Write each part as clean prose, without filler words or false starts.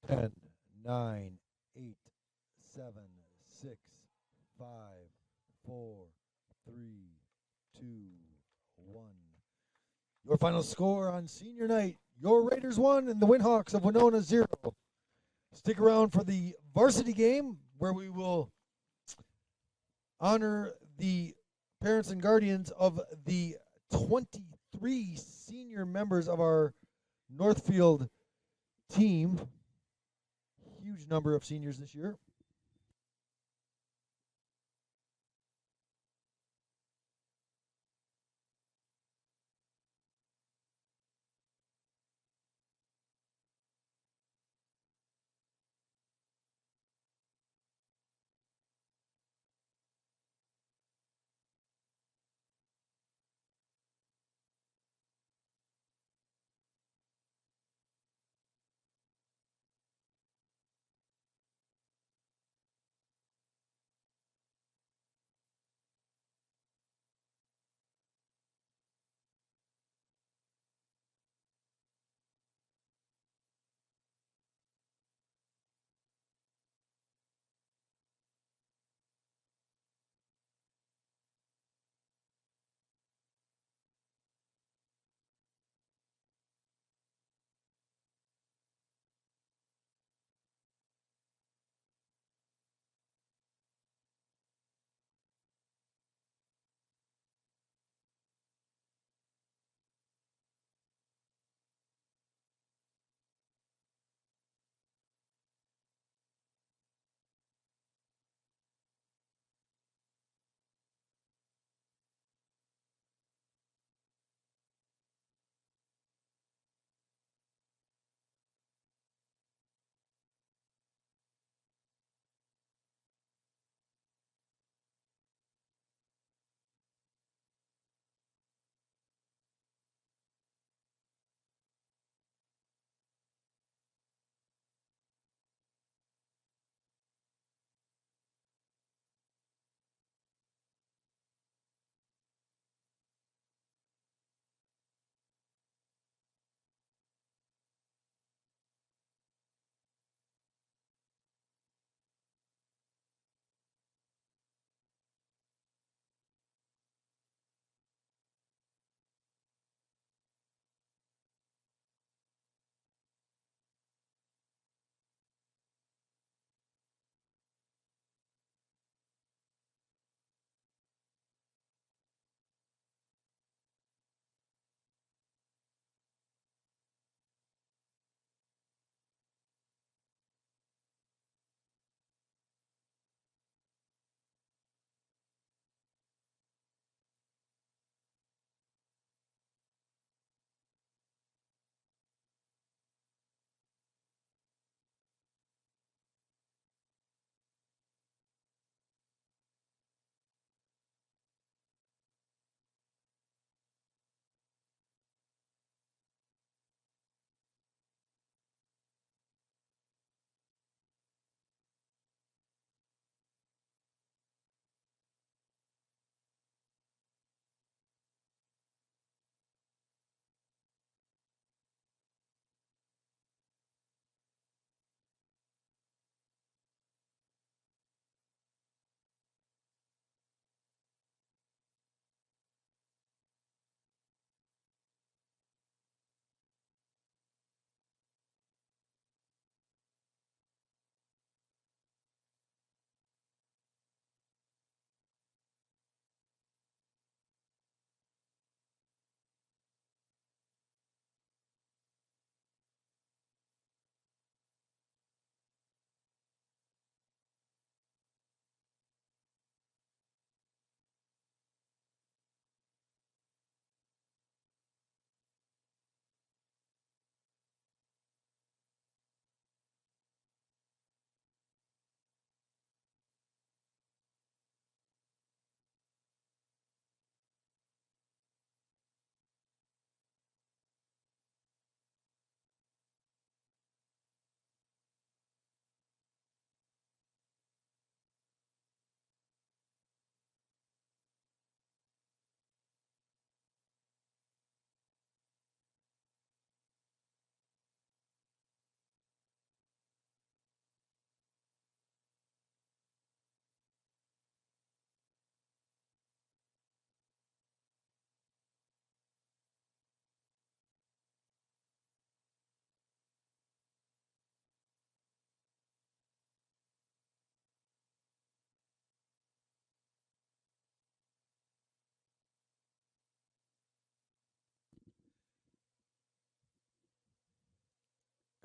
10, 9, 8, 7, 6, 5, 4, 3, 2, 1. Your final score on senior night, your Raiders 1 and the Windhawks of Winona 0. Stick around for the varsity game where we will honor the parents and guardians of the 23 senior members of our Northfield team. Huge number of seniors this year.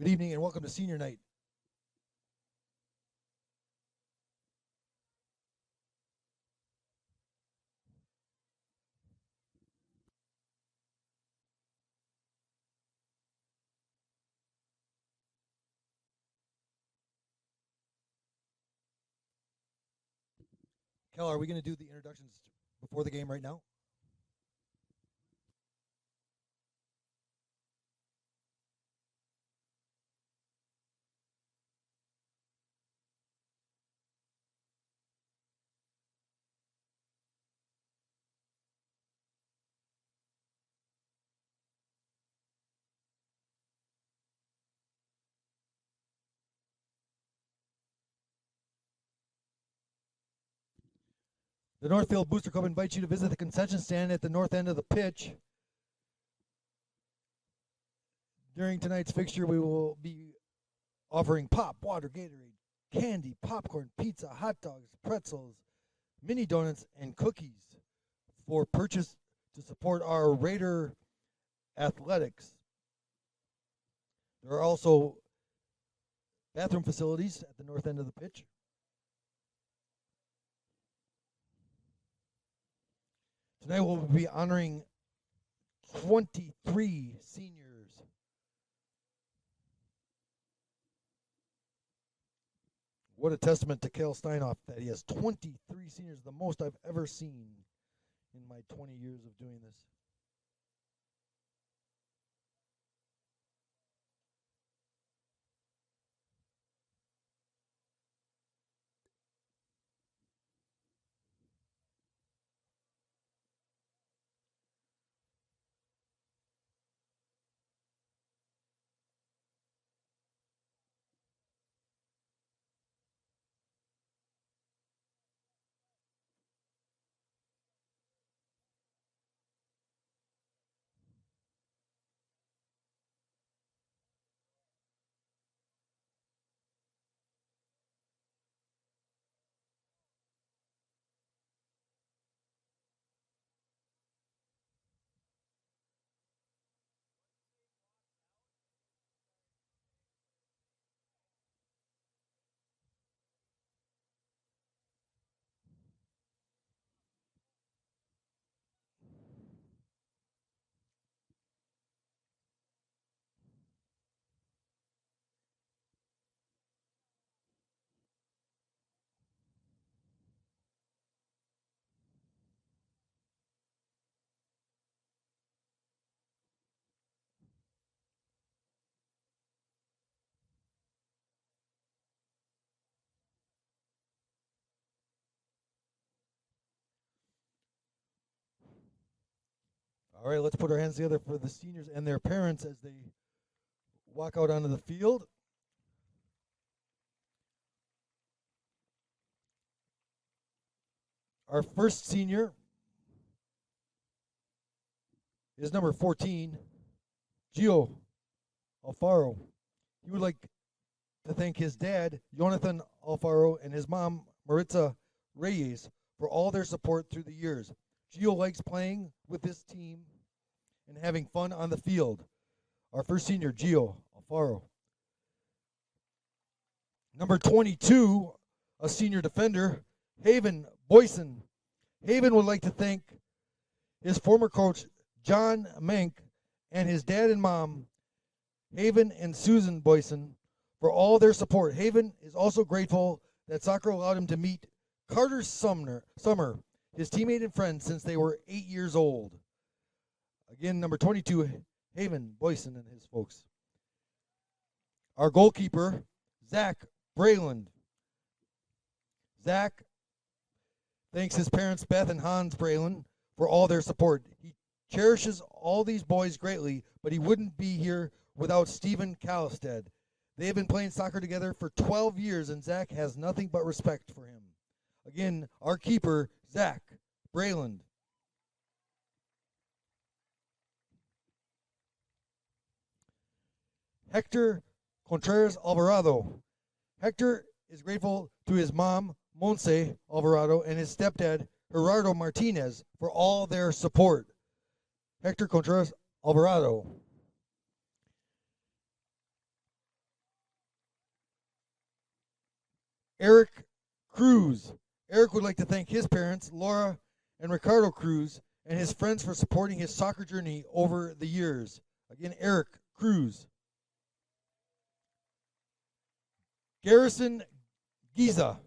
Good evening and welcome to Senior Night. Kel, are we going to do the introductions before the game right now? The Northfield Booster Club invites you to visit the concession stand at the north end of the pitch. During tonight's fixture, we will be offering pop, water, Gatorade, candy, popcorn, pizza, hot dogs, pretzels, mini donuts, and cookies for purchase to support our Raider athletics. There are also bathroom facilities at the north end of the pitch. Tonight we'll be honoring 23 seniors. What a testament to Cale Steinoff that he has 23 seniors, the most I've ever seen in my 20 years of doing this. All right, let's put our hands together for the seniors and their parents as they walk out onto the field. Our first senior is number 14, Gio Alfaro. He would like to thank his dad, Jonathan Alfaro, and his mom, Maritza Reyes, for all their support through the years. Gio likes playing with this team and having fun on the field. Our first senior, Gio Alfaro. Number 22, a senior defender, Haven Boyson. Haven would like to thank his former coach, John Mank, and his dad and mom, Haven and Susan Boyson, for all their support. Haven is also grateful that soccer allowed him to meet Carter Summer, his teammate and friend, since they were 8 years old. Again, number 22, Haven Boyson and his folks. Our goalkeeper, Zach Brayland. Zach thanks his parents, Beth and Hans Brayland, for all their support. He cherishes all these boys greatly, but he wouldn't be here without Stephen Callistad. They have been playing soccer together for 12 years, and Zach has nothing but respect for him. Again, our keeper, Zach Brayland. Hector Contreras Alvarado. Hector is grateful to his mom, Monse Alvarado, and his stepdad, Gerardo Martinez, for all their support. Hector Contreras Alvarado. Eric Cruz. Eric would like to thank his parents, Laura and Ricardo Cruz, and his friends for supporting his soccer journey over the years. Again, Eric Cruz. Garrison Giza.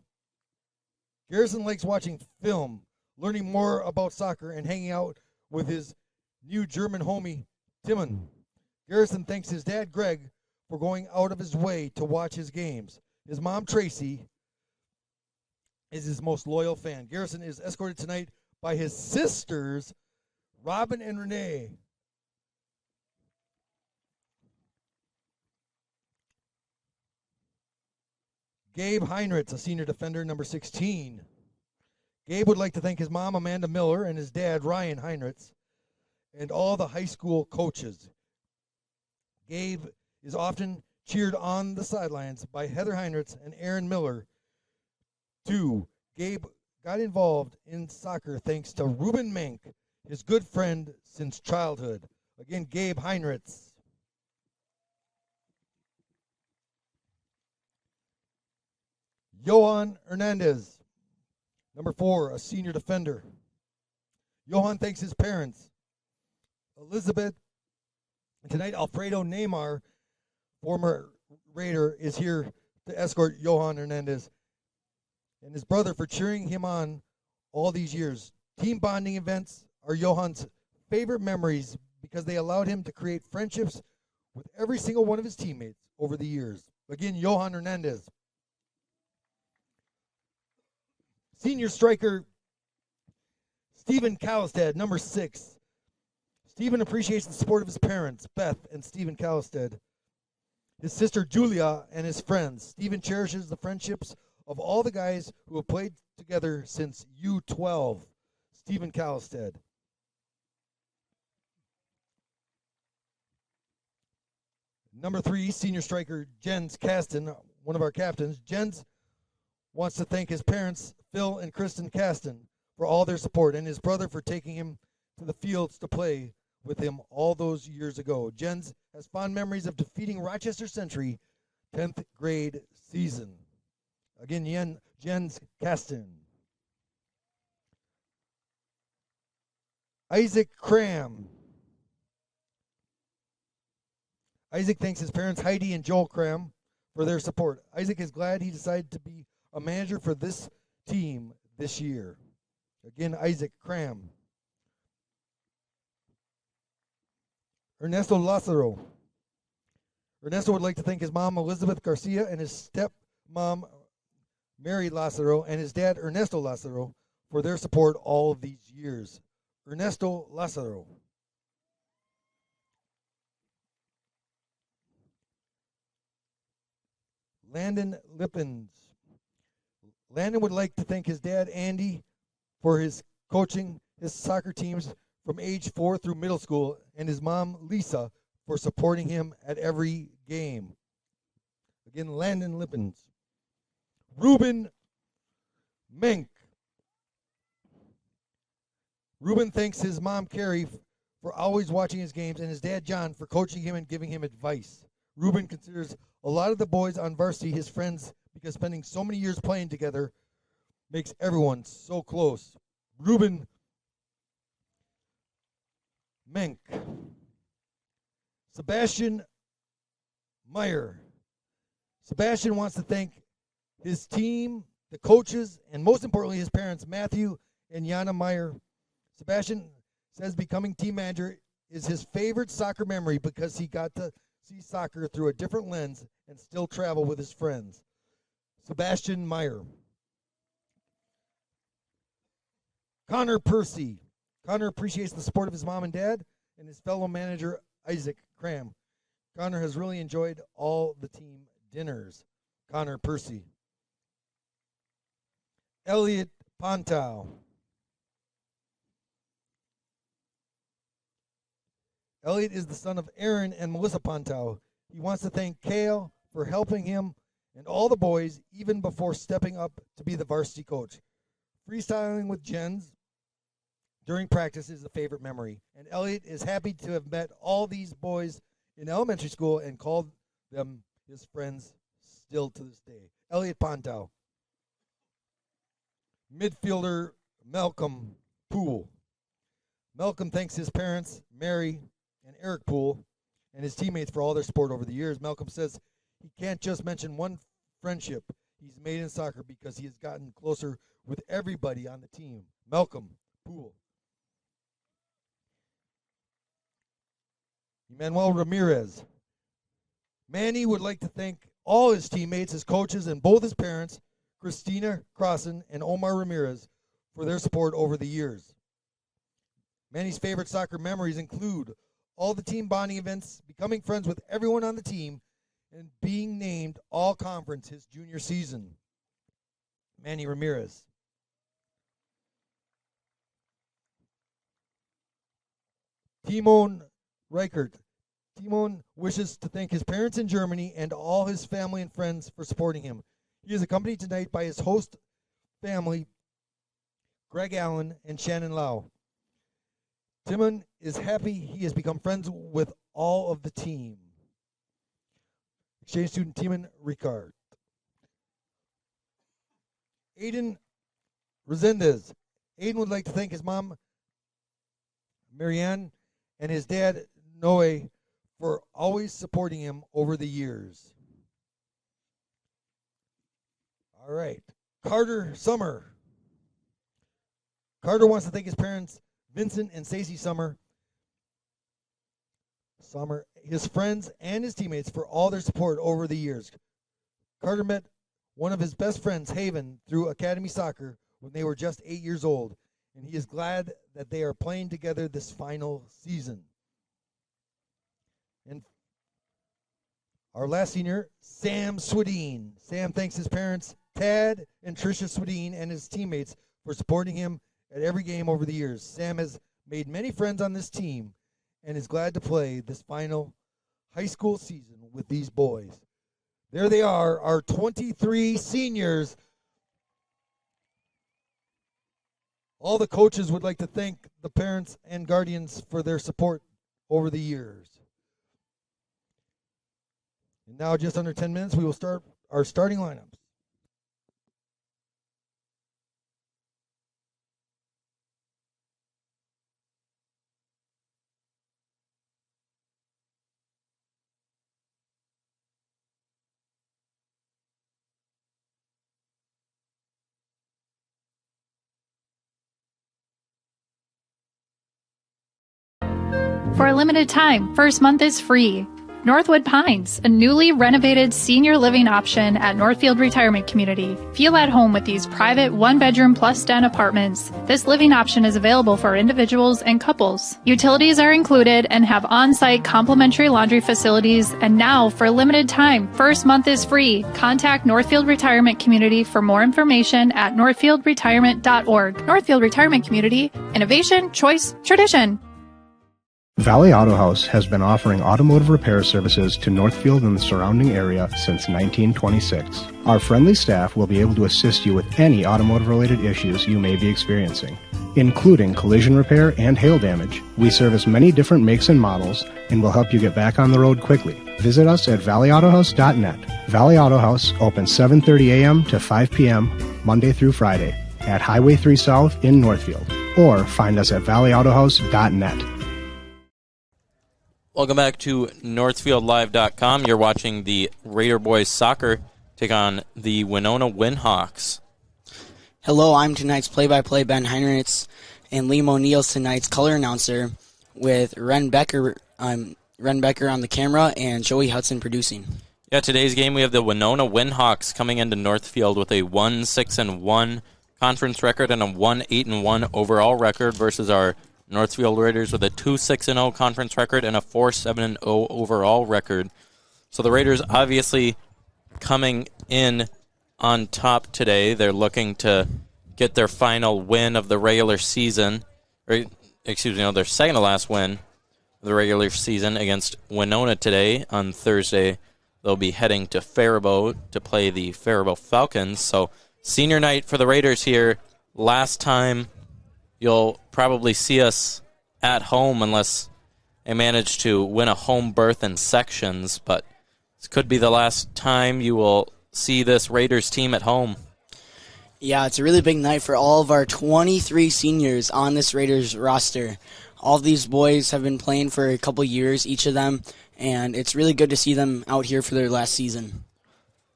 Garrison likes watching film, learning more about soccer, and hanging out with his new German homie, Timon. Garrison thanks his dad, Greg, for going out of his way to watch his games. His mom, Tracy, is his most loyal fan. Garrison is escorted tonight by his sisters, Robin and Renee. Gabe Heinritz, a senior defender, number 16. Gabe would like to thank his mom, Amanda Miller, and his dad, Ryan Heinritz, and all the high school coaches. Gabe is often cheered on the sidelines by Heather Heinritz and Aaron Miller. 2. Gabe got involved in soccer thanks to Ruben Menk, his good friend since childhood. Again, Gabe Heinritz. Johan Hernandez, number 4, a senior defender. Johan thanks his parents, Elizabeth, and tonight Alfredo Neymar, former Raider, is here to escort Johan Hernandez and his brother for cheering him on all these years. Team bonding events are Johan's favorite memories because they allowed him to create friendships with every single one of his teammates over the years. Again, Johan Hernandez. Senior striker Stephen Callistad, number 6. Stephen appreciates the support of his parents, Beth and Stephen Callistad, his sister Julia, and his friends. Stephen cherishes the friendships of all the guys who have played together since U12. Stephen Callistad. Number 3, senior striker Jens Kasten, one of our captains. Jens wants to thank his parents, Phil and Kristen Kasten, for all their support, and his brother for taking him to the fields to play with him all those years ago. Jens has fond memories of defeating Rochester Century 10th grade season. Again, Jens Kasten. Isaac Cram. Isaac thanks his parents, Heidi and Joel Cram, for their support. Isaac is glad he decided to be a manager for this team this year. Again, Isaac Cram. Ernesto Lazaro. Ernesto would like to thank his mom, Elizabeth Garcia, and his stepmom, Mary Lazaro, and his dad, Ernesto Lazaro, for their support all of these years. Ernesto Lazaro. Landon Lippens. Landon would like to thank his dad, Andy, for his coaching his soccer teams from age 4 through middle school, and his mom, Lisa, for supporting him at every game. Again, Landon Lippens. Ruben Menk. Ruben thanks his mom, Carrie, for always watching his games, and his dad, John, for coaching him and giving him advice. Ruben considers a lot of the boys on varsity his friends because spending so many years playing together makes everyone so close. Ruben Menk. Sebastian Meyer. Sebastian wants to thank his team, the coaches, and most importantly his parents, Matthew and Yana Meyer. Sebastian says becoming team manager is his favorite soccer memory because he got to see soccer through a different lens and still travel with his friends. Sebastian Meyer. Connor Percy. Connor appreciates the support of his mom and dad and his fellow manager, Isaac Cram. Connor has really enjoyed all the team dinners. Connor Percy. Elliot Pontow. Elliot is the son of Aaron and Melissa Pontow. He wants to thank Kale for helping him and all the boys even before stepping up to be the varsity coach. Freestyling with Jens during practice is a favorite memory, and Elliot is happy to have met all these boys in elementary school and called them his friends still to this day. Elliot Pontow. midfielder Malcolm Poole. Malcolm thanks his parents, Mary and Eric Poole, and his teammates for all their support over the years. Malcolm says he can't just mention one friendship he's made in soccer because he has gotten closer with everybody on the team. Malcolm Poole. Manuel Ramirez. Manny would like to thank all his teammates, his coaches, and both his parents, Christina Crossan and Omar Ramirez, for their support over the years. Manny's favorite soccer memories include all the team bonding events, becoming friends with everyone on the team, and being named all-conference his junior season. Manny Ramirez. Timon Reichert. Timon wishes to thank his parents in Germany and all his family and friends for supporting him. He is accompanied tonight by his host family, Greg Allen and Shannon Lau. Timon is happy he has become friends with all of the team. Exchange student Timon Ricard. Aiden Resendez. Aiden would like to thank his mom, Marianne, and his dad, Noe, for always supporting him over the years. All right. Carter Summer. Carter wants to thank his parents, Vincent and Stacey Summer, his friends, and his teammates for all their support over the years. Carter met one of his best friends, Haven, through Academy Soccer when they were just 8 years old, and he is glad that they are playing together this final season. And our last senior, Sam Swedeen. Sam thanks his parents, Tad and Tricia Swedeen, and his teammates for supporting him at every game over the years. Sam has made many friends on this team and is glad to play this final high school season with these boys. There they are, our 23 seniors. All the coaches would like to thank the parents and guardians for their support over the years. And now, just under 10 minutes, we will start our starting lineups. For a limited time, first month is free. Northwood Pines, a newly renovated senior living option at Northfield Retirement Community. Feel at home with these private one-bedroom plus den apartments. This living option is available for individuals and couples. Utilities are included and have on-site complimentary laundry facilities. And now, for a limited time, first month is free. Contact Northfield Retirement Community for more information at northfieldretirement.org. Northfield Retirement Community, innovation, choice, tradition. Valley Auto House has been offering automotive repair services to Northfield and the surrounding area since 1926. Our friendly staff will be able to assist you with any automotive-related issues you may be experiencing, including collision repair and hail damage. We service many different makes and models and will help you get back on the road quickly. Visit us at valleyautohouse.net. Valley Auto House opens 7:30 a.m. to 5 p.m. Monday through Friday at Highway 3 South in Northfield, or find us at valleyautohouse.net. Welcome back to NorthfieldLive.com. You're watching the Raider Boys Soccer take on the Winona Windhawks. Hello, I'm tonight's play-by-play Ben Heinrichs, and Liam O'Neill's tonight's color announcer with Ren Becker on the camera and Joey Hudson producing. Yeah, today's game we have the Winona Windhawks coming into Northfield with a 1-6-1 conference record and a 1-8-1 overall record versus our Northfield Raiders with a 2-6-0 conference record and a 4-7-0 overall record. So the Raiders obviously coming in on top today. They're looking to get their final win of the regular season, or their second to last win of the regular season against Winona today. On Thursday, they'll be heading to Faribault to play the Faribault Falcons. So senior night for the Raiders here. Last time you'll probably see us at home unless they manage to win a home berth in sections, but this could be the last time you will see this Raiders team at home. Yeah, it's a really big night for all of our 23 seniors on this Raiders roster. All of these boys have been playing for a couple years, each of them, and it's really good to see them out here for their last season.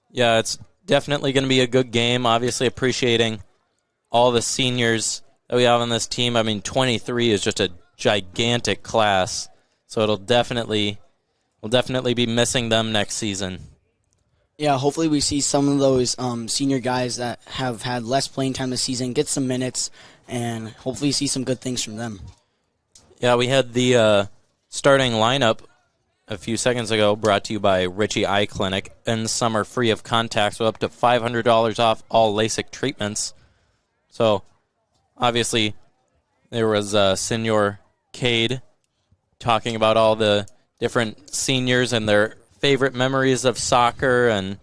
Yeah, it's definitely going to be a good game. Obviously appreciating all the seniors that we have on this team. I mean, 23 is just a gigantic class, so we'll definitely be missing them next season. Yeah, hopefully we see some of those senior guys that have had less playing time this season get some minutes, and hopefully see some good things from them. Yeah, we had the starting lineup a few seconds ago, brought to you by Ritchie Eye Clinic. And some are free of contacts with up to $500 off all LASIK treatments. So, obviously, there was Senior Cade talking about all the different seniors and their favorite memories of soccer and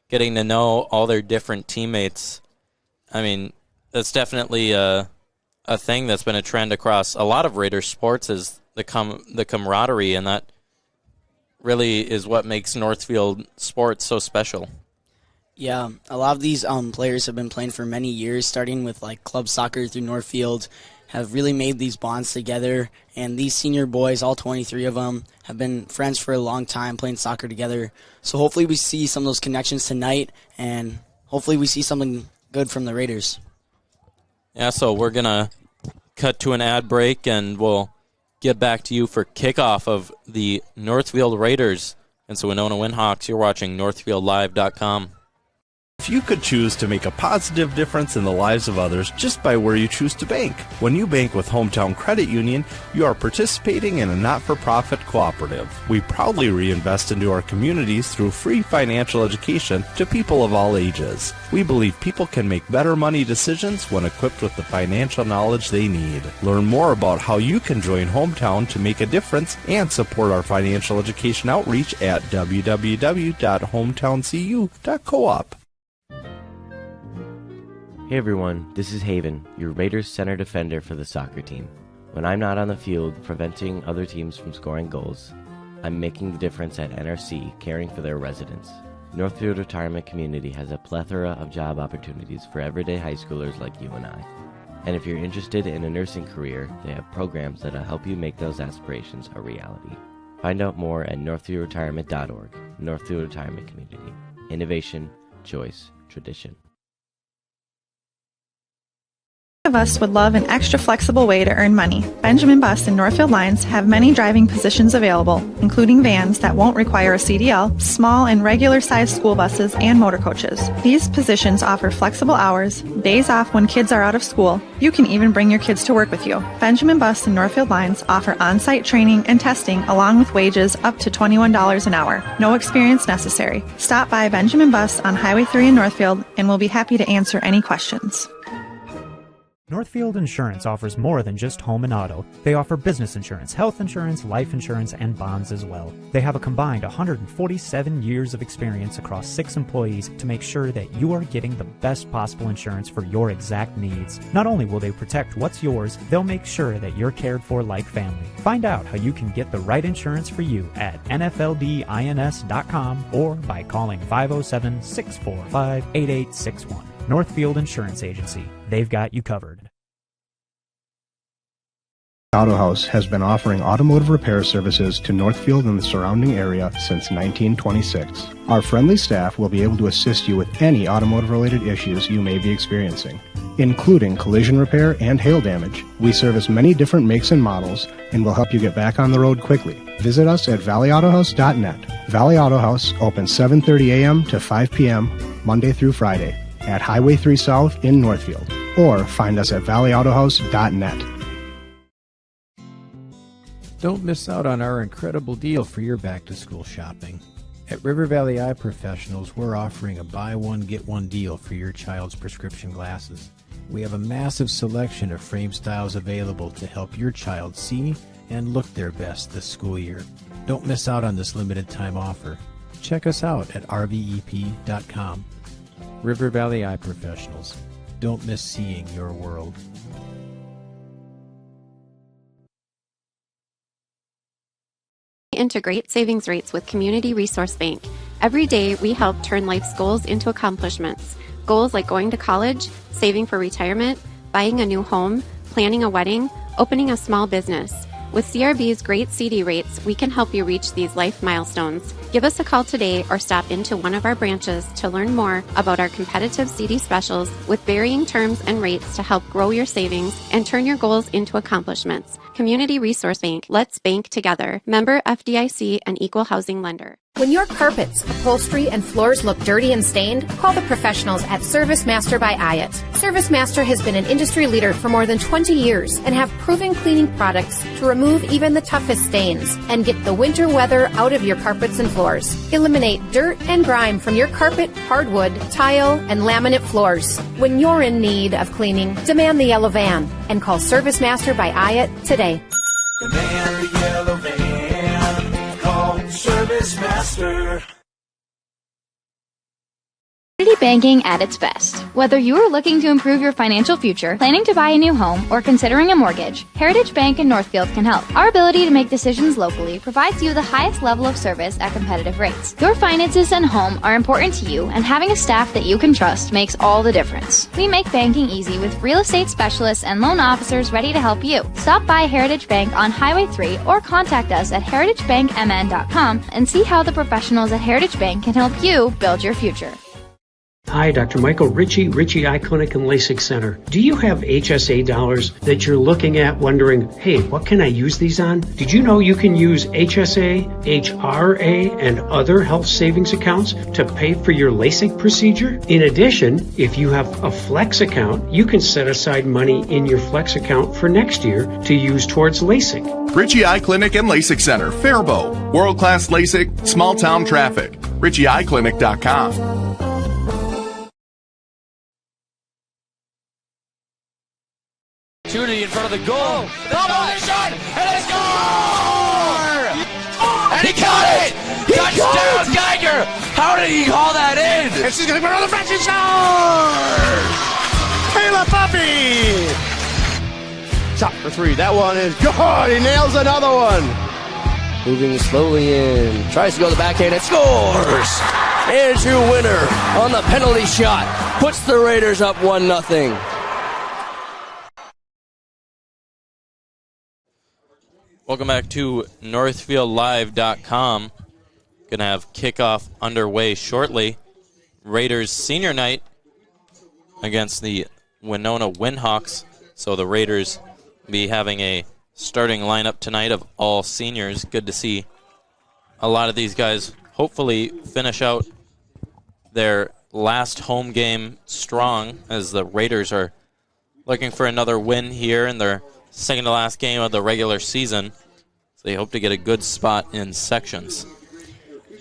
getting to know all their different teammates. I mean, that's definitely a thing that's been a trend across a lot of Raiders sports, is the camaraderie, and that really is what makes Northfield sports so special. Yeah, a lot of these players have been playing for many years, starting with like club soccer through Northfield, have really made these bonds together. And these senior boys, all 23 of them, have been friends for a long time, playing soccer together. So hopefully we see some of those connections tonight, and hopefully we see something good from the Raiders. Yeah, so we're going to cut to an ad break, and we'll get back to you for kickoff of the Northfield Raiders and so Winona Windhawks. You're watching NorthfieldLive.com. If you could choose to make a positive difference in the lives of others just by where you choose to bank. When you bank with Hometown Credit Union, you are participating in a not-for-profit cooperative. We proudly reinvest into our communities through free financial education to people of all ages. We believe people can make better money decisions when equipped with the financial knowledge they need. Learn more about how you can join Hometown to make a difference and support our financial education outreach at www.hometowncu.coop. Hey everyone, this is Haven, your Raiders center defender for the soccer team. When I'm not on the field preventing other teams from scoring goals, I'm making the difference at NRC, caring for their residents. Northfield Retirement Community has a plethora of job opportunities for everyday high schoolers like you and I. And if you're interested in a nursing career, they have programs that'll help you make those aspirations a reality. Find out more at northfieldretirement.org. Northfield Retirement Community. Innovation, choice, tradition. Of us would love an extra flexible way to earn money. Benjamin Bus and Northfield Lines have many driving positions available, including vans that won't require a CDL, small and regular-sized school buses, and motor coaches. These positions offer flexible hours, days off when kids are out of school. You can even bring your kids to work with you. Benjamin Bus and Northfield Lines offer on-site training and testing along with wages up to $21 an hour. No experience necessary. Stop by Benjamin Bus on Highway 3 in Northfield and we'll be happy to answer any questions. Northfield Insurance offers more than just home and auto. They offer business insurance, health insurance, life insurance, and bonds as well. They have a combined 147 years of experience across 6 employees to make sure that you are getting the best possible insurance for your exact needs. Not only will they protect what's yours, they'll make sure that you're cared for like family. Find out how you can get the right insurance for you at nfldins.com or by calling 507-645-8861. Northfield Insurance Agency. They've got you covered. Auto House has been offering automotive repair services to Northfield and the surrounding area since 1926. Our friendly staff will be able to assist you with any automotive-related issues you may be experiencing, including collision repair and hail damage. We service many different makes and models and will help you get back on the road quickly. Visit us at valleyautohouse.net. Valley Auto House opens 7:30 a.m. to 5 p.m. Monday through Friday at Highway 3 South in Northfield, or find us at valleyautohouse.net. Don't miss out on our incredible deal for your back-to-school shopping. At River Valley Eye Professionals, we're offering a buy one, get one deal for your child's prescription glasses. We have a massive selection of frame styles available to help your child see and look their best this school year. Don't miss out on this limited time offer. Check us out at rvep.com. River Valley Eye Professionals. Don't miss seeing your world. Integrate savings rates with Community Resource Bank. Every day, we help turn life's goals into accomplishments. Goals like going to college, saving for retirement, buying a new home, planning a wedding, opening a small business. With CRB's great CD rates, we can help you reach these life milestones. Give us a call today or stop into one of our branches to learn more about our competitive CD specials with varying terms and rates to help grow your savings and turn your goals into accomplishments. Community Resource Bank. Let's bank together. Member FDIC and Equal Housing Lender. When your carpets, upholstery, and floors look dirty and stained, call the professionals at Service Master by Ayat. Service Master has been an industry leader for more than 20 years and have proven cleaning products to remove even the toughest stains and get the winter weather out of your carpets and floors. Eliminate dirt and grime from your carpet, hardwood, tile, and laminate floors. When you're in need of cleaning, demand the yellow van and call Service Master by Ayat today. Demand the yellow van. Call Service Master. Community banking at its best. Whether you are looking to improve your financial future, planning to buy a new home, or considering a mortgage, Heritage Bank in Northfield can help. Our ability to make decisions locally provides you the highest level of service at competitive rates. Your finances and home are important to you, and having a staff that you can trust makes all the difference. We make banking easy with real estate specialists and loan officers ready to help you. Stop by Heritage Bank on Highway 3 or contact us at heritagebankmn.com and see how the professionals at Heritage Bank can help you build your future. Hi, Dr. Michael Ritchie Eye Clinic and LASIK Center. Do you have HSA dollars that you're looking at wondering, hey, what can I use these on? Did you know you can use HSA, HRA, and other health savings accounts to pay for your LASIK procedure? In addition, if you have a Flex account, you can set aside money in your Flex account for next year to use towards LASIK. Ritchie Eye Clinic and LASIK Center, Faribault. World-class LASIK, small-town traffic. RitchieEyeClinic.com. Opportunity in front of the goal. Double shot, and they score! And he caught it! Touchdown, Geiger! How did he haul that in? And she's going to put another French shot! Taylor Puppy! Shot for three. That one is good. He nails another one. Moving slowly in. Tries to go to the backhand and scores! Andrew Winter on the penalty shot. Puts the Raiders up 1-0. Welcome back to NorthfieldLive.com. Going to have kickoff underway shortly. Raiders senior night against the Winona Windhawks. So the Raiders will be having a starting lineup tonight of all seniors. Good to see a lot of these guys hopefully finish out their last home game strong, as the Raiders are looking for another win here in their second to last game of the regular season. So they hope to get a good spot in sections.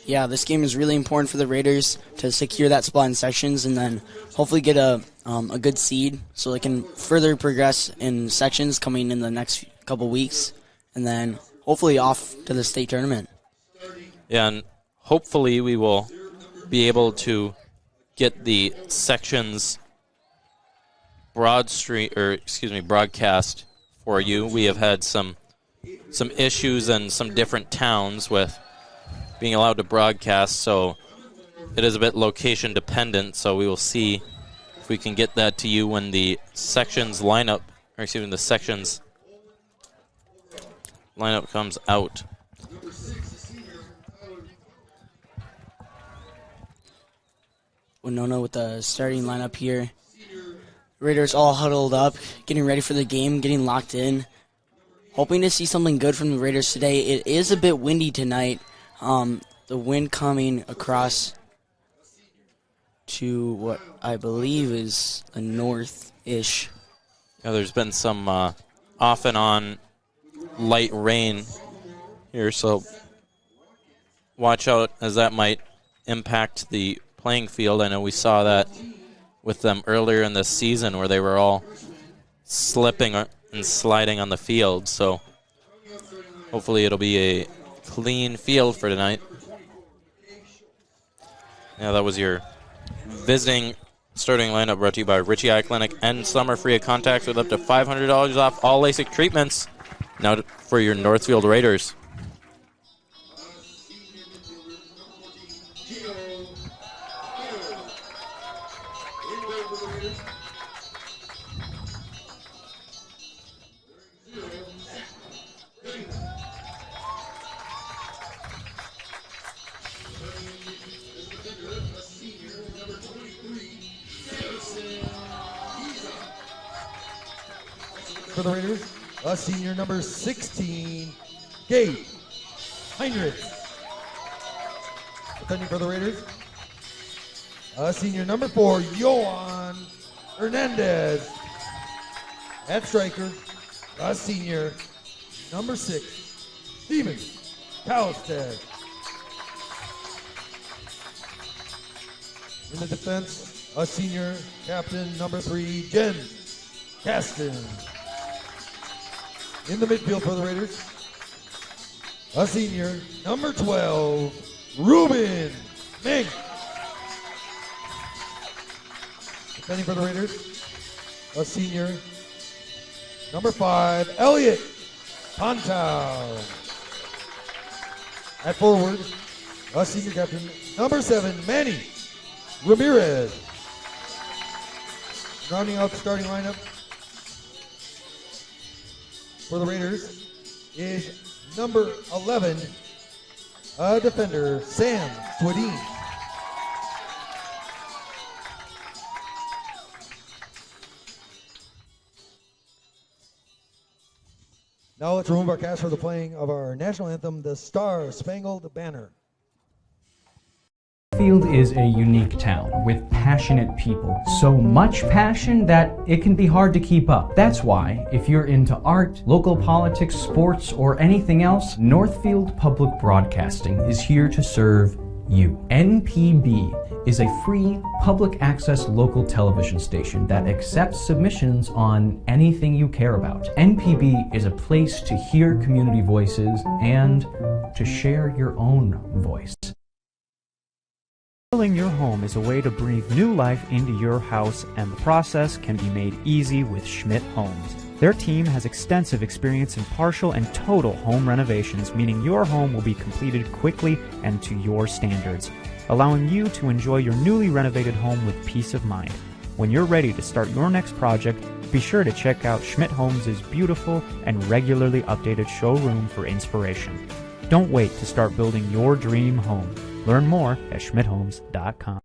Yeah, this game is really important for the Raiders to secure that spot in sections and then hopefully get a good seed so they can further progress in sections coming in the next couple weeks and then hopefully off to the state tournament. Yeah, and hopefully we will be able to get the sections broadcast for you. We have had some issues in some different towns with being allowed to broadcast, so it is a bit location dependent, so we will see if we can get that to you when the sections lineup comes out. Winona with the starting lineup here. Raiders all huddled up, getting ready for the game, getting locked in. Hoping to see something good from the Raiders today. It is a bit windy tonight. The wind coming across to what I believe is a north-ish. Yeah, there's been some off and on light rain here, so watch out as that might impact the playing field. I know we saw that with them earlier in the season where they were all slipping and sliding on the field, so hopefully it'll be a clean field for tonight. Yeah, that was your visiting starting lineup brought to you by Ritchie Eye Clinic and summer free of contacts with up to $500 off all LASIK treatments. Now for your Northfield Raiders. for the Raiders, a senior number 16, Gabe Heinrich. Defending for the Raiders, a senior number 4, Johan Hernandez. At striker, a senior number 6, Steven Kalstead. In the defense, a senior captain number 3, Jen Caston. In the midfield for the Raiders, a senior number 12, Ruben Mink. Defending for the Raiders, a senior number 5, Elliot Pontau. At forward, a senior captain number 7, Manny Ramirez. Rounding out the starting lineup for the Raiders is number 11, a defender, Sam Swedin. Now let's remove our cast for the playing of our national anthem, the Star Spangled Banner. Northfield is a unique town with passionate people. So much passion that it can be hard to keep up. That's why, if you're into art, local politics, sports, or anything else, Northfield Public Broadcasting is here to serve you. NPB is a free public access local television station that accepts submissions on anything you care about. NPB is a place to hear community voices and to share your own voice. Selling your home is a way to breathe new life into your house, and the process can be made easy with Schmidt Homes. Their team has extensive experience in partial and total home renovations, meaning your home will be completed quickly and to your standards, allowing you to enjoy your newly renovated home with peace of mind. When you're ready to start your next project, be sure to check out Schmidt Homes' beautiful and regularly updated showroom for inspiration. Don't wait to start building your dream home. Learn more at schmidthomes.com.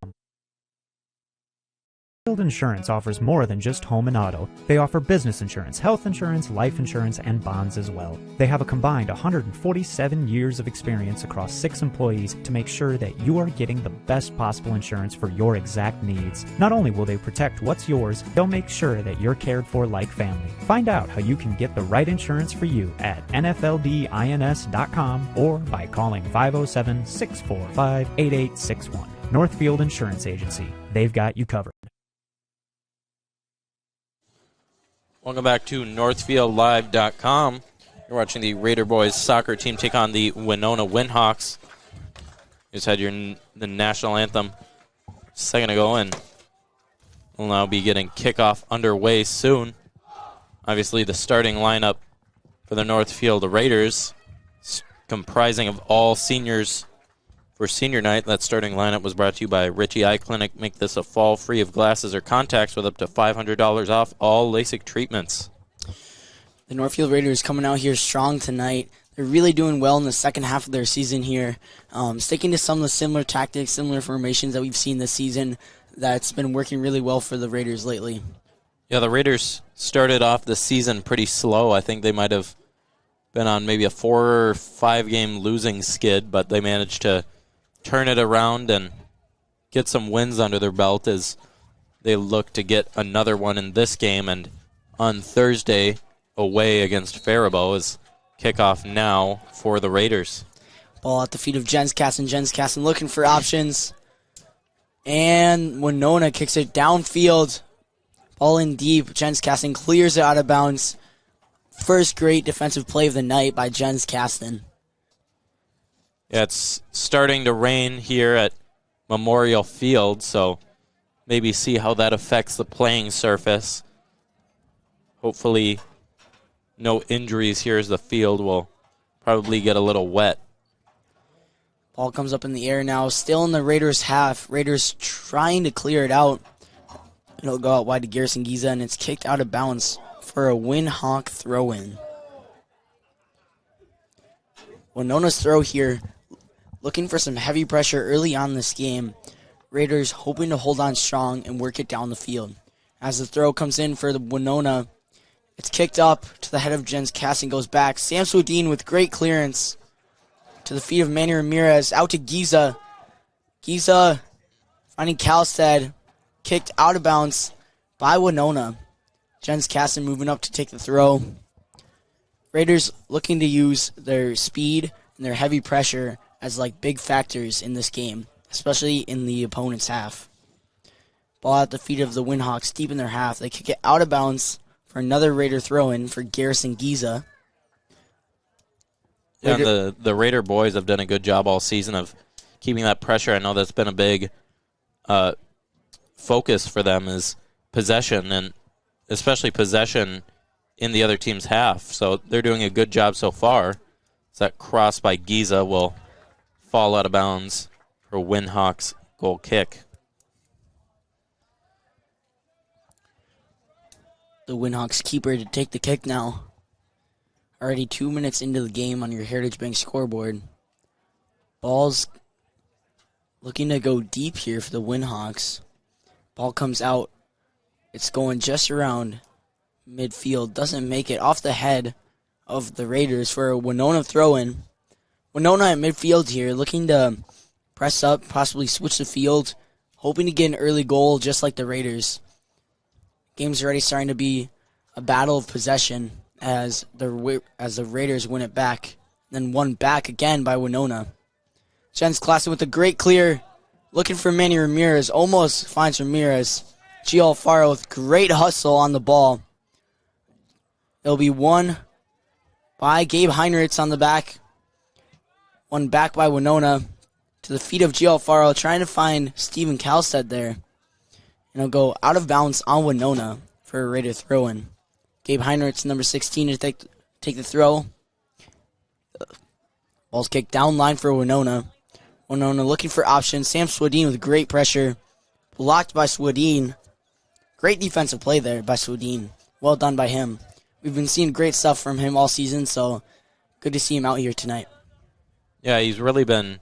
Northfield Insurance offers more than just home and auto. They offer business insurance, health insurance, life insurance, and bonds as well. They have a combined 147 years of experience across 6 employees to make sure that you are getting the best possible insurance for your exact needs. Not only will they protect what's yours, they'll make sure that you're cared for like family. Find out how you can get the right insurance for you at nfldins.com or by calling 507-645-8861. Northfield Insurance Agency. They've got you covered. Welcome back to NorthfieldLive.com. You're watching the Raider Boys soccer team take on the Winona Windhawks. You just had the national anthem a second ago, and we'll now be getting kickoff underway soon. Obviously, the starting lineup for the Northfield Raiders, comprising of all seniors for senior night. That starting lineup was brought to you by Richie Eye Clinic. Make this a fall free of glasses or contacts with up to $500 off all LASIK treatments. The Northfield Raiders coming out here strong tonight. They're really doing well in the second half of their season here, sticking to some of the similar tactics, similar formations that we've seen this season. That's been working really well for the Raiders lately. Yeah, the Raiders started off the season pretty slow. I think they might have been on maybe a 4 or 5 game losing skid, but they managed to turn it around and get some wins under their belt as they look to get another one in this game. And on Thursday, away against Faribault is kickoff now for the Raiders. Ball at the feet of Jens Casson. Jens Casson looking for options. And Winona kicks it downfield. Ball in deep. Jens Casson clears it out of bounds. First great defensive play of the night by Jens Caston. Yeah, it's starting to rain here at Memorial Field, so maybe see how that affects the playing surface. Hopefully no injuries here as the field will probably get a little wet. Ball comes up in the air now, still in the Raiders' half. Raiders trying to clear it out. It'll go out wide to Garrison Giza, and it's kicked out of bounds for a Windhawk throw-in. Winona's throw here, looking for some heavy pressure early on this game. Raiders hoping to hold on strong and work it down the field. As the throw comes in for the Winona, It's kicked up to the head of Jens Casting, goes back. Sam Swedin with great clearance to the feet of Manny Ramirez. Out to Giza. Giza finding Kalstad. Kicked out of bounds by Winona. Jens Casting moving up to take the throw. Raiders looking to use their speed and their heavy pressure as like big factors in this game, especially in the opponent's half. Ball at the feet of the Windhawks deep in their half. They kick it out of bounds for another Raider throw-in for Garrison Giza. Yeah, the Raider boys have done a good job all season of keeping that pressure. I know that's been a big focus for them is possession, and especially possession in the other team's half. So they're doing a good job so far. So that cross by Giza will fall out of bounds for Windhawks goal kick. The Windhawks keeper to take the kick now. Already 2 minutes into the game on your Heritage Bank scoreboard. Ball's looking to go deep here for the Windhawks. Ball comes out. It's going just around midfield. Doesn't make it off the head of the Raiders for a Winona throw-in. Winona at midfield here, looking to press up, possibly switch the field, hoping to get an early goal just like the Raiders. Game's already starting to be a battle of possession as the Raiders win it back, then won back again by Winona. Jens Klassen with a great clear, looking for Manny Ramirez, almost finds Ramirez. Gio Alfaro with great hustle on the ball. It'll be won by Gabe Heinrichs on the back. One back by Winona to the feet of Gio Alfaro, trying to find Steven Kalstad there. And it'll go out of bounds on Winona for a Raider throw-in. Gabe Heinrichs, number 16, to take the throw. Ball's kicked down line for Winona. Winona looking for options. Sam Swedin with great pressure. Blocked by Swedin. Great defensive play there by Swedin. Well done by him. We've been seeing great stuff from him all season, so good to see him out here tonight. Yeah, he's really been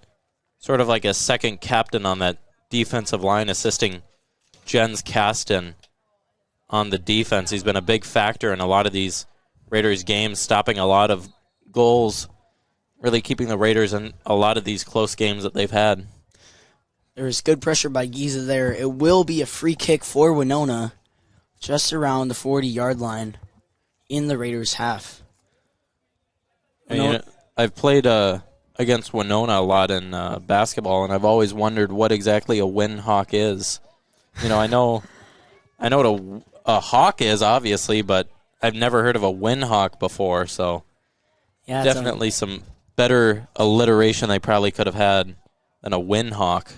sort of like a second captain on that defensive line, assisting Jens Kasten on the defense. He's been a big factor in a lot of these Raiders games, stopping a lot of goals, really keeping the Raiders in a lot of these close games that they've had. There's good pressure by Giza there. It will be a free kick for Winona just around the 40-yard line in the Raiders' half. I've played against Winona a lot in basketball, and I've always wondered what exactly a Windhawk is. I know what a hawk is, obviously, but I've never heard of a Windhawk before, so yeah, definitely some better alliteration they probably could have had than a Windhawk.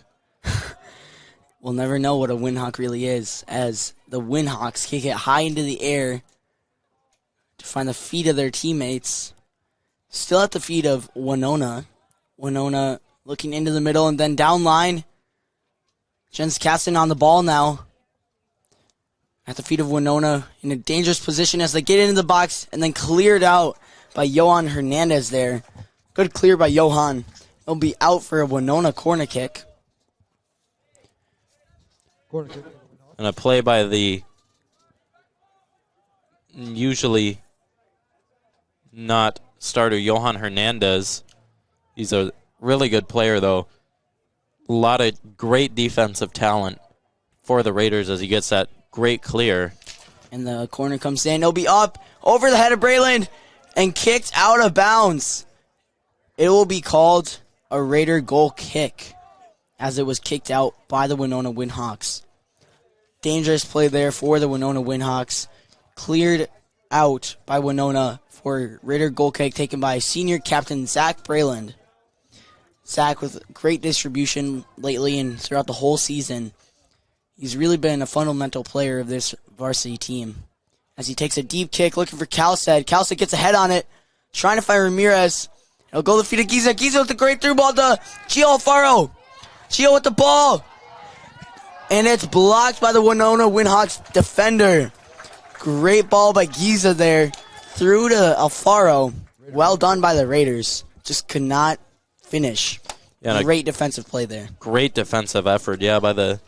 We'll never know what a Windhawk really is, as the Windhawks kick it high into the air to find the feet of their teammates. Still at the feet of Winona. Winona looking into the middle and then down line. Jens Kasten on the ball now. At the feet of Winona in a dangerous position as they get into the box and then cleared out by Johan Hernandez there. Good clear by Johan. It'll be out for a Winona corner kick. And a play by the usually not starter Johan Hernandez. He's a really good player, though. A lot of great defensive talent for the Raiders as he gets that great clear. And the corner comes in. It'll be up over the head of Brayland and kicked out of bounds. It will be called a Raider goal kick as it was kicked out by the Winona Windhawks. Dangerous play there for the Winona Windhawks. Cleared out by Winona for Raider goal kick taken by senior captain Zach Brayland. Zach with great distribution lately and throughout the whole season. He's really been a fundamental player of this varsity team. As he takes a deep kick, looking for Kalstad. Kalstad gets ahead on it, trying to find Ramirez. It'll go to the feet of Giza. Giza with the great through ball to Gio Alfaro. Gio with the ball. And it's blocked by the Winona Windhawks defender. Great ball by Giza there. Through to Alfaro. Well done by the Raiders. Just could not finish. Yeah, great defensive play there. Great defensive effort, by the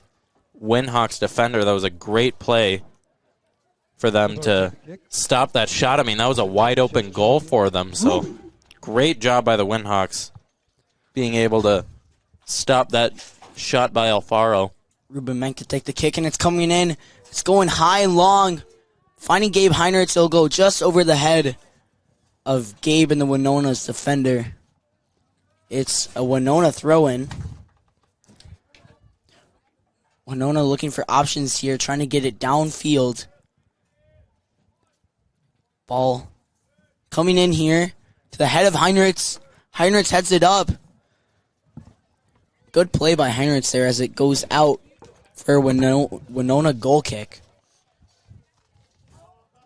Windhawks defender. That was a great play for them to stop that shot. I mean, that was a wide open goal for them. So great job by the Windhawks being able to stop that shot by Alfaro. Ruben Menk to take the kick, and it's coming in. It's going high and long. Finding Gabe Heinrichs, it'll go just over the head of Gabe and the Winona's defender. It's a Winona throw-in. Winona looking for options here, trying to get it downfield. Ball coming in here to the head of Heinrichs. Heinrichs heads it up. Good play by Heinrichs there as it goes out for a Winona goal kick.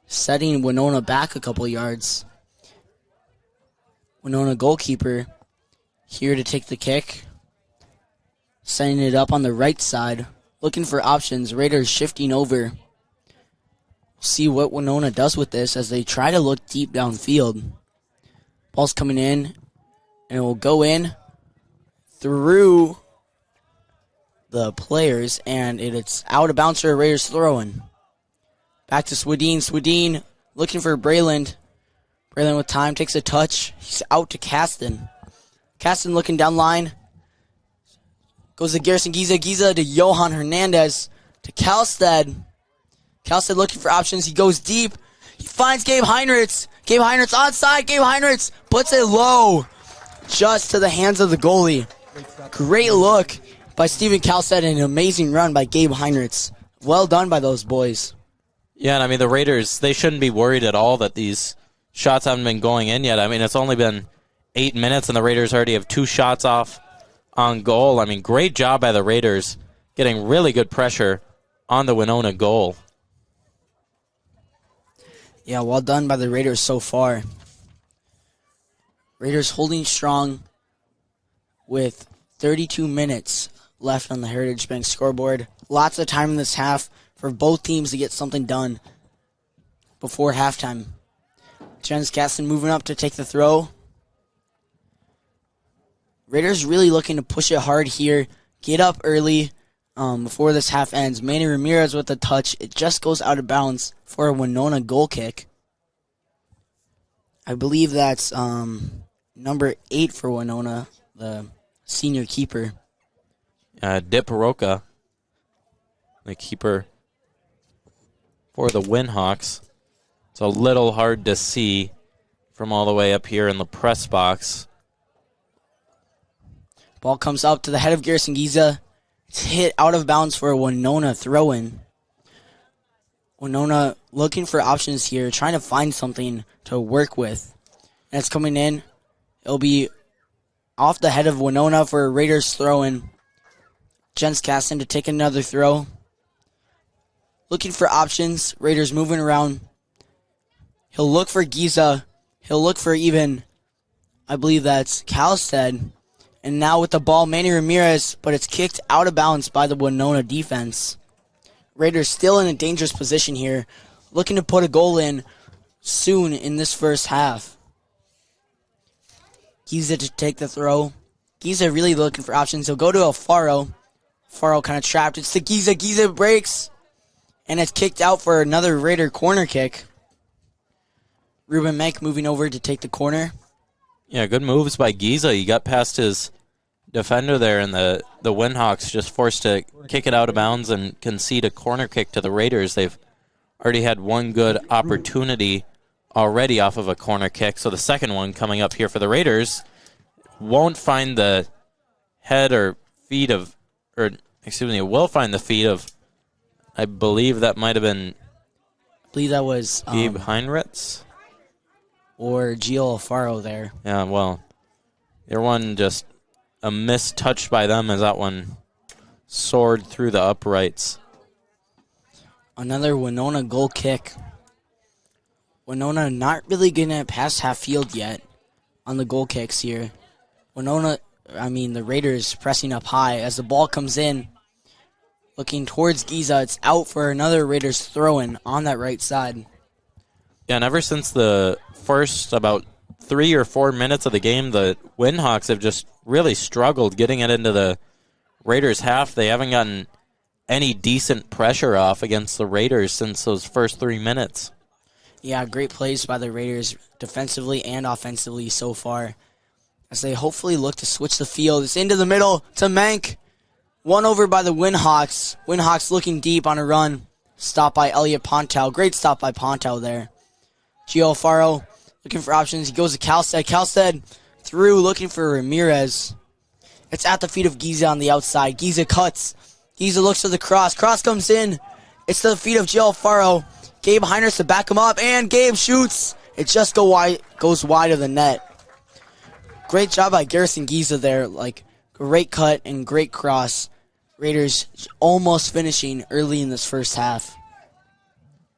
Setting Winona back a couple yards. Winona goalkeeper here to take the kick. Setting it up on the right side. Looking for options. Raiders shifting over. See what Winona does with this as they try to look deep downfield. Ball's coming in. And it will go in through the players. And it's out of bounds for a Raiders throw-in. Back to Swedin. Swedin looking for Brayland. Brayland with time takes a touch. He's out to Kasten. Kasten looking down line. Goes to Garrison Giza. Giza to Johan Hernandez. To Kalstad. Kalstad looking for options. He goes deep. He finds Gabe Heinrichs. Gabe Heinrichs onside. Gabe Heinrichs puts it low. Just to the hands of the goalie. Great look by Steven Kalstad and an amazing run by Gabe Heinrichs. Well done by those boys. Yeah, and I mean, the Raiders, they shouldn't be worried at all that these shots haven't been going in yet. I mean, it's only been 8 minutes, and the Raiders already have 2 shots off on goal. I mean, great job by the Raiders getting really good pressure on the Winona goal. Yeah, well done by the Raiders so far. Raiders holding strong with 32 minutes left on the Heritage Bank scoreboard. Lots of time in this half for both teams to get something done before halftime. Jens Kasten moving up to take the throw. Raiders really looking to push it hard here. Get up early before this half ends. Manny Ramirez with the touch. It just goes out of bounds for a Winona goal kick. I believe that's number 8 for Winona, the senior keeper. Dip Roca, the keeper for the Windhawks. It's a little hard to see from all the way up here in the press box. Ball comes up to the head of Garrison Giza. It's hit out of bounds for a Winona throw-in. Winona looking for options here, trying to find something to work with. And it's coming in. It'll be off the head of Winona for a Raiders throw-in. Jens Kasten to take another throw. Looking for options. Raiders moving around. He'll look for Giza. He'll look for even, I believe that's Kalstad. And now with the ball, Manny Ramirez, but it's kicked out of bounds by the Winona defense. Raiders still in a dangerous position here, looking to put a goal in soon in this first half. Giza to take the throw. Giza really looking for options. He'll go to Alfaro. Alfaro kind of trapped. It's to Giza. Giza breaks. And it's kicked out for another Raider corner kick. Ruben Menk moving over to take the corner. Yeah, good moves by Giza. He got past his defender there, and the Windhawks just forced to kick it out of bounds and concede a corner kick to the Raiders. They've already had one good opportunity already off of a corner kick, so the second one coming up here for the Raiders won't find the head or feet of, or excuse me, will find the feet of, I believe that might have been, I believe that was Gabe Heinrichs or Gio Alfaro there. Yeah, well, their one just a missed touch by them as that one soared through the uprights. Another Winona goal kick. Winona not really getting it past half field yet on the goal kicks here. The Raiders pressing up high as the ball comes in. Looking towards Giza, it's out for another Raiders throw-in on that right side. Yeah, and ever since the first about 3 or 4 minutes of the game, the Windhawks have just really struggled getting it into the Raiders' half. They haven't gotten any decent pressure off against the Raiders since those first 3 minutes. Yeah, great plays by the Raiders defensively and offensively so far, as they hopefully look to switch the field. It's into the middle to Mank. One over by the Windhawks. Windhawks looking deep on a run. Stop by Elliot Pontow. Great stop by Pontow there. Gio Alfaro looking for options. He goes to Calstead. Calstead through looking for Ramirez. It's at the feet of Giza on the outside. Giza cuts. Giza looks for the cross. Cross comes in. It's to the feet of Gio Alfaro. Gabe Heinrichs to back him up, and Gabe shoots. It just goes wide of the net. Great job by Garrison Giza there. Great cut and great cross. Raiders almost finishing early in this first half.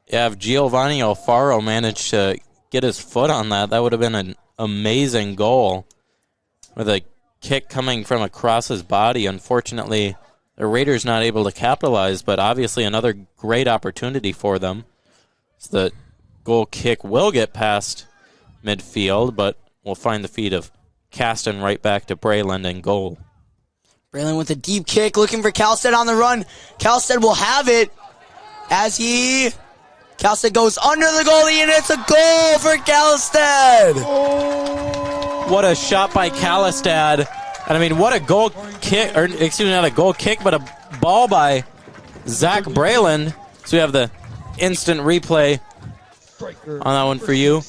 Yeah, if Giovanni Alfaro managed to get his foot on that, that would have been an amazing goal. With a kick coming from across his body. Unfortunately, the Raiders not able to capitalize, but obviously another great opportunity for them. So the goal kick will get past midfield, but we'll find the feet of Caston right back to Brayland and goal. Brayland with a deep kick, looking for Calstead on the run. Calstead will have it as Calstead goes under the goalie, and it's a goal for Calstead. What a shot by Calistad. And I mean, what a goal kick, or excuse me, not a goal kick, but a ball by Zach Brayland. So we have the instant replay on that one for you.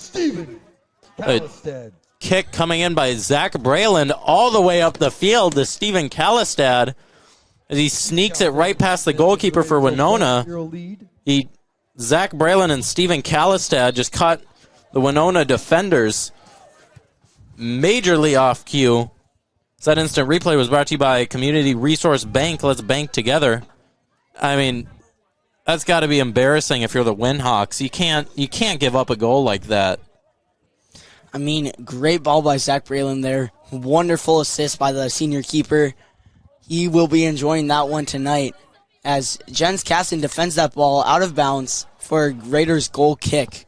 A kick coming in by Zach Brayland all the way up the field to Stephen Calistad as he sneaks it right past the goalkeeper for Winona. Zach Brayland and Stephen Calistad just caught the Winona defenders majorly off cue. So that instant replay was brought to you by Community Resource Bank. Let's bank together. I mean, that's got to be embarrassing if you're the Windhawks. You can't give up a goal like that. I mean, great ball by Zach Brayland there. Wonderful assist by the senior keeper. He will be enjoying that one tonight as Jens Caston defends that ball out of bounds for a Raiders goal kick.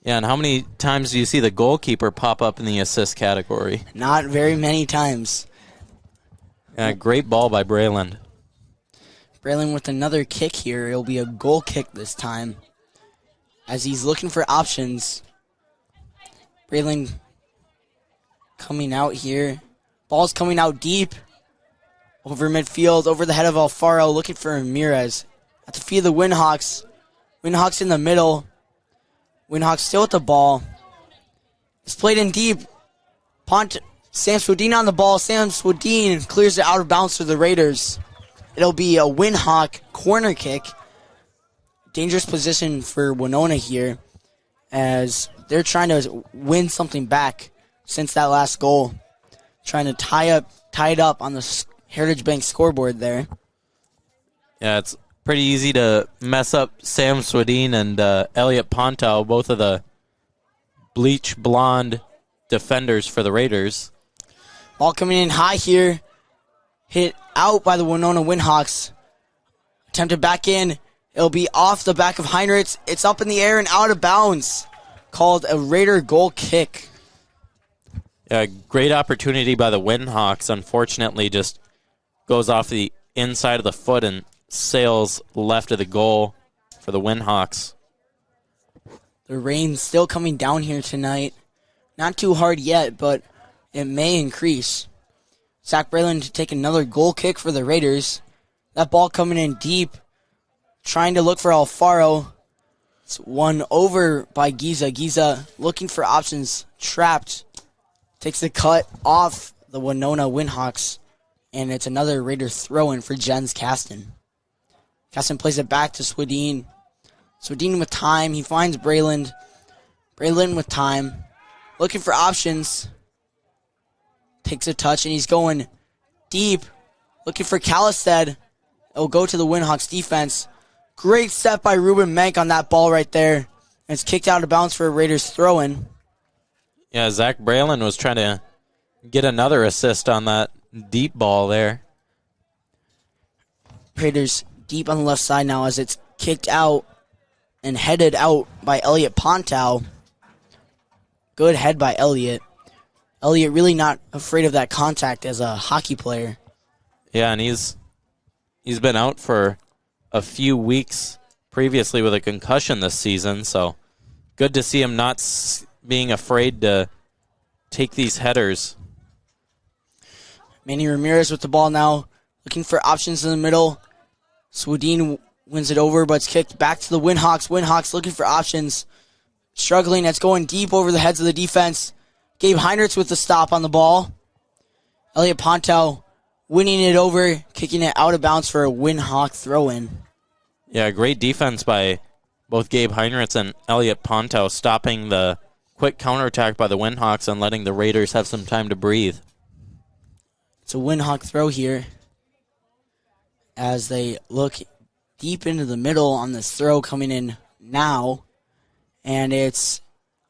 Yeah, and how many times do you see the goalkeeper pop up in the assist category? Not very many times. Yeah, great ball by Brayland. Brayland with another kick here. It'll be a goal kick this time as he's looking for options. Brayland coming out here. Ball's coming out deep. Over midfield, over the head of Alfaro, looking for Ramirez. At the feet of the Windhawks. Windhawks in the middle. Windhawks still with the ball. It's played in deep. Sam Swedin on the ball. Sam Swedin clears it out of bounds for the Raiders. It'll be a Windhawk corner kick. Dangerous position for Winona here as they're trying to win something back since that last goal. Trying to tie it up on the Heritage Bank scoreboard there. Yeah, it's pretty easy to mess up Sam Swedin and Elliot Pontow, both of the bleach blonde defenders for the Raiders. Ball coming in high here. Hit out by the Winona Windhawks. Attempted back in. It'll be off the back of Heinrichs. It's up in the air and out of bounds. Called a Raider goal kick. Yeah, great opportunity by the Windhawks. Unfortunately, just goes off the inside of the foot and sails left of the goal for the Windhawks. The rain's still coming down here tonight. Not too hard yet, but it may increase. Zach Brayland to take another goal kick for the Raiders. That ball coming in deep. Trying to look for Alfaro. It's won over by Giza. Giza looking for options. Trapped. Takes the cut off the Winona Windhawks. And it's another Raider throw-in for Jens Caston. Caston plays it back to Swedin. Swedin with time. He finds Brayland. Brayland with time. Looking for options. Takes a touch and he's going deep. Looking for Calistad. It'll go to the Windhawks defense. Great step by Ruben Mank on that ball right there. And it's kicked out of bounds for a Raiders throw-in. Yeah, Zach Brayland was trying to get another assist on that deep ball there. Raiders deep on the left side now as it's kicked out and headed out by Elliot Pontow. Good head by Elliot. Elliot really not afraid of that contact as a hockey player. Yeah, and he's been out for a few weeks previously with a concussion this season, so good to see him not being afraid to take these headers. Manny Ramirez with the ball now, looking for options in the middle. Swedin wins it over, but it's kicked back to the Winhawks. Winhawks looking for options. Struggling, it's going deep over the heads of the defense. Gabe Heinrichs with the stop on the ball. Elliot Ponto winning it over, kicking it out of bounds for a Winhawk throw-in. Yeah, great defense by both Gabe Heinrichs and Elliot Ponto, stopping the quick counterattack by the Winhawks and letting the Raiders have some time to breathe. It's a Winhawk throw here as they look deep into the middle on this throw coming in now. And it's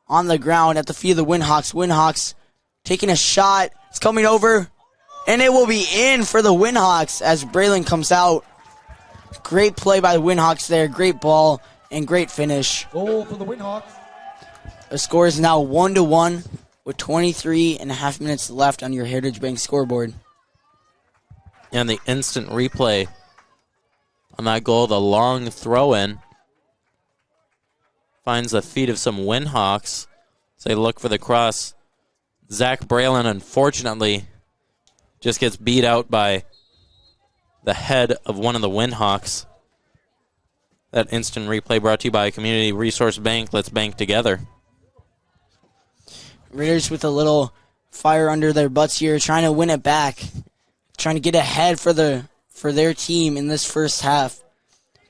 on the ground at the feet of the Winhawks. Winhawks taking a shot. It's coming over. And it will be in for the Winhawks as Braylon comes out. Great play by the Winhawks there. Great ball and great finish. Goal for the Winhawks. The score is now 1-1 with 23.5 minutes left on your Heritage Bank scoreboard. And the instant replay on that goal, the long throw-in, finds the feet of some Winhawks as they look for the cross. Zach Braylon, unfortunately, just gets beat out by the head of one of the Winhawks. That instant replay brought to you by Community Resource Bank. Let's bank together. Raiders with a little fire under their butts here, trying to win it back, trying to get ahead for their team in this first half.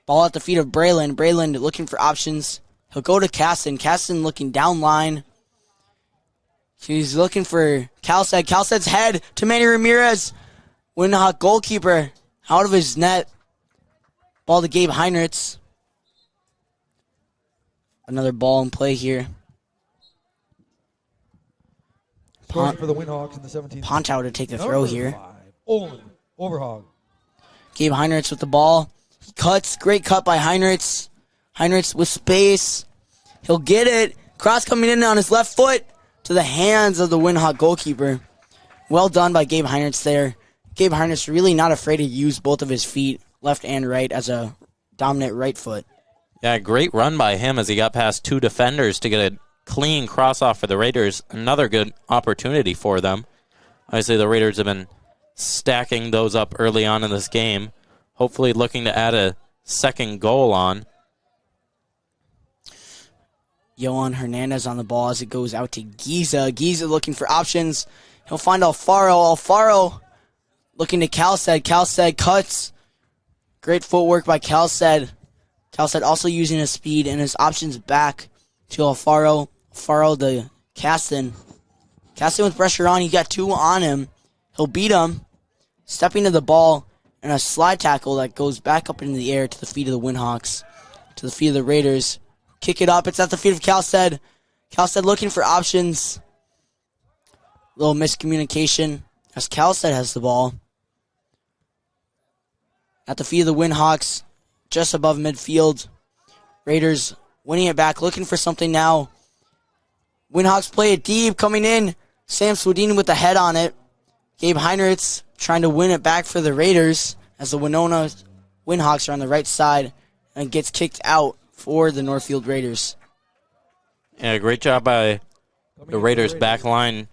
Ball at the feet of Braylon. Braylon looking for options. He'll go to Caston. Caston looking down line. He's looking for Calstead. Calstead's head to Manny Ramirez. Winhawk goalkeeper out of his net. Ball to Gabe Heinrichs. Another ball in play here. Scoring for the Winhawks in the 17th. Ponchow to take the throw here. Olin, Overhog. Gabe Heinrichs with the ball. He cuts. Great cut by Heinrichs. Heinrichs with space. He'll get it. Cross coming in on his left foot to the hands of the Winhawk goalkeeper. Well done by Gabe Heinrichs there. Gabe Heinrichs really not afraid to use both of his feet, left and right, as a dominant right foot. Yeah, great run by him as he got past two defenders to get a clean cross off for the Raiders. Another good opportunity for them. Obviously, the Raiders have been stacking those up early on in this game, hopefully looking to add a second goal on. Johan Hernandez on the ball as it goes out to Giza. Giza looking for options. He'll find Alfaro. Alfaro looking to Calstead. Calstead cuts. Great footwork by Calstead. Calstead also using his speed and his options back to Alfaro. Alfaro to Caston. Caston with pressure on. He got two on him. He'll beat him. Stepping to the ball and a slide tackle that goes back up into the air to the feet of the Winhawks. To the feet of the Raiders. Kick it up. It's at the feet of Calstead. Calstead looking for options. Little miscommunication as Calstead has the ball. At the feet of the Winhawks, just above midfield. Raiders winning it back, looking for something now. Winhawks play it deep, coming in. Sam Swedin with the head on it. Gabe Heinrichs trying to win it back for the Raiders as the Winona Winhawks are on the right side and gets kicked out for the Northfield Raiders. Yeah, great job by the Raiders back line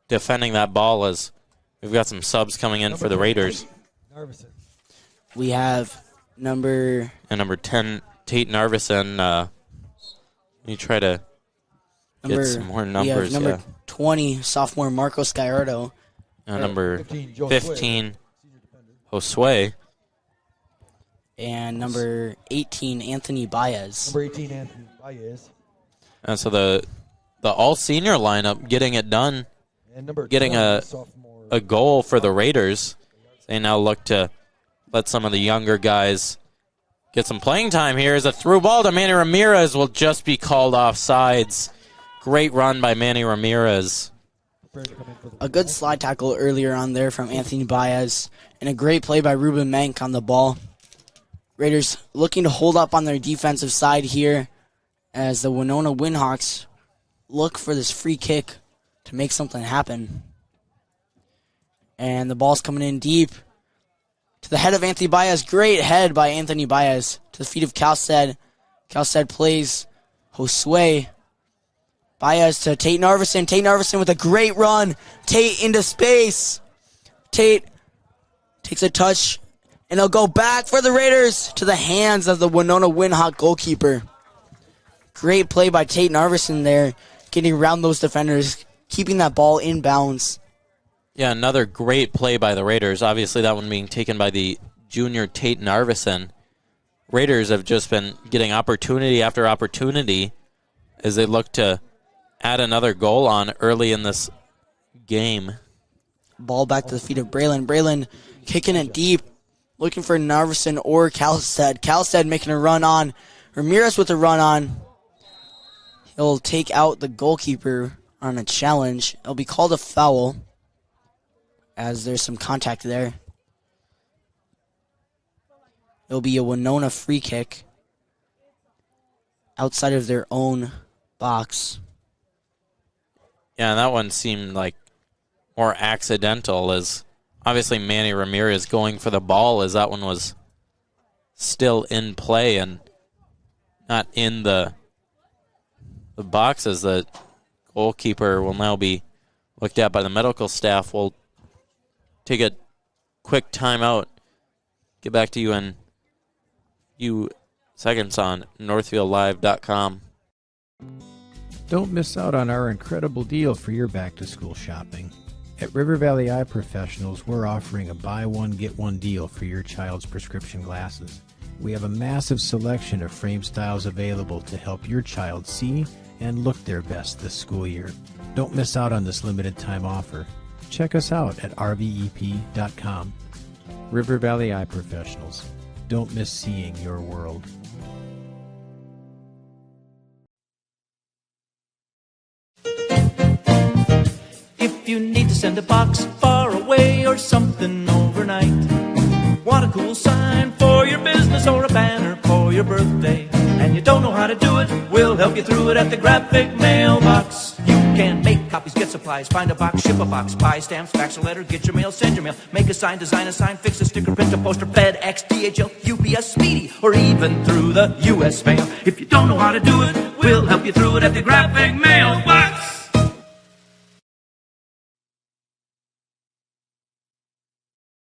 defending that ball as we've got some subs coming in for the Raiders. We have number 10, Tate Narvison. You try to get some more numbers. We have number 20, sophomore Marcos Gallardo. Number 15, Josue. And number 18, Anthony Baez. Number 18, Anthony Baez. And so the all-senior lineup getting it done, getting a goal for the Raiders. They now look to let some of the younger guys get some playing time here. As a through ball to Manny Ramirez will just be called off sides. Great run by Manny Ramirez. A good slide tackle earlier on there from Anthony Baez. And a great play by Ruben Mank on the ball. Raiders looking to hold up on their defensive side here as the Winona Winhawks look for this free kick to make something happen. And the ball's coming in deep. To the head of Anthony Baez. Great head by Anthony Baez. To the feet of Kalstad. Kalstad plays Josue. Baez to Tate Narveson. Tate Narveson with a great run. Tate into space. Tate takes a touch, and he'll go back for the Raiders to the hands of the Winona Windhawk goalkeeper. Great play by Tate Narveson there, getting around those defenders, keeping that ball in bounds. Yeah, another great play by the Raiders. Obviously, that one being taken by the junior Tate Narveson. Raiders have just been getting opportunity after opportunity as they look to add another goal on early in this game. Ball back to the feet of Braylon. Braylon kicking it deep, looking for Narveson or Kalstad. Kalstad making a run on. Ramirez with a run on. He'll take out the goalkeeper on a challenge. It'll be called a foul as there's some contact there. It'll be a Winona free kick outside of their own box. Yeah, and that one seemed like more accidental, as obviously Manny Ramirez going for the ball as that one was still in play and not in the box, as the goalkeeper will now be looked at by the medical staff. We'll take a quick timeout. Get back to you in a few seconds on NorthfieldLive.com. Don't miss out on our incredible deal for your back-to-school shopping. At River Valley Eye Professionals, we're offering a buy one, get one deal for your child's prescription glasses. We have a massive selection of frame styles available to help your child see and look their best this school year. Don't miss out on this limited time offer. Check us out at rvep.com. River Valley Eye Professionals. Don't miss seeing your world. If you need to send a box far away or something overnight, want a cool sign for your business or a banner for your birthday, and you don't know how to do it, we'll help you through it at the Graphic Mailbox. You can make copies, get supplies, find a box, ship a box, buy stamps, fax a letter, get your mail, send your mail, make a sign, design a sign, fix a sticker, print a poster, FedEx, DHL, UPS, Speedy, or even through the U.S. mail. If you don't know how to do it, we'll help you through it at the Graphic Mailbox.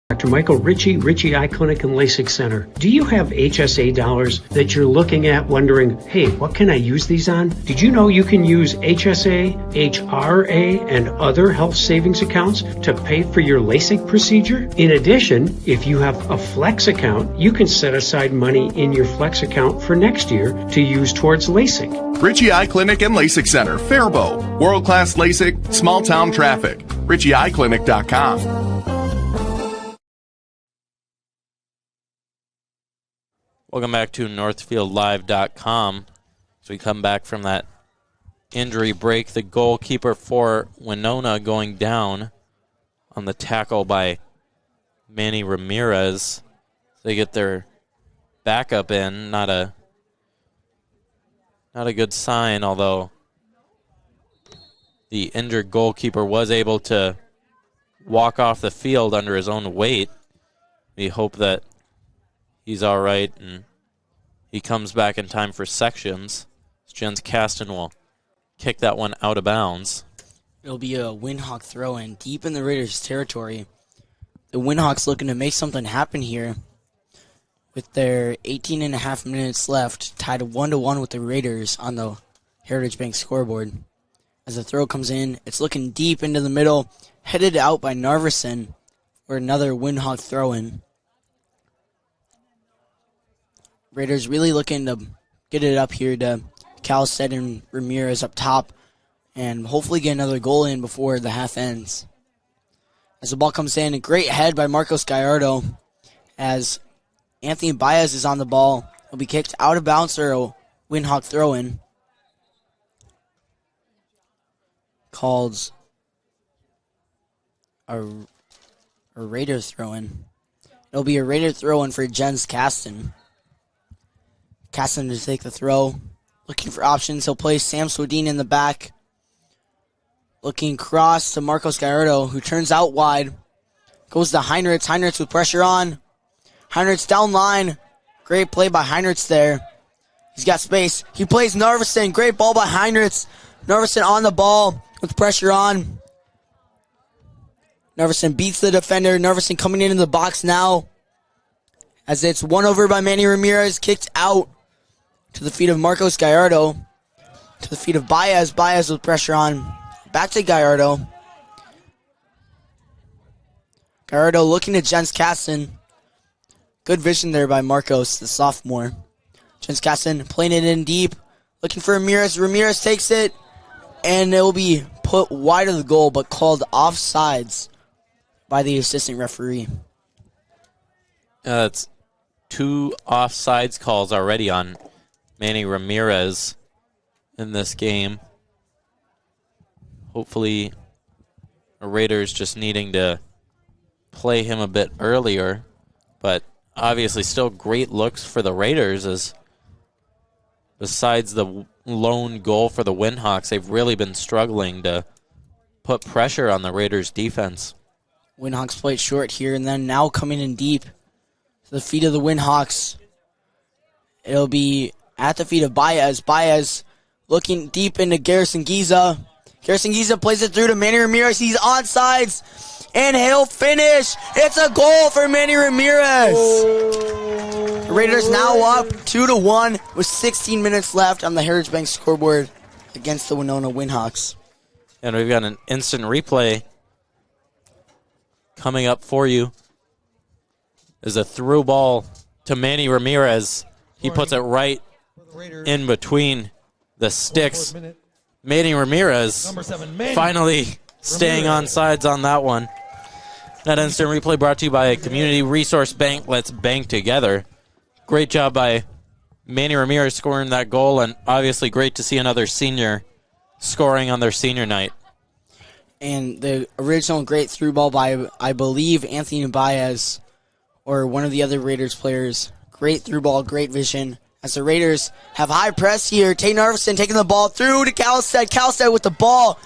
Dr. Michael Ritchie Eye Clinic and LASIK Center. Do you have HSA dollars that you're looking at wondering, hey, what can I use these on? Did you know you can use HSA, HRA, and other health savings accounts to pay for your LASIK procedure? In addition, if you have a Flex account, you can set aside money in your Flex account for next year to use towards LASIK. Ritchie Eye Clinic and LASIK Center, Faribault. World-class LASIK, small-town traffic. RitchieEyeClinic.com. Welcome back to NorthfieldLive.com. As we come back from that injury break, the goalkeeper for Winona going down on the tackle by Manny Ramirez. They get their backup in. Not a good sign, although the injured goalkeeper was able to walk off the field under his own weight. We hope that he's all right and he comes back in time for sections. Jens Kasten will kick that one out of bounds. It'll be a Windhawk throw-in deep in the Raiders' territory. The Windhawks looking to make something happen here with their 18 and a half minutes left, tied 1-1 with the Raiders on the Heritage Bank scoreboard. As the throw comes in, it's looking deep into the middle, headed out by Narveson for another Windhawk throw-in. Raiders really looking to get it up here to Kalstad and Ramirez up top and hopefully get another goal in before the half ends. As the ball comes in, a great head by Marcos Gallardo as Anthony Baez is on the ball. He'll be kicked out of bounds or a Windhawk throw-in. Called a Raider throw-in. It'll be a Raider throw-in for Jens Kasten. Kasten to take the throw. Looking for options. He'll play Sam Swedin in the back. Looking cross to Marcos Gallardo, who turns out wide. Goes to Heinrichs. Heinrichs with pressure on. Heinrichs down line. Great play by Heinrichs there. He's got space. He plays Narveson. Great ball by Heinrichs. Narveson on the ball with pressure on. Narveson beats the defender. Narveson coming into the box now. As it's won over by Manny Ramirez. Kicked out to the feet of Marcos Gallardo. To the feet of Baez. Baez with pressure on. Back to Gallardo. Gallardo looking at Jens Kasten. Good vision there by Marcos, the sophomore. Jens Kasten playing it in deep. Looking for Ramirez. Ramirez takes it. And it will be put wide of the goal, but called offsides by the assistant referee. It's 2 offsides calls already on Manny Ramirez in this game. Hopefully, the Raiders just needing to play him a bit earlier, but obviously still great looks for the Raiders, as besides the lone goal for the Windhawks, they've really been struggling to put pressure on the Raiders' defense. Windhawks played short here, and then now coming in deep to the feet of the Windhawks. It'll be at the feet of Baez. Baez looking deep into Garrison Giza. Garrison Giza plays it through to Manny Ramirez. He's onside, and he'll finish. It's a goal for Manny Ramirez. The Raiders now up 2-1 with 16 minutes left on the Heritage Bank scoreboard against the Winona Windhawks. And we've got an instant replay coming up for you. There's a through ball to Manny Ramirez. He puts it right in between the sticks. Manny Ramirez finally staying on sides on that one. That instant replay brought to you by Community Resource Bank. Let's bank together. Great job by Manny Ramirez scoring that goal, and obviously great to see another senior scoring on their senior night. And the original great through ball by, I believe, Anthony Baez, or one of the other Raiders players. Great through ball, great vision. As the Raiders have high press here, Tate Narveson taking the ball through to Calstead. Calstead with the ball,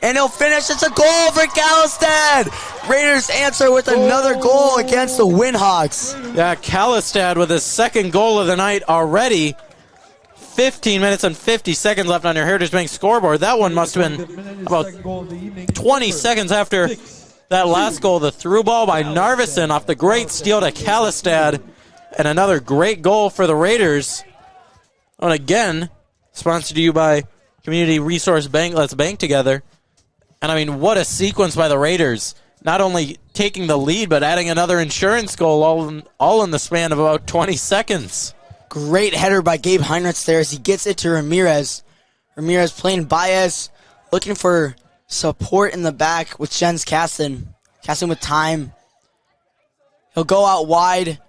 and he'll finish. It's a goal for Calstead. Raiders answer with another goal against the Windhawks. Yeah, Calstead with his second goal of the night already. 15 minutes and 50 seconds left on your Heritage Bank scoreboard. That one must have been about 20 seconds after that last goal. The through ball by Narveson off the great steal to Calstead. And another great goal for the Raiders. And again, sponsored to you by Community Resource Bank. Let's bank together. And I mean, what a sequence by the Raiders. Not only taking the lead, but adding another insurance goal all in the span of about 20 seconds. Great header by Gabe Heinrichs there as he gets it to Ramirez. Ramirez playing Baez, looking for support in the back with Jens Kasten. Kasten with time. He'll go out wide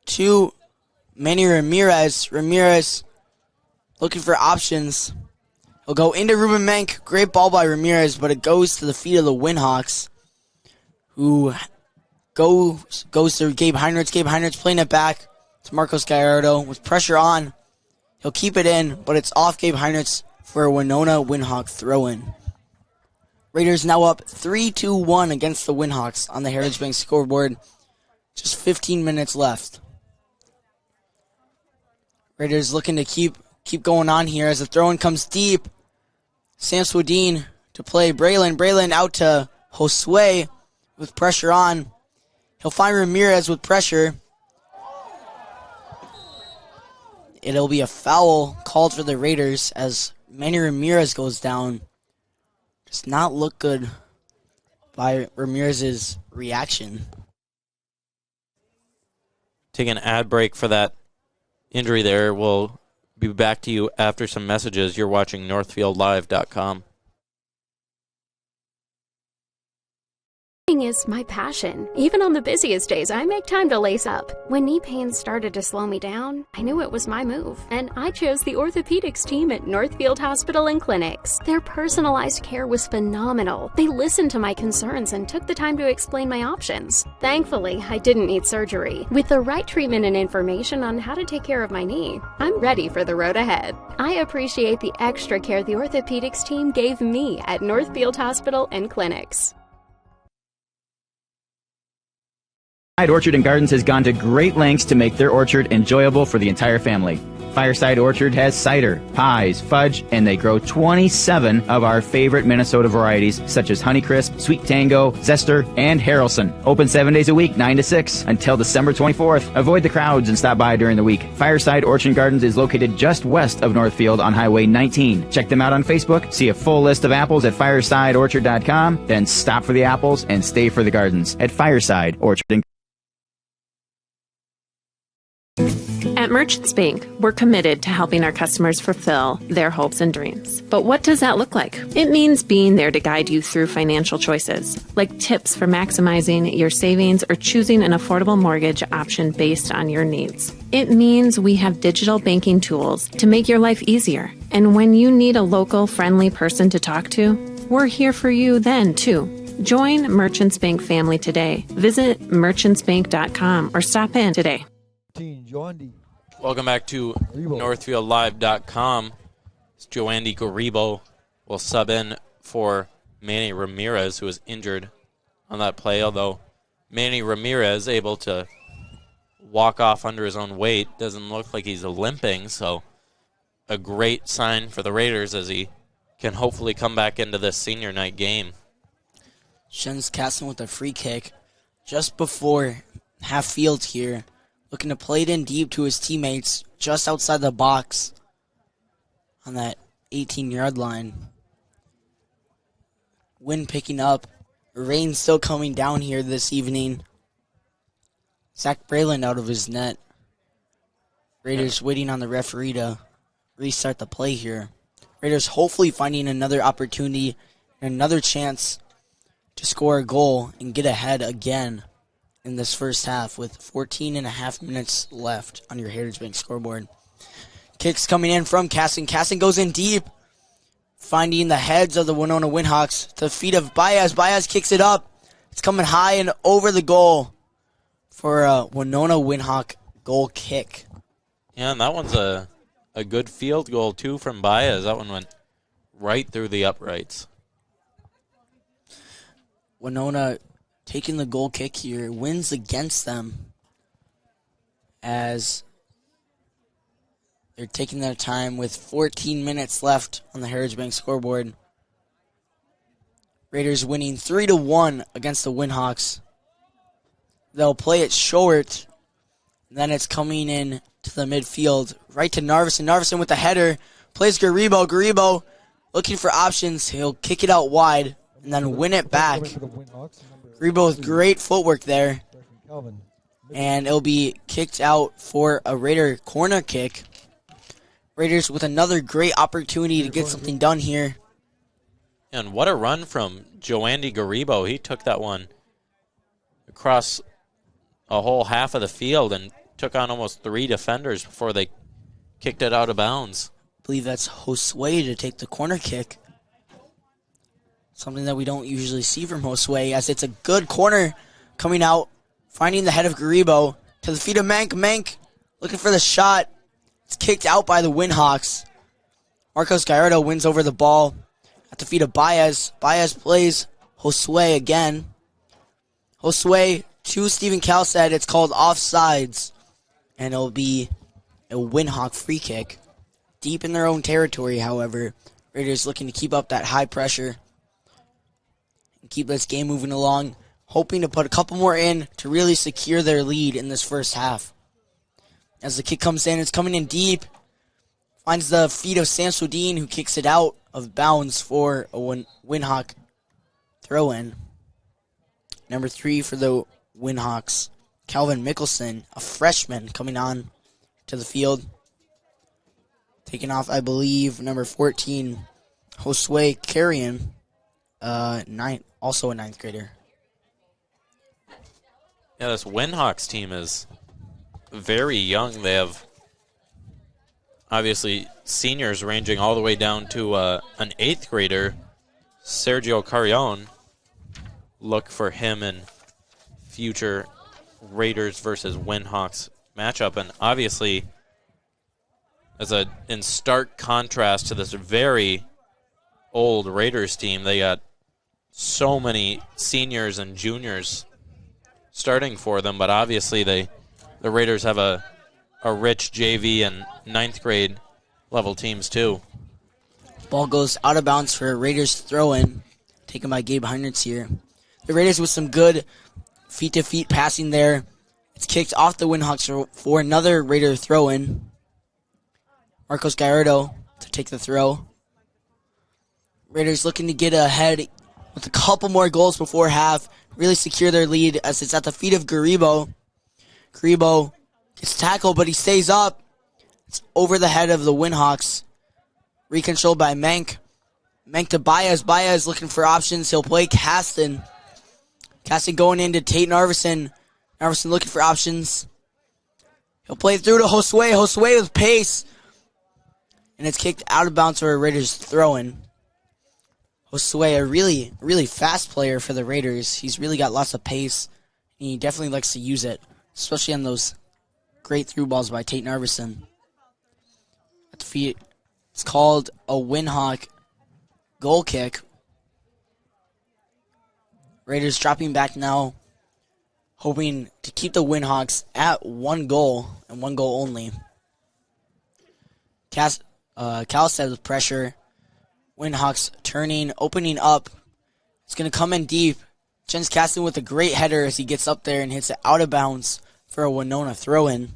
to Manny Ramirez. Ramirez looking for options. He'll go into Ruben Menk. Great ball by Ramirez, but it goes to the feet of the Windhawks, who goes to Gabe Heinrichs. Gabe Heinrichs playing it back to Marcos Gallardo with pressure on. He'll keep it in, but it's off Gabe Heinrichs for a Winona Windhawk throw-in. Raiders now up 3-1 against the Windhawks on the Heritage Bank scoreboard. Just 15 minutes left. Raiders looking to keep going on here as the throw-in comes deep. Sam Swedin to play Braylon. Braylon out to Josue with pressure on. He'll find Ramirez with pressure. It'll be a foul called for the Raiders as Manny Ramirez goes down. Does not look good by Ramirez's reaction. Take an ad break for that injury there. We'll be back to you after some messages. You're watching NorthfieldLive.com. Is my passion. Even on the busiest days, I make time to lace up. When knee pain started to slow me down, I knew it was my move, and I chose the orthopedics team at Northfield Hospital and Clinics. Their personalized care was phenomenal. They listened to my concerns and took the time to explain my options. Thankfully, I didn't need surgery. With the right treatment and information on how to take care of my knee, I'm ready for the road ahead. I appreciate the extra care the orthopedics team gave me at Northfield Hospital and Clinics. Orchard and Gardens has gone to great lengths to make their orchard enjoyable for the entire family. Fireside Orchard has cider, pies, fudge, and they grow 27 of our favorite Minnesota varieties, such as Honeycrisp, Sweet Tango, Zester, and Harrelson. Open 7 days a week, 9 to 6, until December 24th. Avoid the crowds and stop by during the week. Fireside Orchard Gardens is located just west of Northfield on Highway 19. Check them out on Facebook, see a full list of apples at firesideorchard.com, then stop for the apples and stay for the gardens at Fireside Orchard. At Merchants Bank, we're committed to helping our customers fulfill their hopes and dreams. But what does that look like? It means being there to guide you through financial choices, like tips for maximizing your savings or choosing an affordable mortgage option based on your needs. It means we have digital banking tools to make your life easier. And when you need a local, friendly person to talk to, we're here for you then, too. Join Merchants Bank family today. Visit merchantsbank.com or stop in today. Welcome back to NorthfieldLive.com. Joandy Garibo will sub in for Manny Ramirez, who was injured on that play, although Manny Ramirez able to walk off under his own weight. Doesn't look like he's limping, so a great sign for the Raiders as he can hopefully come back into this senior night game. Shen's casting with a free kick just before half field here. Looking to play it in deep to his teammates just outside the box on that 18-yard line. Wind picking up. Rain still coming down here this evening. Zach Brayland out of his net. Raiders waiting on the referee to restart the play here. Raiders hopefully finding another opportunity and another chance to score a goal and get ahead again in this first half with 14 and a half minutes left on your Heritage Bank scoreboard. Kicks coming in from Casson. Casson goes in deep, finding the heads of the Winona Windhawks to the feet of Baez. Baez kicks it up. It's coming high and over the goal for a Winona Windhawk goal kick. Yeah, and that one's a good field goal, too, from Baez. That one went right through the uprights. Winona taking the goal kick here, wins against them as they're taking their time with 14 minutes left on the Heritage Bank scoreboard. Raiders winning 3-1 against the Windhawks. They'll play it short, and then it's coming in to the midfield, right to Narveson. Narveson with the header, plays Garibo. Garibo looking for options. He'll kick it out wide and then win it back. Rebo with great footwork there. And it'll be kicked out for a Raider corner kick. Raiders with another great opportunity to get something done here. And what a run from Joandy Garibo. He took that one across a whole half of the field and took on almost 3 defenders before they kicked it out of bounds. I believe that's Josue to take the corner kick. Something that we don't usually see from Josue, as it's a good corner coming out, finding the head of Garibo to the feet of Mank. Mank looking for the shot. It's kicked out by the Windhawks. Marcos Gallardo wins over the ball at the feet of Baez. Baez plays Josue again. Josue to Stephen Cal said it's called offsides, and it'll be a Windhawk free kick. Deep in their own territory, however, Raiders looking to keep up that high pressure and keep this game moving along, hoping to put a couple more in to really secure their lead in this first half. As the kick comes in, it's coming in deep. Finds the feet of Sam Sodine, who kicks it out of bounds for a Windhawk throw-in. Number 3 for the Windhawks, Calvin Mickelson, a freshman coming on to the field. Taking off, I believe, number 14, Josue Carrion, also a 9th grader. Yeah, this Windhawks team is very young. They have, obviously, seniors ranging all the way down to an 8th grader, Sergio Carrion. Look for him in future Raiders versus Windhawks matchup. And obviously, in stark contrast to this very old Raiders team, they got so many seniors and juniors starting for them, but obviously the Raiders have a rich JV and ninth grade level teams too. Ball goes out of bounds for Raiders throw-in, taken by Gabe Heinrichs here. The Raiders with some good feet-to-feet passing there. It's kicked off the Windhawks for another Raider throw-in. Marcos Gallardo to take the throw. Raiders looking to get ahead with a couple more goals before half. Really secure their lead as it's at the feet of Garibo. Garibo gets tackled, but he stays up. It's over the head of the Windhawks. Recontrolled by Mank. Mank to Baez. Baez looking for options. He'll play Caston. Caston going into Tate Narveson. Narveson looking for options. He'll play through to Josue. Josue with pace. And it's kicked out of bounds for a Raiders throw-in. Josue, a really, really fast player for the Raiders. He's really got lots of pace. And he definitely likes to use it, especially on those great through balls by Tate Narveson. At the feet, it's called a Windhawk goal kick. Raiders dropping back now, hoping to keep the Windhawks at 1 goal and 1 goal only. Calstead with pressure. Windhawks turning, opening up. It's going to come in deep. Jens Caston with a great header as he gets up there and hits it out of bounds for a Winona throw-in.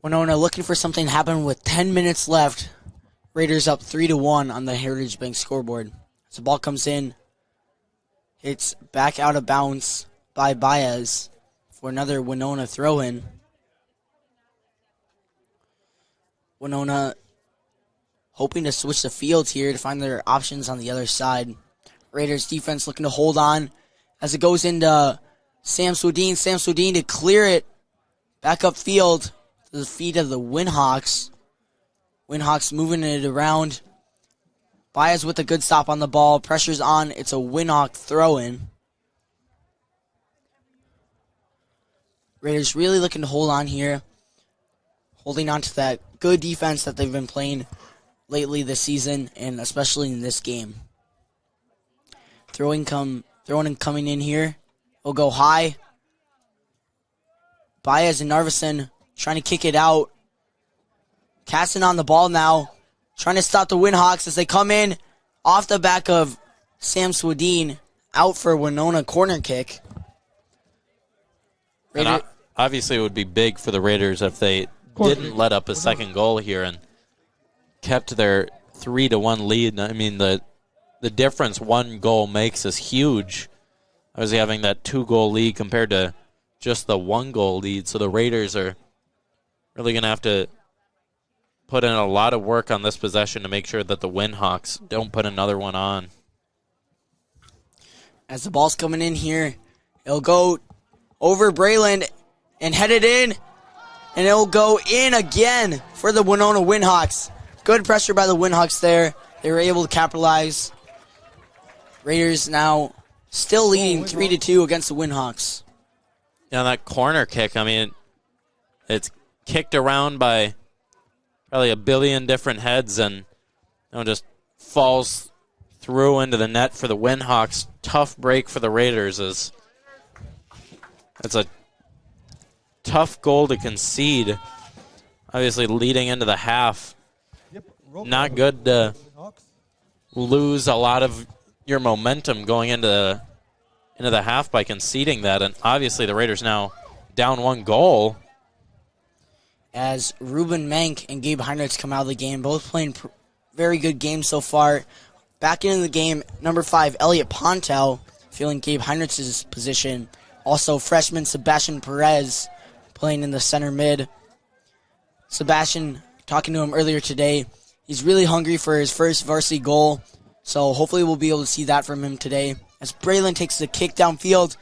Winona looking for something to happen with 10 minutes left. Raiders up 3-1 on the Heritage Bank scoreboard. As the ball comes in, it's back out of bounds by Baez for another Winona throw-in. Winona hoping to switch the field here to find their options on the other side. Raiders defense looking to hold on as it goes into Sam Swedin. Sam Swedin to clear it back up field to the feet of the Windhawks. Windhawks moving it around. Baez with a good stop on the ball. Pressure's on. It's a Windhawk throw-in. Raiders really looking to hold on here. Holding on to that good defense that they've been playing lately this season, and especially in this game. Throwing coming in here. Will go high. Baez and Narveson trying to kick it out. Caston on the ball now. Trying to stop the Windhawks as they come in off the back of Sam Swedin. Out for Winona corner kick. And obviously it would be big for the Raiders if they didn't let up a second goal here and kept their 3-1 lead. I mean, the difference 1 goal makes is huge. Obviously having that 2-goal lead compared to just the 1-goal lead. So the Raiders are really going to have to put in a lot of work on this possession to make sure that the Windhawks don't put another one on. As the ball's coming in here, it'll go over Brayland and head it in. And it'll go in again for the Winona Windhawks. Good pressure by the Windhawks there. They were able to capitalize. Raiders now still leading 3-2 against the Windhawks. Yeah, that corner kick, I mean, it's kicked around by probably a billion different heads and just falls through into the net for the Windhawks. Tough break for the Raiders. It's a tough goal to concede. Obviously leading into the half. Not good to lose a lot of your momentum going into the half by conceding that. And obviously the Raiders now down 1 goal. As Ruben Mank and Gabe Heinrichs come out of the game, both playing very good games so far. Back into the game, number 5, Elliot Pontel, filling Gabe Heinrichs' position. Also, freshman Sebastian Perez playing in the center mid. Sebastian, talking to him earlier today, he's really hungry for his first varsity goal, so hopefully we'll be able to see that from him today. As Braylon takes the kick downfield,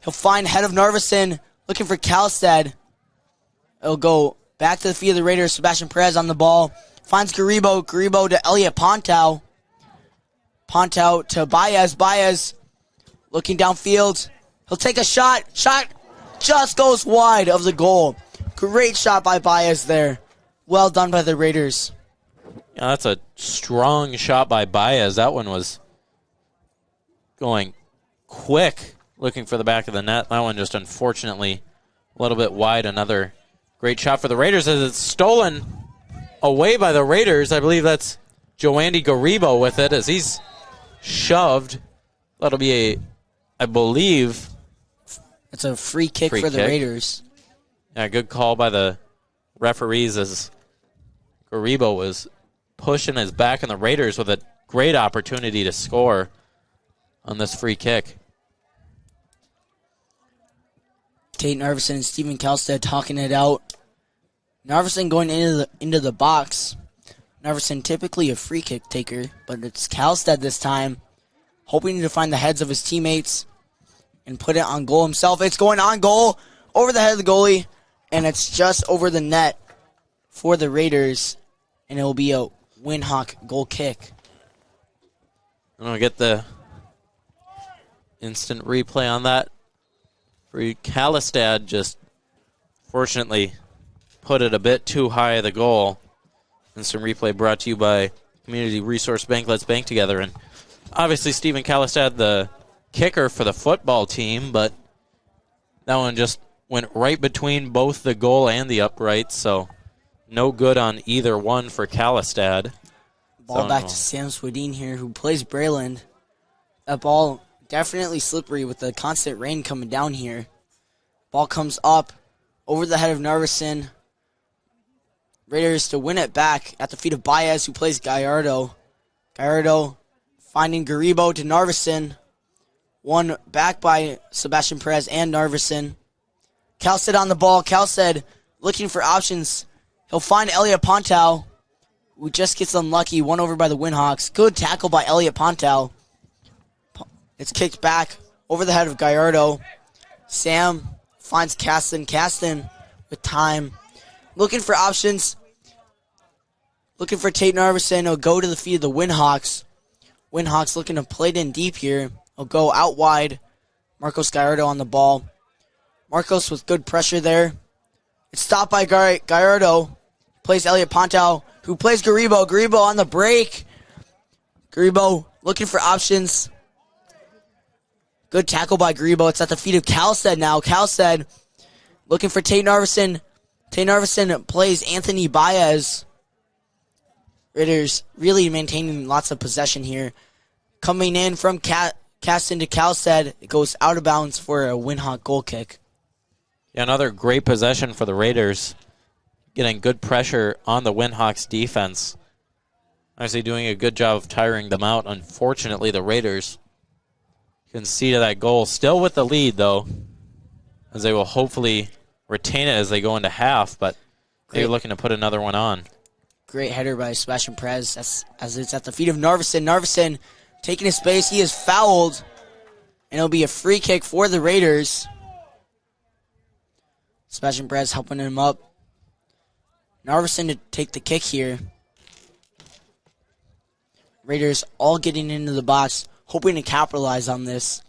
he'll find head of Narveson, looking for Calstead. It'll go back to the feet of the Raiders. Sebastian Perez on the ball. Finds Garibo. Garibo to Elliot Pontel. Pontel to Baez. Baez looking downfield. He'll take a shot. Shot just goes wide of the goal. Great shot by Baez there. Well done by the Raiders. Yeah, that's a strong shot by Baez. That one was going quick looking for the back of the net. That one just unfortunately a little bit wide. Another great shot for the Raiders as it's stolen away by the Raiders. I believe that's Joandy Garibo with it as he's shoved. That'll be I believe. It's a free kick for the Raiders. Yeah, good call by the referees as Garibo was pushing his back on the Raiders with a great opportunity to score on this free kick. Tate Narveson and Steven Kalstad talking it out. Narveson going into the box. Narveson typically a free kick taker, but it's Kalstad this time, hoping to find the heads of his teammates and put it on goal himself. It's going on goal, over the head of the goalie, and it's just over the net for the Raiders, and it will be a Winhawk goal kick. I'm going to get the instant replay on that. Kalistad just fortunately put it a bit too high of the goal. Instant replay brought to you by Community Resource Bank. Let's bank together. And obviously Stephen Kalistad, the kicker for the football team, but that one just went right between both the goal and the uprights, so no good on either one for Kalistad. Ball back to Sam Swedin here, who plays Brayland. That ball definitely slippery with the constant rain coming down here. Ball comes up over the head of Narveson. Raiders to win it back at the feet of Baez, who plays Gallardo. Gallardo finding Garibo to Narveson. One back by Sebastian Perez and Narveson. Kalstad on the ball. Kalstad looking for options. He'll find Elliot Pontow, who just gets unlucky. One over by the Winhawks. Good tackle by Elliot Pontow. It's kicked back over the head of Gallardo. Sam finds Caston. Caston with time. Looking for options. Looking for Tate Narveson. He'll go to the feet of the Winhawks. Winhawks looking to play it in deep here. He'll go out wide. Marcos Gallardo on the ball. Marcos with good pressure there. It's stopped by Gallardo. Plays Elliot Pontow, who plays Garibo. Garibo on the break. Garibo looking for options. Good tackle by Garibo. It's at the feet of Kalstad now. Kalstad looking for Tate Narveson. Tate Narveson plays Anthony Baez. Raiders really maintaining lots of possession here. Coming in from Caston to Kalstad. It goes out of bounds for a Winhawk goal kick. Yeah, another great possession for the Raiders. Getting good pressure on the Winhawks defense. Actually doing a good job of tiring them out. Unfortunately, the Raiders conceded that goal. Still with the lead, though, as they will hopefully retain it as they go into half, but they're looking to put another one on. Great header by Sebastian Perez as it's at the feet of Narveson. Narveson taking his space. He is fouled, and it'll be a free kick for the Raiders. Sebastian Perez helping him up. Narveson to take the kick here. Raiders all getting into the box, hoping to capitalize on this.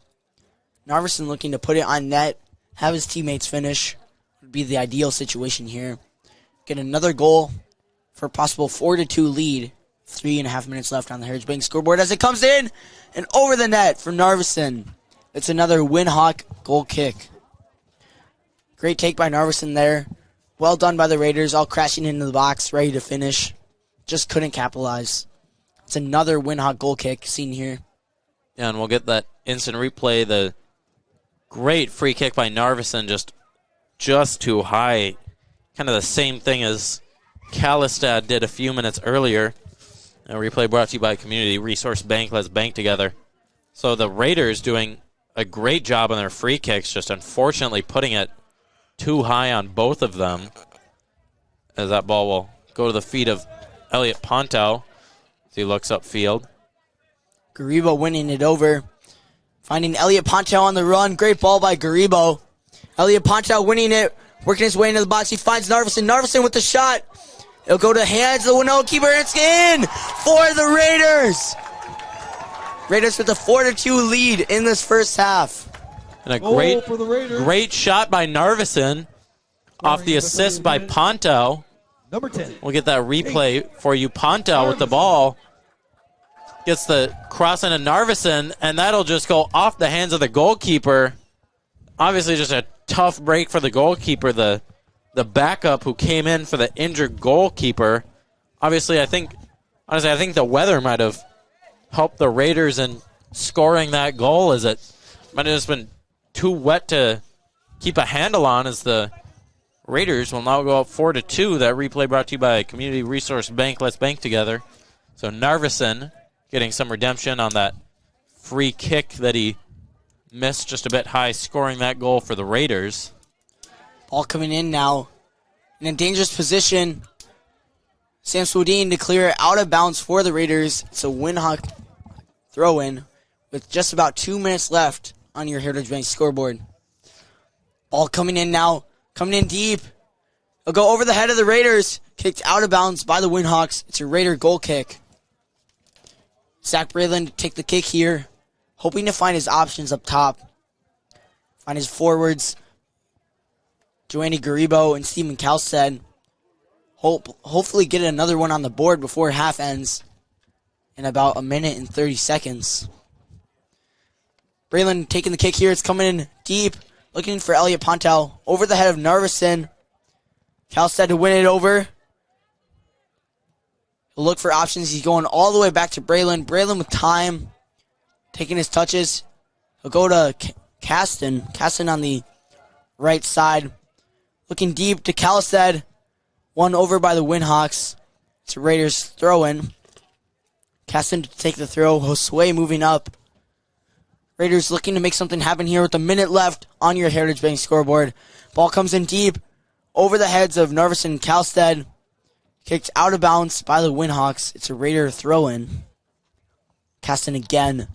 Narveson looking to put it on net, have his teammates finish. Would be the ideal situation here. Get another goal for a possible 4-2 lead. 3.5 minutes left on the Heritage Bank scoreboard as it comes in and over the net for Narveson. It's another Winhawk goal kick. Great take by Narveson there. Well done by the Raiders, all crashing into the box, ready to finish. Just couldn't capitalize. It's another Winhawk goal kick seen here. Yeah, and we'll get that instant replay. The great free kick by Narveson, just too high. Kind of the same thing as Kalistad did a few minutes earlier. A replay brought to you by Community Resource Bank. Let's bank together. So the Raiders doing a great job on their free kicks, just unfortunately putting it too high on both of them, as that ball will go to the feet of Elliot Pontow as he looks upfield. Garibo winning it over. Finding Elliot Pontow on the run. Great ball by Garibo. Elliot Pontow winning it. Working his way into the box. He finds Narveson. Narveson with the shot. It'll go to hands of the Winona keeper. It's in for the Raiders. Raiders with a 4-2 lead in this first half. And a great shot by Narveson off the assist by Pontow. Number 10. We'll get that replay for you. Pontow with the ball. Gets the cross into Narveson, and that'll just go off the hands of the goalkeeper. obviously just a tough break for the goalkeeper, the backup who came in for the injured goalkeeper. Obviously, I think the weather might have helped the Raiders in scoring that goal, as it might have just been too wet to keep a handle on, as the Raiders will now go up 4-2. That replay brought to you by Community Resource Bank. Let's bank together. So Narveson getting some redemption on that free kick that he missed just a bit high, scoring that goal for the Raiders. Ball coming in now in a dangerous position. Sam Swodine to clear it out of bounds for the Raiders. It's a Winhawk throw-in with just about 2 minutes left on your Heritage Bank scoreboard. Ball coming in now, coming in deep. It'll go over the head of the Raiders. Kicked out of bounds by the Winhawks. It's a Raider goal kick. Zach Braylon to take the kick here, hoping to find his options up top. Find his forwards, Joanny Garibo and Stephen Kalstead. Hopefully get another one on the board before half ends in about 1 minute and 30 seconds. Braylon taking the kick here. It's coming in deep, looking for Elliot Pontel. Over the head of Narveson. Kalstead to win it over. He'll look for options. He's going all the way back to Braylon. Braylon with time, taking his touches. He'll go to Kasten. Kasten on the right side. Looking deep to Kalstead. Won over by the Winhawks. It's a Raiders throw-in. Kasten to take the throw. Josue moving up. Raiders looking to make something happen here with a minute left on your Heritage Bank scoreboard. Ball comes in deep over the heads of Narveson and Kalstead. Kicked out of bounds by the Winhawks. It's a Raider throw-in. Kasten again.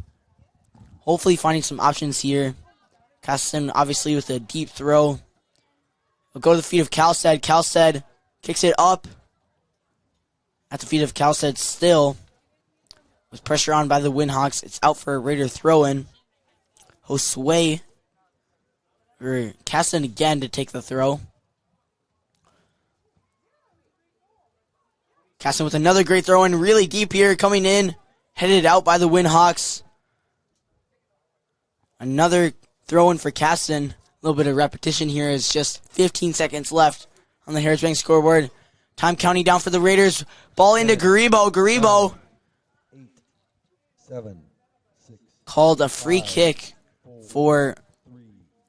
Hopefully finding some options here. Kasten obviously with a deep throw. We'll go to the feet of Kalstead. Kalstead kicks it up. At the feet of Kalstead still. With pressure on by the Winhawks. It's out for a Raider throw-in. Josue. Or Kasten again to take the throw. Kasten with another great throw-in. Really deep here. Coming in. Headed out by the Winhawks. Another throw-in for Kasten. A little bit of repetition here. It's just 15 seconds left on the Heritage Bank scoreboard. Time counting down for the Raiders. Ball into Garibo. Garibo 8, 7, 6, called a free kick for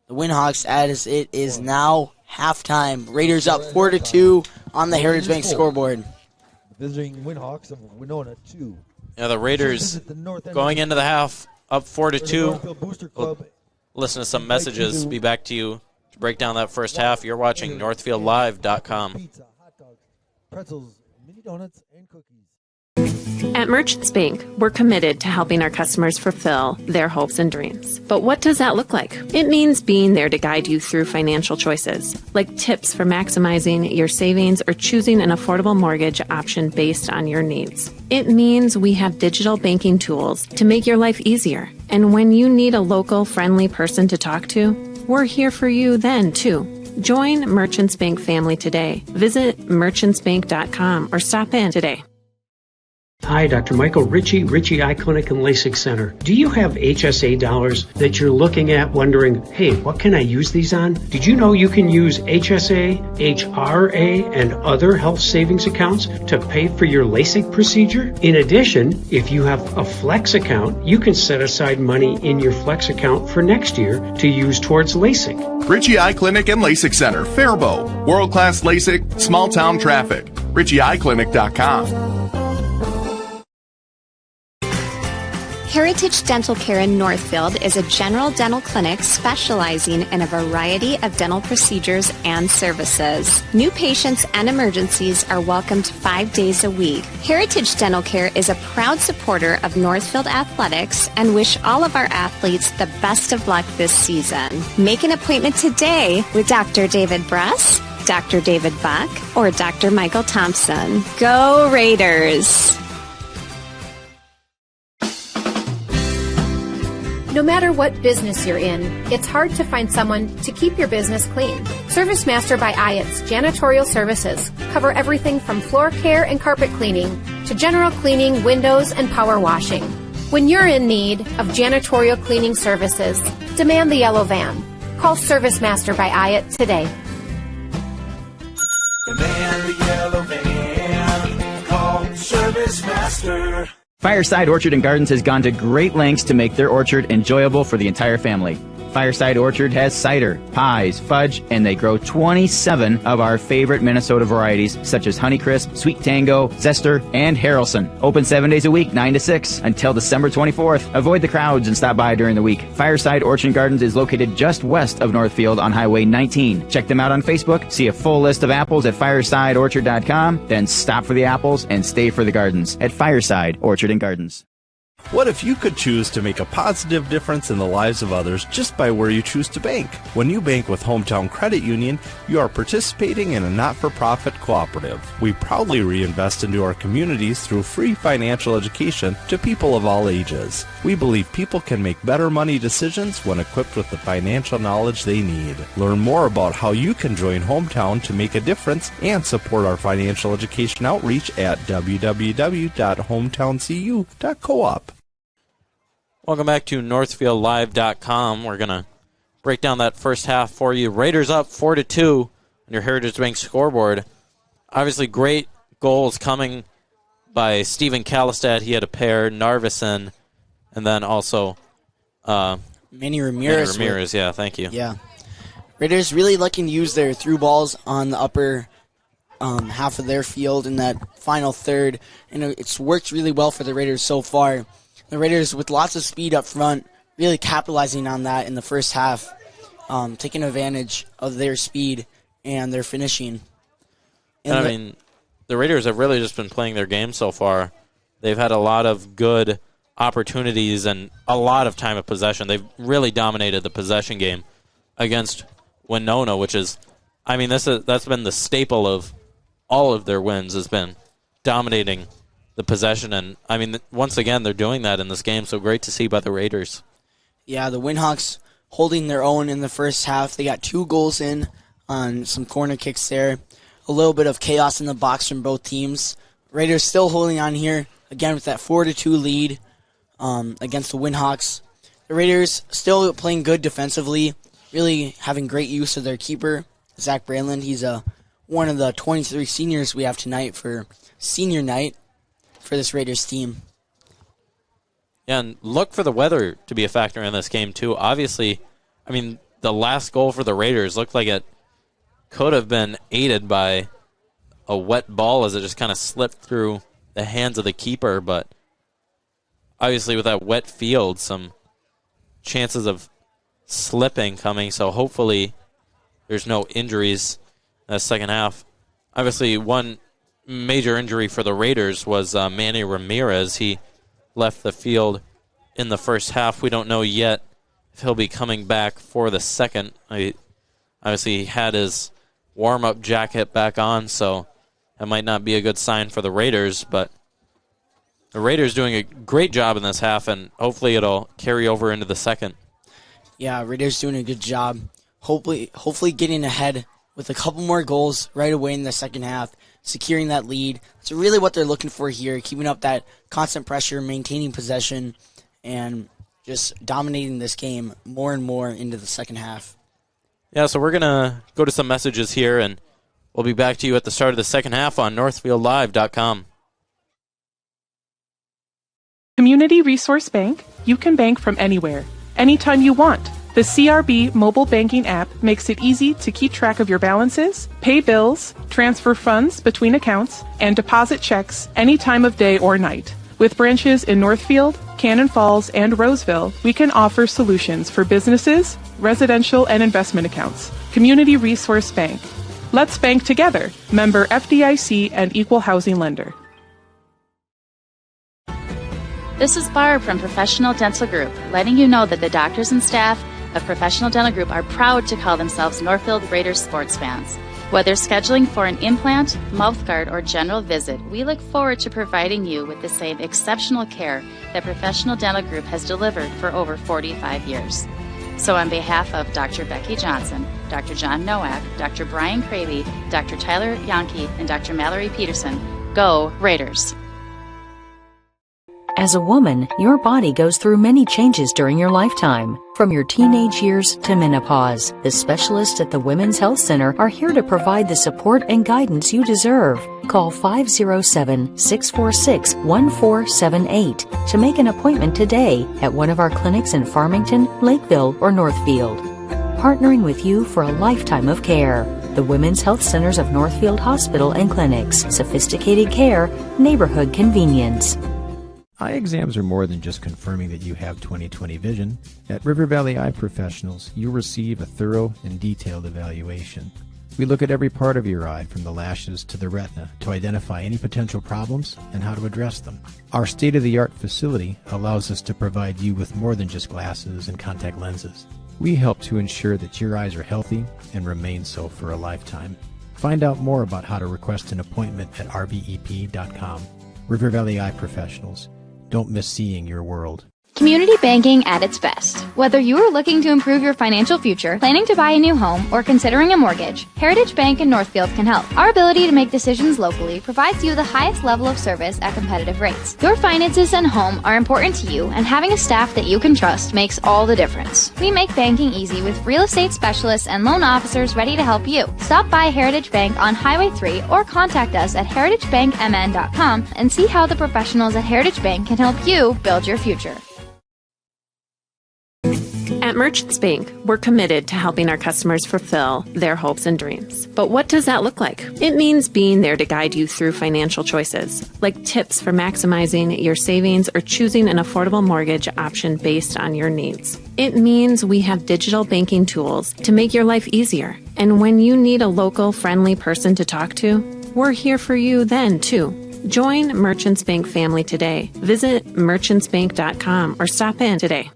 the Winhawks as it is now halftime. Raiders up 4-2 on the Heritage Bank scoreboard. Visiting Winhawks of Winona 2. Yeah, the Raiders going into the half up 4-2. We'll listen to some messages. Be back to you to break down that first half. You're watching NorthfieldLive.com. Pizza, hot dogs, pretzels, mini donuts, and cookies. At Merchants Bank, we're committed to helping our customers fulfill their hopes and dreams. But what does that look like? It means being there to guide you through financial choices, like tips for maximizing your savings or choosing an affordable mortgage option based on your needs. It means we have digital banking tools to make your life easier. And when you need a local, friendly person to talk to, we're here for you then, too. Join Merchants Bank family today. Visit merchantsbank.com or stop in today. Hi, Dr. Michael Ritchie Eye Clinic and LASIK Center. Do you have HSA dollars that you're looking at wondering, hey, what can I use these on? Did you know you can use HSA, HRA, and other health savings accounts to pay for your LASIK procedure? In addition, if you have a Flex account, you can set aside money in your Flex account for next year to use towards LASIK. Ritchie Eye Clinic and LASIK Center, Faribault. World-class LASIK, small-town traffic. RitchieEyeClinic.com. Heritage Dental Care in Northfield is a general dental clinic specializing in a variety of dental procedures and services. New patients and emergencies are welcomed 5 days a week. Heritage Dental Care is a proud supporter of Northfield Athletics and wish all of our athletes the best of luck this season. Make an appointment today with Dr. David Bress, Dr. David Buck, or Dr. Michael Thompson. Go Raiders! No matter what business you're in, it's hard to find someone to keep your business clean. Service Master by Ayat's Janitorial Services cover everything from floor care and carpet cleaning to general cleaning, windows, and power washing. When you're in need of janitorial cleaning services, demand the yellow van. Call Service Master by Hyatt today. The man in the yellow van, call Service Master. Fireside Orchard and Gardens has gone to great lengths to make their orchard enjoyable for the entire family. Fireside Orchard has cider, pies, fudge, and they grow 27 of our favorite Minnesota varieties, such as Honeycrisp, Sweet Tango, Zester, and Harrelson. Open 7 days a week, 9 to 6, until December 24th. Avoid the crowds and stop by during the week. Fireside Orchard and Gardens is located just west of Northfield on Highway 19. Check them out on Facebook, see a full list of apples at firesideorchard.com, then stop for the apples and stay for the gardens at Fireside Orchard and Gardens. What if you could choose to make a positive difference in the lives of others just by where you choose to bank? When you bank with Hometown Credit Union, you are participating in a not-for-profit cooperative. We proudly reinvest into our communities through free financial education to people of all ages. We believe people can make better money decisions when equipped with the financial knowledge they need. Learn more about how you can join Hometown to make a difference and support our financial education outreach at www.hometowncu.coop. Welcome back to NorthfieldLive.com. We're going to break down that first half for you. Raiders up 4-2 on your Heritage Bank scoreboard. Obviously, great goals coming by Stephen Kalistad. He had a pair, Narvison, and then also Manny Ramirez. Yeah, thank you. Yeah. Raiders really looking to use their through balls on the upper half of their field in that final third, and it's worked really well for the Raiders so far. The Raiders, with lots of speed up front, really capitalizing on that in the first half, taking advantage of their speed and their finishing. And the Raiders have really just been playing their game so far. They've had a lot of good opportunities and a lot of time of possession. They've really dominated the possession game against Winona, which is, that's been the staple of all of their wins, has been dominating the possession, and once again they're doing that in this game, so great to see by the Raiders. Yeah, the Windhawks holding their own in the first half. They got 2 goals in on some corner kicks there. A little bit of chaos in the box from both teams. Raiders still holding on here, again with that 4-2 lead against the Windhawks. The Raiders still playing good defensively, really having great use of their keeper, Zach Brandland. He's one of the 23 seniors we have tonight for senior night for this Raiders team. Yeah, and look for the weather to be a factor in this game, too. Obviously, the last goal for the Raiders looked like it could have been aided by a wet ball as it just kind of slipped through the hands of the keeper, but obviously with that wet field, some chances of slipping coming, so hopefully there's no injuries in the second half. Obviously, one major injury for the Raiders was Manny Ramirez. He left the field in the first half. We don't know yet if he'll be coming back for the second. Obviously, he had his warm-up jacket back on, so that might not be a good sign for the Raiders, but the Raiders doing a great job in this half, and hopefully it'll carry over into the second. Yeah, Raiders doing a good job. Hopefully getting ahead with a couple more goals right away in the second half, securing that lead. It's really what they're looking for here, keeping up that constant pressure, maintaining possession, and just dominating this game more and more into the second half. Yeah, so we're going to go to some messages here, and we'll be back to you at the start of the second half on NorthfieldLive.com. Community Resource Bank, you can bank from anywhere, anytime you want. The CRB mobile banking app makes it easy to keep track of your balances, pay bills, transfer funds between accounts, and deposit checks any time of day or night. With branches in Northfield, Cannon Falls, and Roseville, we can offer solutions for businesses, residential, and investment accounts. Community Resource Bank. Let's bank together. Member FDIC and Equal Housing Lender. This is Barb from Professional Dental Group, letting you know that the doctors and staff of Professional Dental Group are proud to call themselves Northfield Raiders sports fans. Whether scheduling for an implant, mouthguard, or general visit, we look forward to providing you with the same exceptional care that Professional Dental Group has delivered for over 45 years. So on behalf of Dr. Becky Johnson, Dr. John Nowak, Dr. Brian Cravey, Dr. Tyler Yonke, and Dr. Mallory Peterson, go Raiders! As a woman, your body goes through many changes during your lifetime. From your teenage years to menopause, the specialists at the Women's Health Center are here to provide the support and guidance you deserve. Call 507-646-1478 to make an appointment today at one of our clinics in Farmington, Lakeville, or Northfield. Partnering with you for a lifetime of care. The Women's Health Centers of Northfield Hospital and Clinics. Sophisticated care, neighborhood convenience. Eye exams are more than just confirming that you have 20/20 vision. At River Valley Eye Professionals, you'll receive a thorough and detailed evaluation. We look at every part of your eye, from the lashes to the retina, to identify any potential problems and how to address them. Our state-of-the-art facility allows us to provide you with more than just glasses and contact lenses. We help to ensure that your eyes are healthy and remain so for a lifetime. Find out more about how to request an appointment at rvep.com. River Valley Eye Professionals. Don't miss seeing your world. Community banking at its best. Whether you are looking to improve your financial future, planning to buy a new home, or considering a mortgage, Heritage Bank in Northfield can help. Our ability to make decisions locally provides you the highest level of service at competitive rates. Your finances and home are important to you, and having a staff that you can trust makes all the difference. We make banking easy with real estate specialists and loan officers ready to help you. Stop by Heritage Bank on Highway 3 or contact us at heritagebankmn.com and see how the professionals at Heritage Bank can help you build your future. At Merchants Bank, we're committed to helping our customers fulfill their hopes and dreams. But what does that look like? It means being there to guide you through financial choices, like tips for maximizing your savings or choosing an affordable mortgage option based on your needs. It means we have digital banking tools to make your life easier. And when you need a local, friendly person to talk to, we're here for you then, too. Join Merchants Bank family today. Visit merchantsbank.com or stop in today.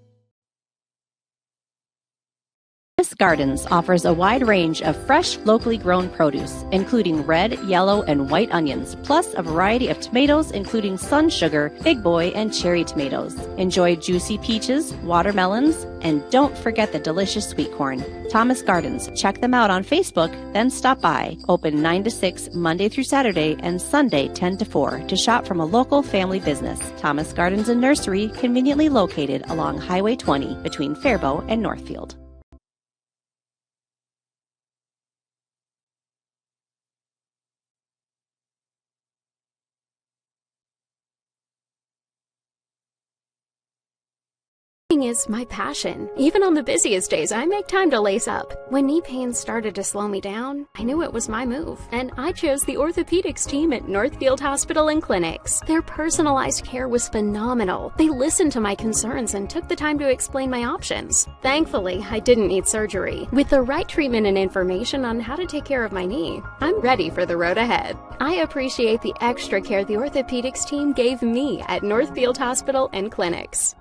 Thomas Gardens offers a wide range of fresh, locally grown produce, including red, yellow, and white onions, plus a variety of tomatoes, including sun sugar, big boy, and cherry tomatoes. Enjoy juicy peaches, watermelons, and don't forget the delicious sweet corn. Thomas Gardens. Check them out on Facebook, then stop by. Open 9 to 6 Monday through Saturday and Sunday 10 to 4 to shop from a local family business. Thomas Gardens and Nursery, conveniently located along Highway 20 between Faribault and Northfield. Is my passion. Even on the busiest days, I make time to lace up. When knee pain started to slow me down, I knew it was my move, and I chose the orthopedics team at Northfield Hospital and Clinics. Their personalized care was phenomenal. They listened to my concerns and took the time to explain my options. Thankfully, I didn't need surgery. With the right treatment and information on how to take care of my knee, I'm ready for the road ahead. I appreciate the extra care the orthopedics team gave me at Northfield Hospital and Clinics.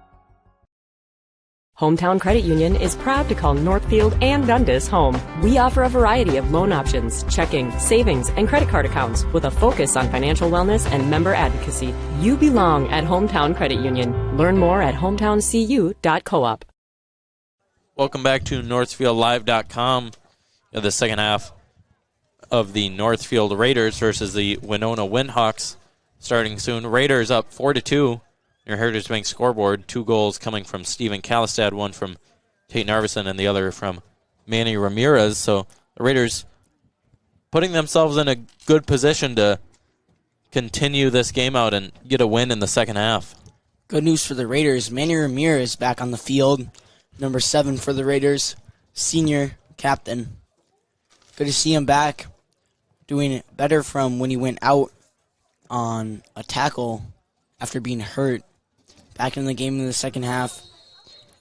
Hometown Credit Union is proud to call Northfield and Dundas home. We offer a variety of loan options, checking, savings, and credit card accounts with a focus on financial wellness and member advocacy. You belong at Hometown Credit Union. Learn more at hometowncu.coop. Welcome back to NorthfieldLive.com. The second half of the Northfield Raiders versus the Winona Windhawks starting soon. Raiders up 4-2. Your Heritage Bank scoreboard, 2 goals coming from Steven Kalistad, one from Tate Narveson, and the other from Manny Ramirez. So the Raiders putting themselves in a good position to continue this game out and get a win in the second half. Good news for the Raiders. Manny Ramirez back on the field. Number 7 for the Raiders, senior captain. Good to see him back, doing it better from when he went out on a tackle after being hurt. Back in the game in the second half.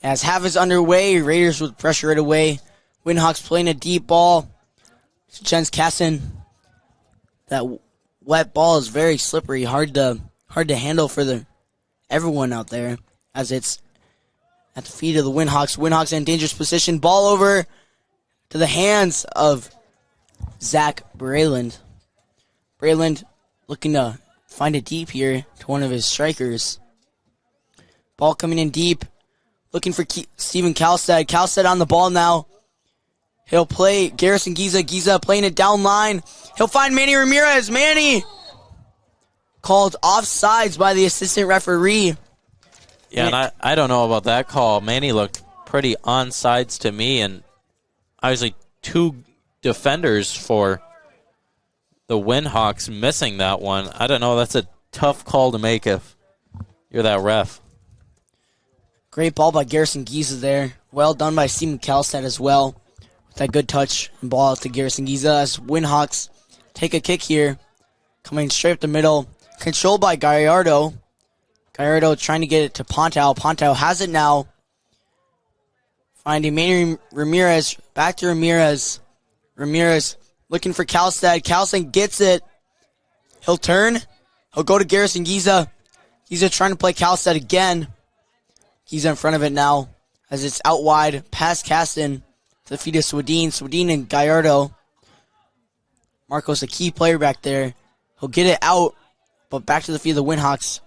As half is underway, Raiders with pressure it away. Windhawks playing a deep ball. Jens Kasson. That wet ball is very slippery, hard to handle for everyone out there, as it's at the feet of the Windhawks. Windhawks in dangerous position. Ball over to the hands of Zach Brayland. Brayland looking to find it deep here to one of his strikers. Ball coming in deep. Looking for Steven Kalstad. Kalstad on the ball now. He'll play Garrison Giza. Giza playing it down line. He'll find Manny Ramirez. Manny called offsides by the assistant referee. Yeah, and I don't know about that call. Manny looked pretty onside to me, and obviously two defenders for the Windhawks missing that one. I don't know. That's a tough call to make if you're that ref. Great ball by Garrison Giza there. Well done by Stephen Kalstad as well. With that good touch and ball out to Garrison Giza as Windhawks take a kick here. Coming straight up the middle. Controlled by Gallardo. Gallardo trying to get it to Pontao. Pontao has it now. Finding Manny Ramirez. Back to Ramirez. Ramirez looking for Kalstad. Kalstad gets it. He'll turn. He'll go to Garrison Giza. Giza trying to play Kalstad again. Giza in front of it now as it's out wide. Past Kasten to the feet of Swadine. Swadine and Gallardo. Marco's a key player back there. He'll get it out, but back to the feet of the Windhawks.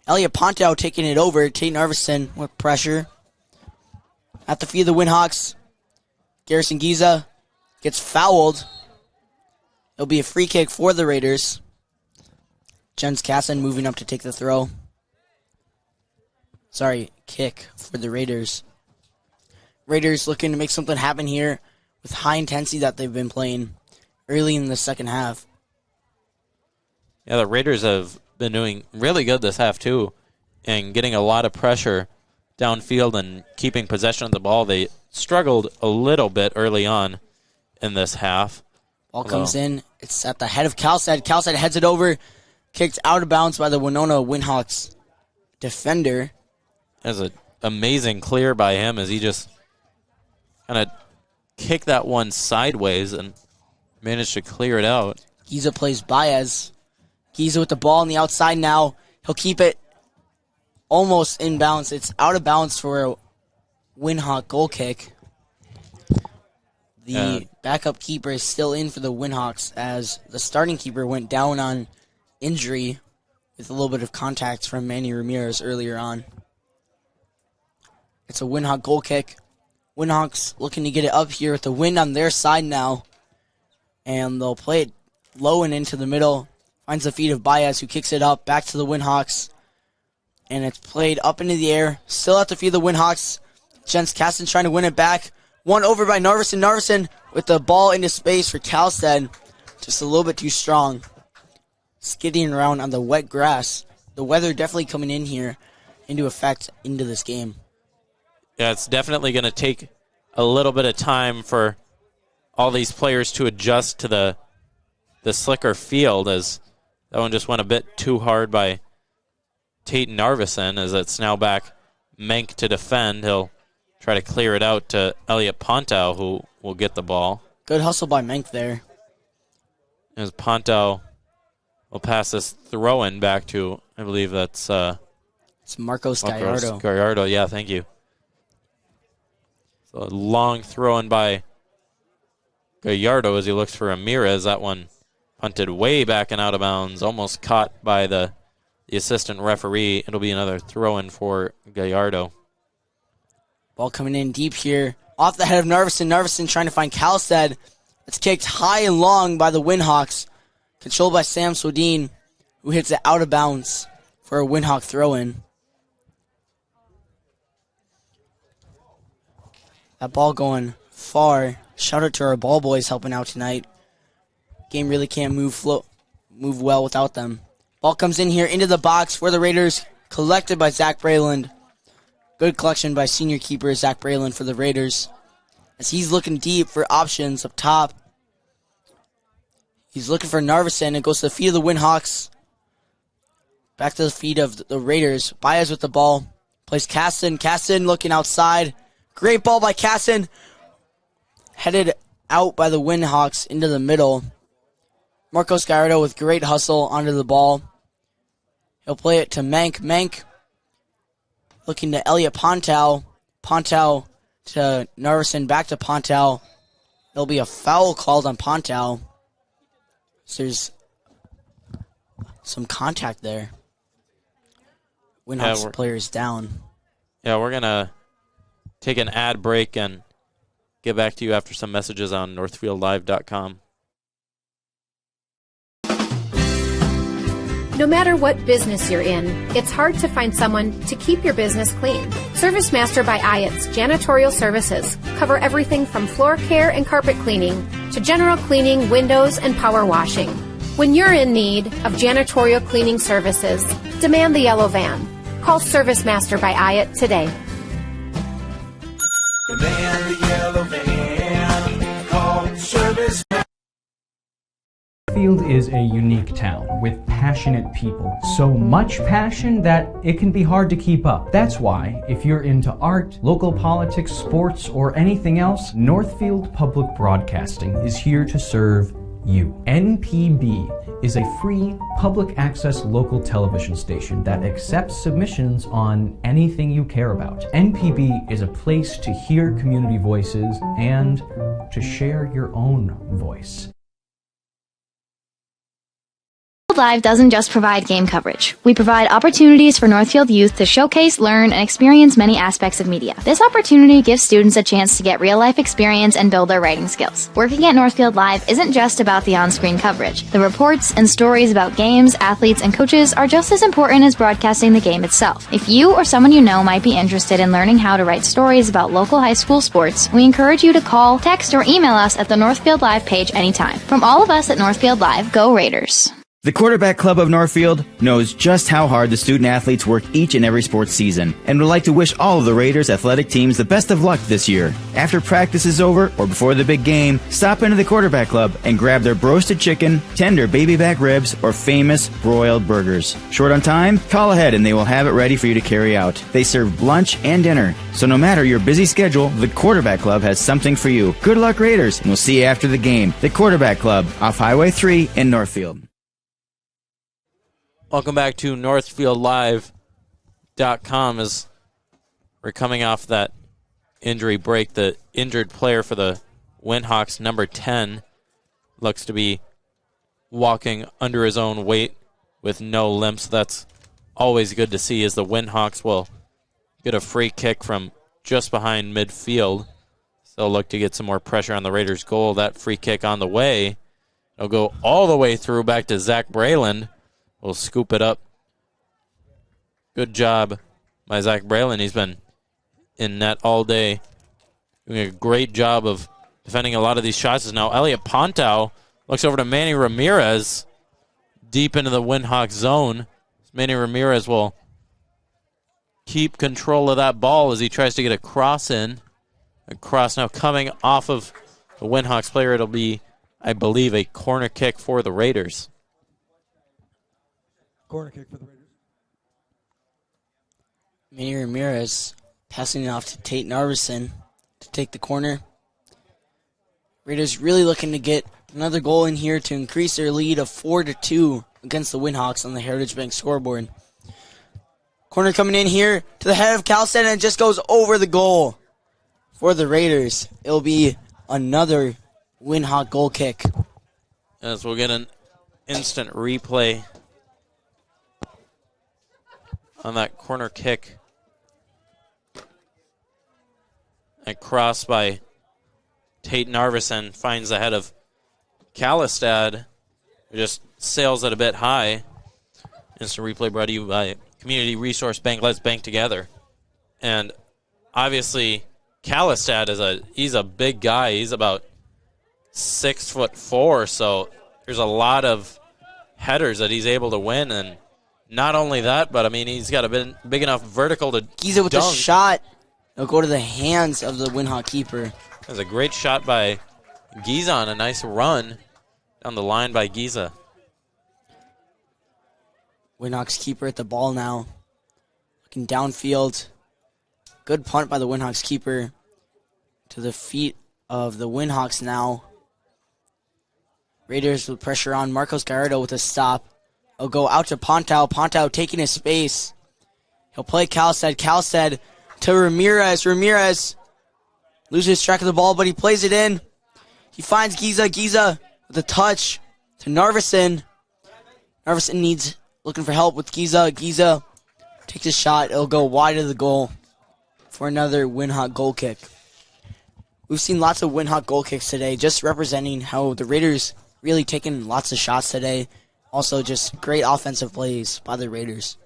Elliot Pontao taking it over. Tate Narveson with pressure. At the feet of the Windhawks, Garrison Giza gets fouled. It'll be a free kick for the Raiders. Jens Kassen moving up to take the throw. Sorry, kick for the Raiders. Raiders looking to make something happen here with high intensity that they've been playing early in the second half. Yeah, the Raiders have been doing really good this half, too, and getting a lot of pressure downfield and keeping possession of the ball. They struggled a little bit early on in this half. Ball comes in. It's at the head of Kalstad. Kalstad heads it over. Kicked out of bounds by the Winona Windhawks defender. That's an amazing clear by him as he just kind of kicked that one sideways and managed to clear it out. Giza plays Baez. Giza with the ball on the outside now. He'll keep it almost in bounds. It's out of bounds for a Windhawk goal kick. The backup keeper is still in for the Windhawks as the starting keeper went down on injury with a little bit of contact from Manny Ramirez earlier on. It's a Windhawk goal kick. Windhawks looking to get it up here with the wind on their side now. And they'll play it low and into the middle. Finds the feet of Baez, who kicks it up back to the Windhawks. And it's played up into the air. Still at the feet of the Windhawks. Jens Kasten trying to win it back. One over by Narveson. Narveson with the ball into space for Kalstad. Just a little bit too strong. Skidding around on the wet grass. The weather definitely coming in here into effect into this game. Yeah, it's definitely going to take a little bit of time for all these players to adjust to the slicker field, as that one just went a bit too hard by Tate Narveson, as it's now back Menk to defend. He'll try to clear it out to Elliot Pontao, who will get the ball. Good hustle by Menk there. As Pontao will pass this throw-in back to, I believe that's... it's Marcos Gallardo. Gallardo, yeah, thank you. So a long throw-in by Gallardo as he looks for Ramirez. That one punted way back and out of bounds, almost caught by the assistant referee. It'll be another throw-in for Gallardo. Ball coming in deep here. Off the head of Narveson. Narveson trying to find Kalstad. It's kicked high and long by the Windhawks. Controlled by Sam Swadine, who hits it out of bounds for a Windhawk throw-in. That ball going far. Shout out to our ball boys helping out tonight. Game really can't move well without them. Ball comes in here into the box for the Raiders. Collected by Zach Brayland. Good collection by senior keeper Zach Brayland for the Raiders. As he's looking deep for options up top. He's looking for Narveson. It goes to the feet of the Windhawks. Back to the feet of the Raiders. Baez with the ball. Plays Kasten. Kasten looking outside. Great ball by Kasten. Headed out by the Windhawks into the middle. Marcos Gallardo with great hustle onto the ball. He'll play it to Menk. Menk looking to Elliot Pontao. Pontao to Narveson. Back to Pontao. There'll be a foul called on Pontao. So there's some contact there. Windhawks players down. Yeah, we're going to take an ad break and get back to you after some messages on northfieldlive.com. No matter what business you're in, it's hard to find someone to keep your business clean. Service Master by Ayatt's janitorial services cover everything from floor care and carpet cleaning to general cleaning, windows, and power washing. When you're in need of janitorial cleaning services, demand the yellow van. Call Service Master by Ayatt today. Demand the yellow van. Call Service Master. Northfield is a unique town with passionate people. So much passion that it can be hard to keep up. That's why, if you're into art, local politics, sports, or anything else, Northfield Public Broadcasting is here to serve you. NPB is a free public access local television station that accepts submissions on anything you care about. NPB is a place to hear community voices and to share your own voice. Live doesn't just provide game coverage. We provide opportunities for Northfield youth to showcase, learn, and experience many aspects of media. This opportunity gives students a chance to get real-life experience and build their writing skills. Working at Northfield Live isn't just about the on-screen coverage. The reports and stories about games, athletes, and coaches are just as important as broadcasting the game itself. If you or someone you know might be interested in learning how to write stories about local high school sports, we encourage you to call, text, or email us at the Northfield Live page anytime. From all of us at Northfield Live, go Raiders! The Quarterback Club of Northfield knows just how hard the student-athletes work each and every sports season and would like to wish all of the Raiders athletic teams the best of luck this year. After practice is over or before the big game, stop into the Quarterback Club and grab their roasted chicken, tender baby back ribs, or famous broiled burgers. Short on time? Call ahead and they will have it ready for you to carry out. They serve lunch and dinner, so no matter your busy schedule, the Quarterback Club has something for you. Good luck, Raiders, and we'll see you after the game. The Quarterback Club, off Highway 3 in Northfield. Welcome back to NorthfieldLive.com as we're coming off that injury break. The injured player for the Windhawks, number 10, looks to be walking under his own weight with no limps. That's always good to see as the Windhawks will get a free kick from just behind midfield. So they'll look to get some more pressure on the Raiders' goal. That free kick on the way. It'll go all the way through back to Zach Brayland. We'll scoop it up. Good job by Zach Brayland. He's been in net all day, doing a great job of defending a lot of these shots. Now Elliot Pontow looks over to Manny Ramirez deep into the Windhawk zone. Manny Ramirez will keep control of that ball as he tries to get a cross in. A cross now coming off of the Windhawks player. It'll be, I believe, a corner kick for the Raiders. Corner kick for the Raiders. Manny Ramirez passing it off to Tate Narveson to take the corner. Raiders really looking to get another goal in here to increase their lead of 4-2 against the Windhawks on the Heritage Bank scoreboard. Corner coming in here to the head of Calstead, and it just goes over the goal for the Raiders. It'll be another Windhawk goal kick. As we'll get an instant replay on that corner kick. A cross by Tate Narveson finds the head of Kalistad, who just sails it a bit high. Instant replay brought to you by Community Resource Bank. Let's bank together. And obviously, Kalistad he's a big guy. He's about 6'4", so there's a lot of headers that he's able to win. And not only that, but I mean, he's got a big enough vertical to Giza with dunk. the shot. It'll go to the hands of the Windhawk keeper. That's a great shot by Giza on a nice run down the line by Giza. Windhawks keeper at the ball now. Looking downfield. Good punt by the Windhawks keeper to the feet of the Windhawks now. Raiders with pressure on. Marcos Gallardo with a stop. He'll go out to Pontow. Pontow taking his space. He'll play Kalstead. Kalstead to Ramirez. Ramirez loses track of the ball, but he plays it in. He finds Giza. Giza with a touch to Narveson. Narveson looking for help with Giza. Giza takes a shot. It'll go wide of the goal for another Windhawk goal kick. We've seen lots of Windhawk goal kicks today, just representing how the Raiders really taking lots of shots today. Also, just great offensive plays by the Raiders.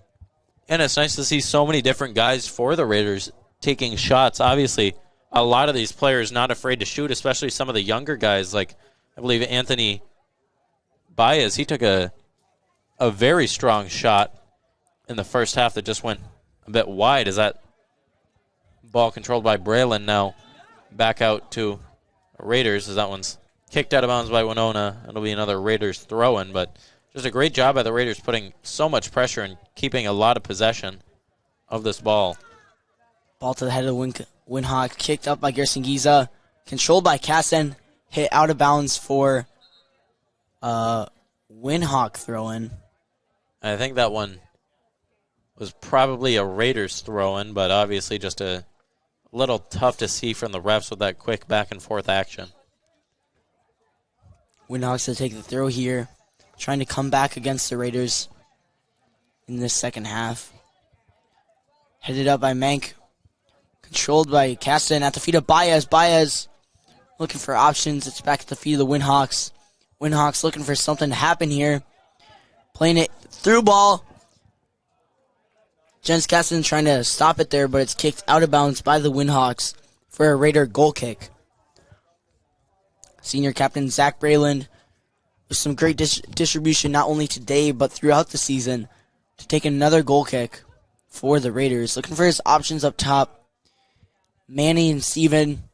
And it's nice to see so many different guys for the Raiders taking shots. Obviously, a lot of these players not afraid to shoot, especially some of the younger guys. Like, I believe Anthony Baez, he took a very strong shot in the first half that just went a bit wide. Is that ball controlled by Braylon now back out to Raiders as that one's kicked out of bounds by Winona. It'll be another Raiders throw-in, but just a great job by the Raiders putting so much pressure and keeping a lot of possession of this ball. Ball to the head of the Windhawk, kicked up by Garrison Giza, controlled by Casson, hit out of bounds for Windhawk throw-in. I think that one was probably a Raiders throw-in, but obviously just a little tough to see from the refs with that quick back-and-forth action. Windhawks to take the throw here, trying to come back against the Raiders in this second half. Headed up by Mank, controlled by Caston at the feet of Baez. Baez looking for options. It's back at the feet of the Windhawks. Windhawks looking for something to happen here. Playing it through ball. Jens Caston trying to stop it there, but it's kicked out of bounds by the Windhawks for a Raider goal kick. Senior captain Zach Brayland with some great distribution not only today but throughout the season to take another goal kick for the Raiders. Looking for his options up top. Manny and Steven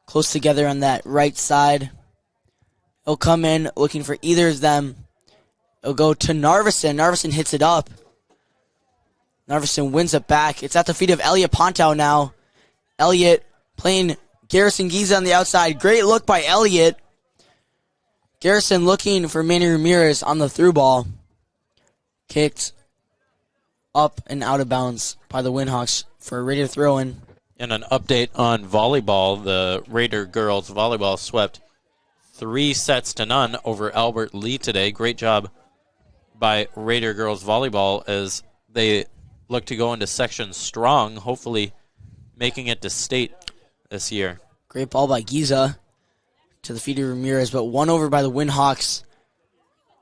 close together on that right side. He'll come in looking for either of them. It'll go to Narveson. Narveson hits it up. Narveson wins it back. It's at the feet of Elliot Pontow now. Elliot playing Garrison Giza on the outside. Great look by Elliot. Garrison looking for Manny Ramirez on the through ball. Kicked up and out of bounds by the Windhawks for a Raider throw-in. And an update on volleyball. The Raider girls volleyball swept 3-0 over Albert Lee today. Great job by Raider girls volleyball as they look to go into section strong, hopefully making it to state this year. Great ball by Giza to the feet of Ramirez, but won over by the Windhawks.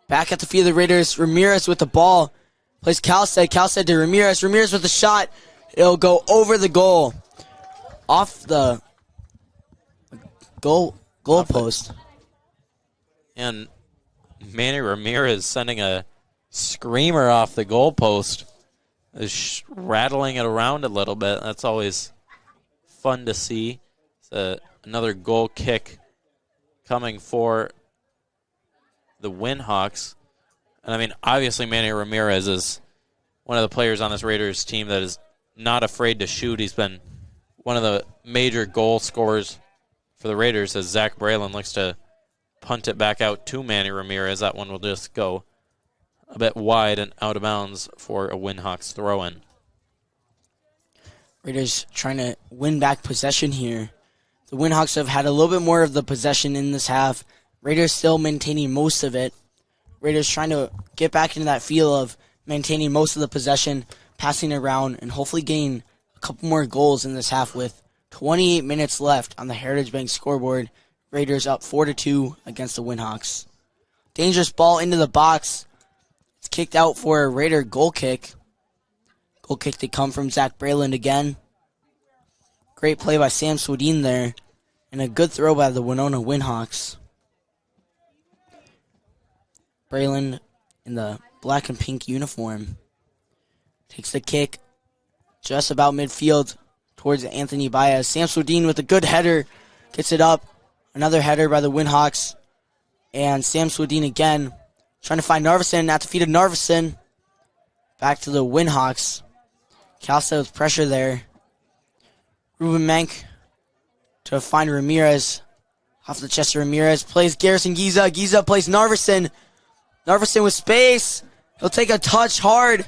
Back at the feet of the Raiders, Ramirez with the ball. Plays Calstead. Calstead to Ramirez. Ramirez with the shot. It'll go over the goal. Off the goal post. And Manny Ramirez sending a screamer off the goal post. Is rattling it around a little bit. That's always fun to see. It's another goal kick coming for the Windhawks. And I mean, obviously Manny Ramirez is one of the players on this Raiders team that is not afraid to shoot. He's been one of the major goal scorers for the Raiders as Zach Braylon looks to punt it back out to Manny Ramirez. That one will just go a bit wide and out of bounds for a Windhawks throw-in. Raiders trying to win back possession here. The Windhawks have had a little bit more of the possession in this half. Raiders still maintaining most of it. Raiders trying to get back into that feel of maintaining most of the possession, passing around, and hopefully getting a couple more goals in this half with 28 minutes left on the Heritage Bank scoreboard. Raiders up 4-2 against the Windhawks. Dangerous ball into the box. It's kicked out for a Raider goal kick. Goal kick to come from Zach Brayland again. Great play by Sam Swedin there. And a good throw by the Winona Windhawks. Brayland in the black and pink uniform takes the kick just about midfield towards Anthony Baez. Sam Swedin with a good header. Gets it up. Another header by the Windhawks. And Sam Swedin again. Trying to find Narveson at the feet of Narveson. Back to the Windhawks. Calstead with pressure there. Ruben Mank to find Ramirez. Off the chest of Ramirez. Plays Garrison Giza. Giza plays Narveson. Narveson with space. He'll take a touch hard.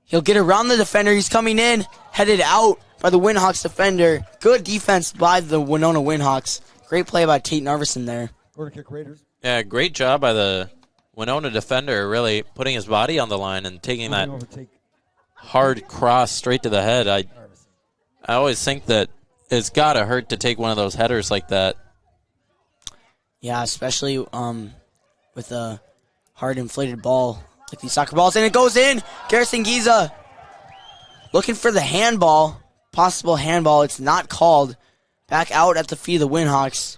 He'll get around the defender. He's coming in. Headed out by the Windhawks defender. Good defense by the Winona Windhawks. Great play by Tate Narveson there. Corner kick Raiders. Yeah, great job by the Winona defender, really putting his body on the line and taking that hard cross straight to the head. I always think that it's got to hurt to take one of those headers like that. Yeah, especially with with a hard inflated ball like these soccer balls, and it goes in. Garrison Giza looking for the handball, possible handball. It's not called. Back out at the feet of the Windhawks.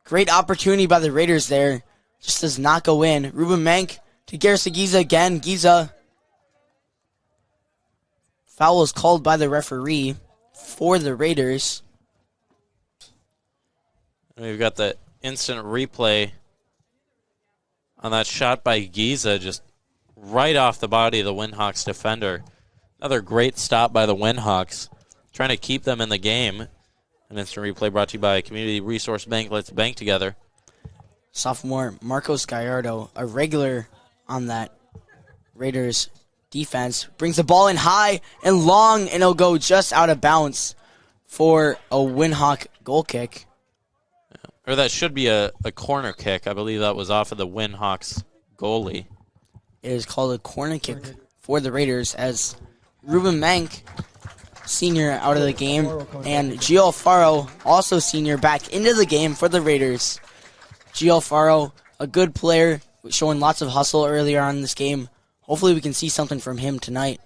Great opportunity by the Raiders there. Just does not go in. Ruben Mank to Garrison Giza again. Giza. Foul is called by the referee for the Raiders. We've got the instant replay on that shot by Giza, just right off the body of the Windhawks defender. Another great stop by the Windhawks, trying to keep them in the game. An instant replay brought to you by Community Resource Bank. Let's bank together. Sophomore Marcos Gallardo, a regular on that Raiders defense, brings the ball in high and long, and it'll go just out of bounds for a Windhawk goal kick. Or that should be a corner kick. I believe that was off of the Windhawks goalie. It is called a corner kick for the Raiders as Ruben Mank, senior, out of the game, and Gio Alfaro, also senior, back into the game for the Raiders. Gio Alfaro, a good player, showing lots of hustle earlier on in this game. Hopefully we can see something from him tonight.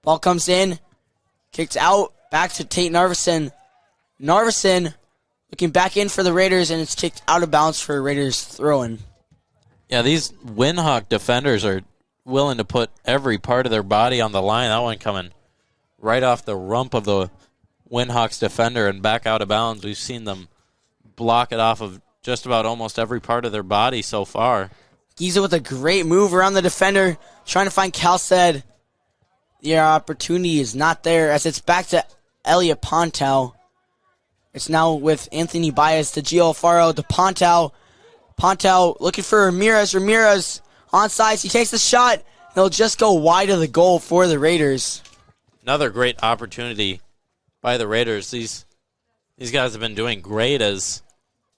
Ball comes in, kicked out, back to Tate Narveson. Narveson looking back in for the Raiders, and it's kicked out of bounds for a Raiders throw-in. Yeah, these Windhawk defenders are willing to put every part of their body on the line. That one coming right off the rump of the Windhawks defender and back out of bounds. We've seen them block it off of just about almost every part of their body so far. Giza with a great move around the defender, trying to find Calstead. The opportunity is not there as it's back to Elliot Pontow. It's now with Anthony Baez to Gio Alfaro to Pontow. Pontow looking for Ramirez. Ramirez onside. He takes the shot. And it'll just go wide of the goal for the Raiders. Another great opportunity by the Raiders. These guys have been doing great, as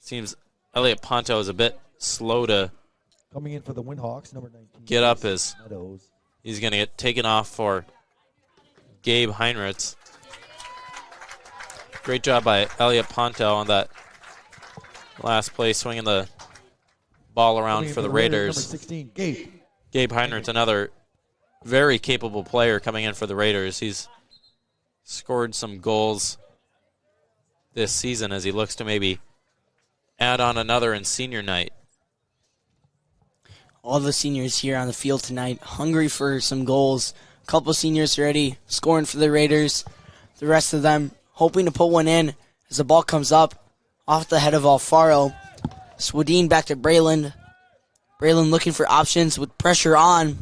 it seems Elliot Pontow is a bit slow to coming in for the Windhawks, number 19. Get up as he's going to get taken off for Gabe Heinrichs. Great job by Elliot Pontow on that last play, swinging the ball around for the Raiders. Number 16, Gabe. Gabe Heinrichs, another very capable player coming in for the Raiders. He's scored some goals this season as he looks to maybe add on another in senior night. All the seniors here on the field tonight, hungry for some goals. A couple seniors already scoring for the Raiders. The rest of them hoping to put one in as the ball comes up off the head of Alfaro. Swadine back to Brayland. Brayland looking for options with pressure on.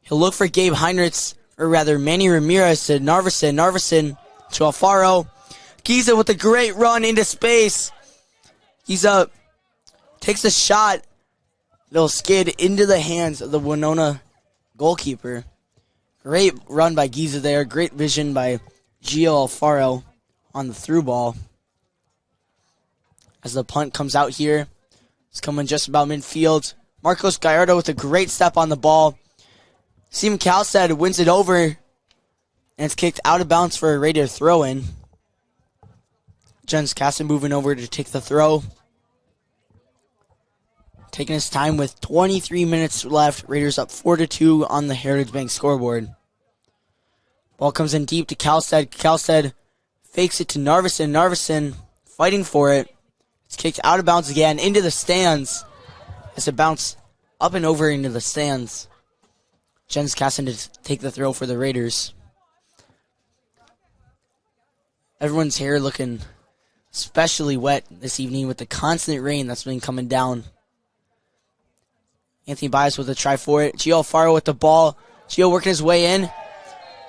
He'll look for Gabe Heinrichs, or rather Manny Ramirez to Narveson. Narveson to Alfaro. Giza with a great run into space. Giza takes a shot. It'll skid into the hands of the Winona goalkeeper. Great run by Giza there. Great vision by Gio Alfaro on the through ball. As the punt comes out here, it's coming just about midfield. Marcos Gallardo with a great step on the ball. Steven Calstead wins it over, and it's kicked out of bounds for a Raider throw-in. Jens Casson moving over to take the throw. Taking his time with 23 minutes left. Raiders up 4-2 on the Heritage Bank scoreboard. Ball comes in deep to Calstead. Calstead fakes it to Narveson. Narveson fighting for it. It's kicked out of bounds again into the stands. As it bounced up and over into the stands. Jens Casson to take the throw for the Raiders. Everyone's hair looking especially wet this evening with the constant rain that's been coming down. Anthony Baez with a try for it. Gio Alfaro with the ball. Gio working his way in.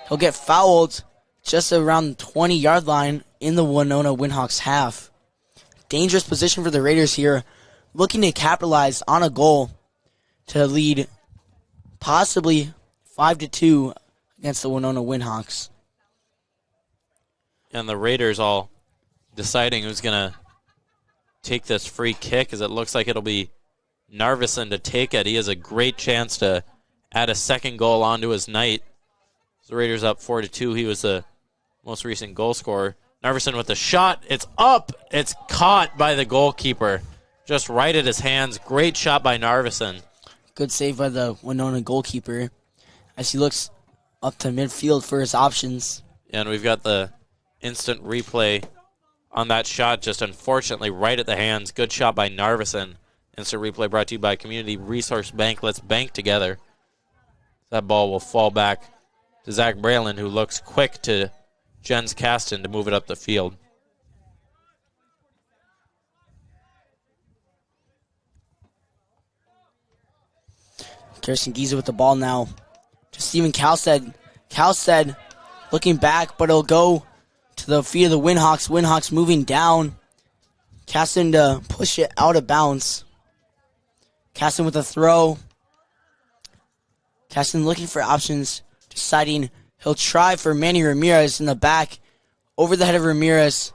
He'll get fouled just around the 20-yard line in the Winona Windhawks half. Dangerous position for the Raiders here, looking to capitalize on a goal to lead possibly 5-2 against the Winona Windhawks. And the Raiders all deciding who's going to take this free kick, as it looks like it'll be Narveson to take it. He has a great chance to add a second goal onto his night. The Raiders up 4-2. He was the most recent goal scorer. Narveson with the shot. It's up. It's caught by the goalkeeper. just right at his hands. Great shot by Narveson. Good save by the Winona goalkeeper as he looks up to midfield for his options. And we've got the instant replay on that shot, just unfortunately right at the hands. Good shot by Narveson. Instant replay brought to you by Community Resource Bank. Let's bank together. That ball will fall back to Zach Braylon, who looks quick to Jens Kasten to move it up the field. Kirsten Giza with the ball now to Steven Kalstead. Kalstead looking back, but it'll go to the feet of the Windhawks. Windhawks moving down. Kasten to push it out of bounds. Kasten with a throw. Kasten looking for options, deciding he'll try for Manny Ramirez in the back. Over the head of Ramirez.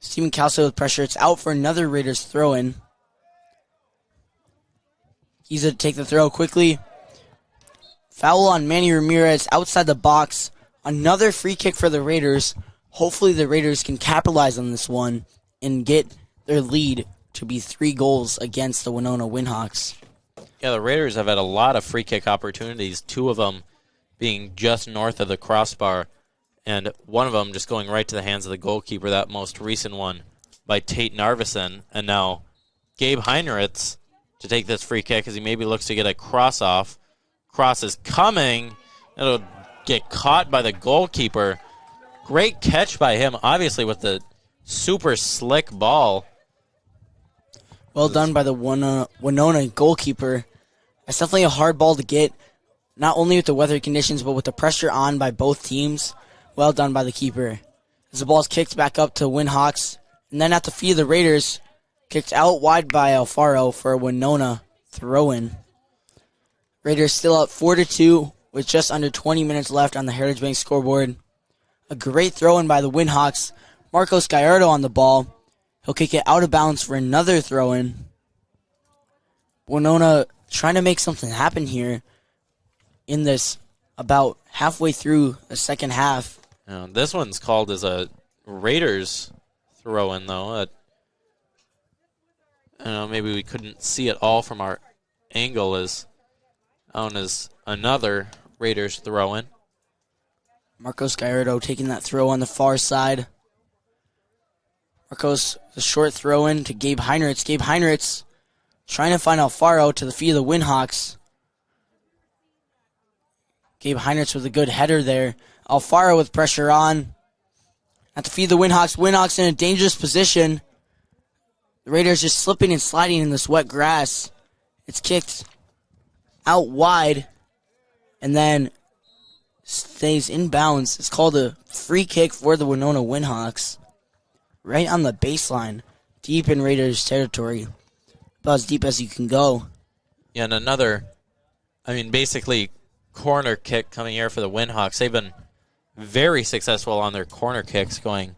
Steven Kalstead with pressure. It's out for another Raiders throw-in. Giza to take the throw quickly. Foul on Manny Ramirez outside the box. Another free kick for the Raiders. Hopefully the Raiders can capitalize on this one and get their lead to be 3 goals against the Winona Windhawks. Yeah, the Raiders have had a lot of free kick opportunities, 2 of them being just north of the crossbar, and one of them just going right to the hands of the goalkeeper, that most recent one by Tate Narveson. And now Gabe Heinrichs to take this free kick as he maybe looks to get a cross off. Cross is coming. It'll get caught by the goalkeeper. Great catch by him, obviously, with the super slick ball. Well done by the Winona goalkeeper. It's definitely a hard ball to get, not only with the weather conditions, but with the pressure on by both teams. Well done by the keeper. As the ball's kicked back up to Windhawks, and then at the feet of the Raiders, kicked out wide by Alfaro for a Winona throw-in. Raiders still up 4-2 with just under 20 minutes left on the Heritage Bank scoreboard. A great throw-in by the Windhawks. Marcos Gallardo on the ball. He'll kick it out of bounds for another throw-in. Winona trying to make something happen here in this about halfway through the second half. This one's called as a Raiders throw-in, though. I don't know, maybe we couldn't see it all from our angle as another Raiders throw-in. Marcos Gallardo taking that throw on the far side. Marcos, the short throw-in to Gabe Heinrichs. Gabe Heinrichs trying to find Alfaro to the feet of the Windhawks. Gabe Heinrichs with a good header there. Alfaro with pressure on. At the feet of the Windhawks. Windhawks in a dangerous position. The Raiders just slipping and sliding in this wet grass. It's kicked out wide and then stays in bounds. It's called a free kick for the Winona Windhawks. Right on the baseline, deep in Raiders territory. About as deep as you can go. Yeah, and another, basically corner kick coming here for the Windhawks. They've been very successful on their corner kicks, going,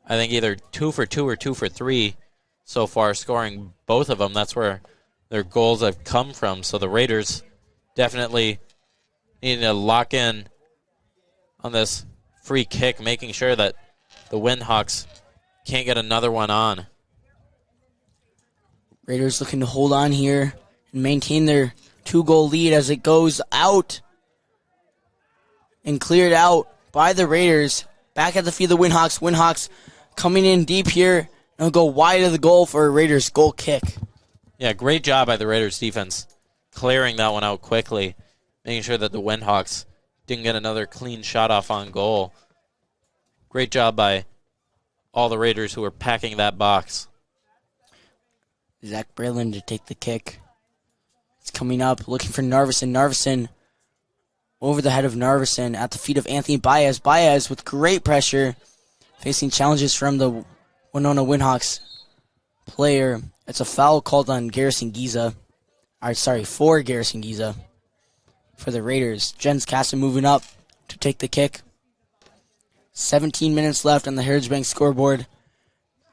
I think, either 2 for 2 or 2 for 3 so far, scoring both of them. That's where their goals have come from. So the Raiders definitely need to lock in on this free kick, making sure that the Windhawks can't get another one on. Raiders looking to hold on here and maintain their 2-goal lead as it goes out and cleared out by the Raiders. Back at the feet of the Windhawks. Windhawks coming in deep here and go wide of the goal for a Raiders goal kick. Yeah, great job by the Raiders defense clearing that one out quickly, making sure that the Windhawks didn't get another clean shot off on goal. Great job by all the Raiders who were packing that box. Zach Braylon to take the kick. It's coming up, looking for Narveson. Narveson over the head of Narveson at the feet of Anthony Baez. Baez with great pressure, facing challenges from the Winona Windhawks player. It's a foul called on Garrison Giza. For Garrison Giza. For the Raiders. Jens Kasten moving up to take the kick. 17 minutes left on the Heritage Bank scoreboard.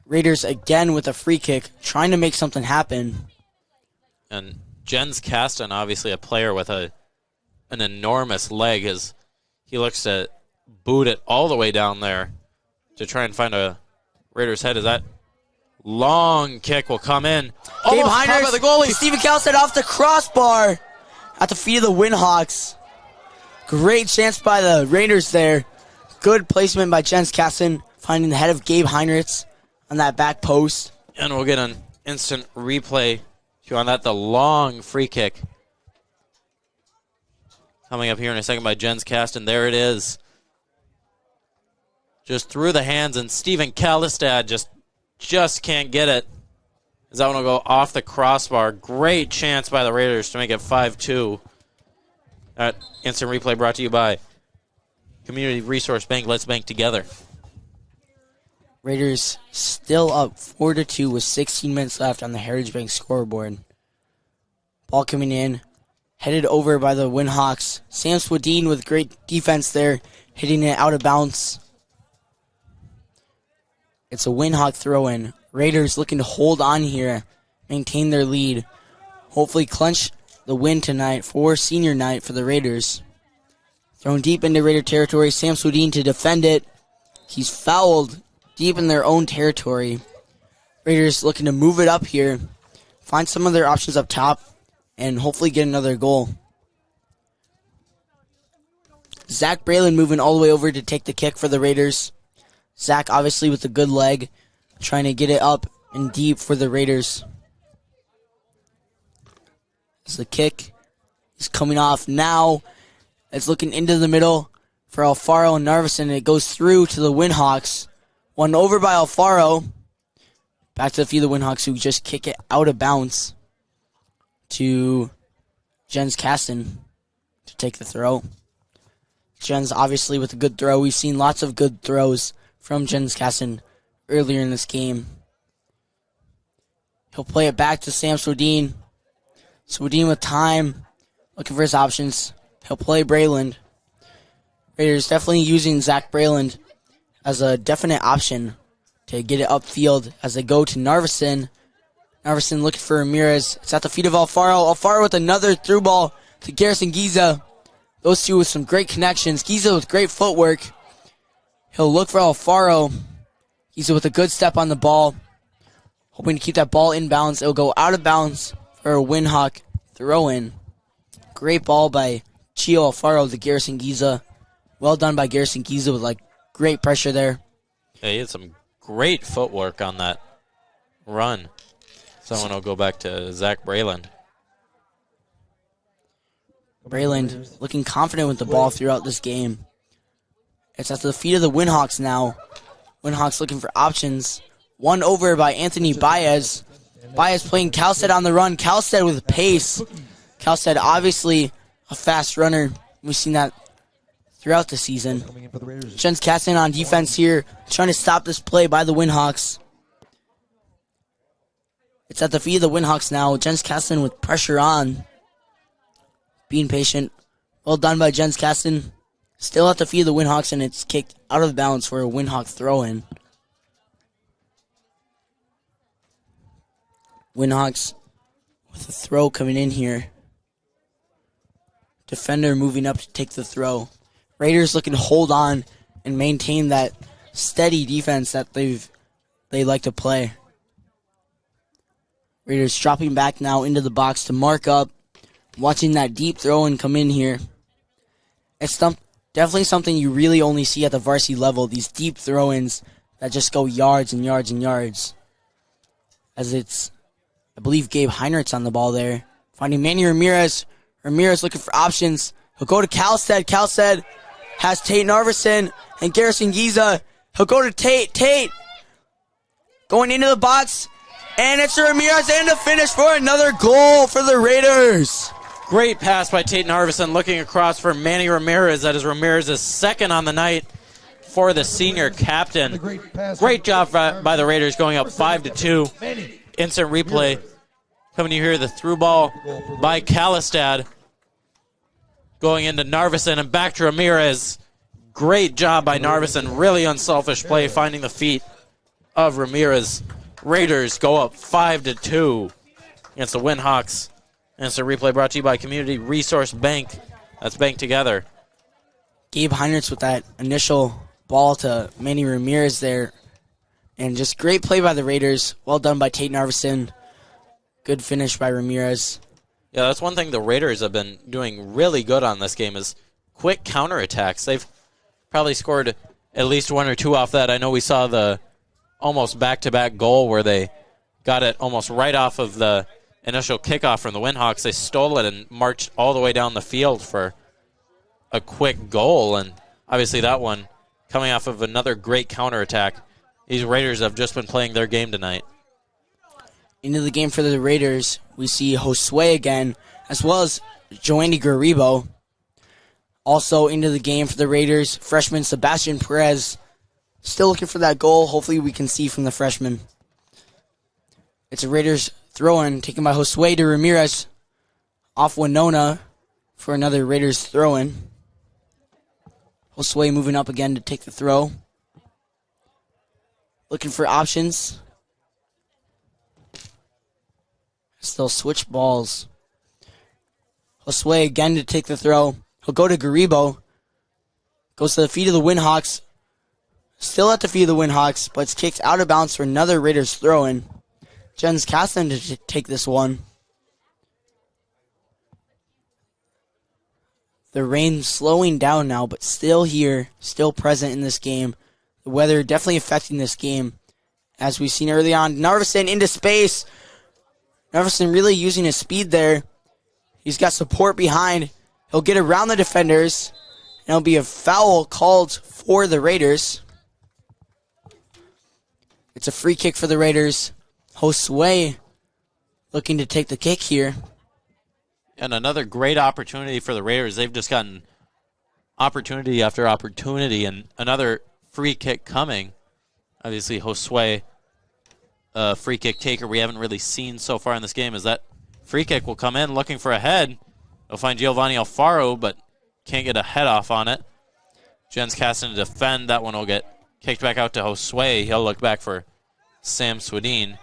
Raiders again with a free kick, trying to make something happen. And Jens Kasten, obviously a player with an enormous leg, as he looks to boot it all the way down there to try and find a Raiders head. Is that long kick will come in. Gabe Almost caught by Heinrichs the goalie. to Steven Kalstad off the crossbar at the feet of the Windhawks. Great chance by the Raiders there. Good placement by Jens Kasten, finding the head of Gabe Heinrichs on that back post. And we'll get an instant replay on that. The long free kick coming up here in a second by Jens Kasten. There it is. Just through the hands, and Steven Kalstad just can't get it. As that one will go off the crossbar. Great chance by the Raiders to make it 5-2. That instant replay brought to you by Community Resource Bank. Let's bank together. Raiders still up 4-2 with 16 minutes left on the Heritage Bank scoreboard. Ball coming in, headed over by the Windhawks. Sam Swadin with great defense there, hitting it out of bounds. It's a Windhawk throw-in. Raiders looking to hold on here, maintain their lead, hopefully clinch the win tonight for senior night for the Raiders. Thrown deep into Raider territory, Sam Swadin to defend it. He's fouled deep in their own territory. Raiders looking to move it up here, find some of their options up top, and hopefully get another goal. Zach Braylon moving all the way over to take the kick for the Raiders. Zach obviously with a good leg, trying to get it up and deep for the Raiders. As the kick is coming off now, it's looking into the middle for Alfaro and Narveson. It goes through to the Windhawks. One over by Alfaro. Back to the few of the Windhawks who just kick it out of bounds to Jens Kasten to take the throw. Jens obviously with a good throw. We've seen lots of good throws from Jens Kasten earlier in this game. He'll play it back to Sam Swadin. Swadin with time, looking for his options. He'll play Brayland. Raiders definitely using Zach Brayland as a definite option to get it upfield as they go to Narveson. Narveson looking for Ramirez. It's at the feet of Alfaro. Alfaro with another through ball to Garrison Giza. Those two with some great connections. Giza with great footwork. He'll look for Alfaro. Giza with a good step on the ball. Hoping to keep that ball in bounds. It'll go out of bounds for a Windhawk throw-in. Great ball by Chio Alfaro to Garrison Giza. Well done by Garrison Giza with great pressure there. Yeah, he had some great footwork on that run. Someone will go back to Zach Brayland. Brayland looking confident with the ball throughout this game. It's at the feet of the Windhawks now. Windhawks looking for options. One over by Anthony Baez. Baez playing Kalstad on the run. Kalstad with pace. Kalstad obviously a fast runner. We've seen that throughout the season. Jens Kasten on defense here, trying to stop this play by the Windhawks. It's at the feet of the Windhawks now. Jens Kasten with pressure on. Being patient. Well done by Jens Kasten. Still at the feet of the Windhawks, and it's kicked out of bounds for a Windhawk throw-in. Windhawks with a throw coming in here. Defender moving up to take the throw. Raiders looking to hold on and maintain that steady defense that they like to play. Raiders dropping back now into the box to mark up. Watching that deep throw-in come in here. It's definitely something you really only see at the varsity level, these deep throw-ins that just go yards and yards and yards. As it's, I believe, Gabe Heinrichs on the ball there. Finding Manny Ramirez. Ramirez looking for options. He'll go to Kalstad. Kalstad has Tate Narveson and Garrison Giza. He'll go to Tate. Tate going into the box. And it's Ramirez and a finish for another goal for the Raiders. Great pass by Tate Narveson looking across for Manny Ramirez. That is Ramirez's second on the night for the senior captain. Great job by the Raiders going up 5-2. Instant replay. Coming to you here, the through ball by Kalstad. Going into Narveson and back to Ramirez. Great job by Narveson. Really unselfish play finding the feet of Ramirez. Raiders go up 5-2 against the Windhawks. And it's a replay brought to you by Community Resource Bank. Let's bank together. Gabe Heinrichs with that initial ball to Manny Ramirez there. And just great play by the Raiders. Well done by Tate Narveson. Good finish by Ramirez. Yeah, that's one thing the Raiders have been doing really good on this game is quick counterattacks. They've probably scored at least one or two off that. I know we saw the almost back-to-back goal where they got it almost right off of the initial kickoff from the Windhawks. They stole it and marched all the way down the field for a quick goal. And obviously that one coming off of another great counterattack. These Raiders have just been playing their game tonight. Into the game for the Raiders, we see Josue again, as well as Joanny Garibo. Also into the game for the Raiders, freshman Sebastian Perez. Still looking for that goal. Hopefully we can see from the freshman. It's a Raiders throw-in taken by Josue to Ramirez. Off Winona for another Raiders throw-in. Josue moving up again to take the throw. Looking for options. Still switch balls. Josue again to take the throw. He'll go to Garibo. Goes to the feet of the Windhawks. Still at the feet of the Windhawks, but it's kicked out of bounds for another Raiders throw-in. Jens Caston to take this one. The rain slowing down now, but still here, still present in this game. The weather definitely affecting this game. As we've seen early on, Narveson into space. Narveson really using his speed there. He's got support behind. He'll get around the defenders. And it'll be a foul called for the Raiders. It's a free kick for the Raiders. Josue looking to take the kick here. And another great opportunity for the Raiders. They've just gotten opportunity after opportunity, and another free kick coming. Obviously, Josue, free kick taker we haven't really seen so far in this game, as that free kick will come in looking for a head. They'll find Giovanni Alfaro, but can't get a head off on it. Jens Caston to defend. That one will get kicked back out to Josue. He'll look back for Sam Swedin.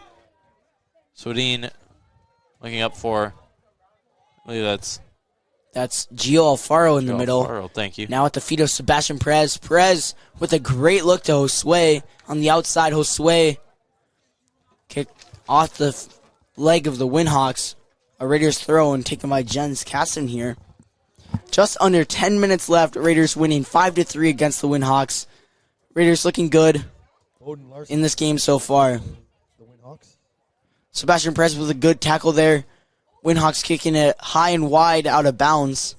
Swedin looking up for, I believe that's Gio Alfaro in the middle. Alfaro, thank you. Now at the feet of Sebastian Perez. Perez with a great look to Josue. On the outside, Josue kick off the leg of the Windhawks. A Raiders throw and taken by Jens Caston here. Just under 10 minutes left. Raiders winning 5-3 against the Windhawks. Raiders looking good in this game so far. Sebastian Perez with a good tackle there. Windhawks kicking it high and wide out of bounds.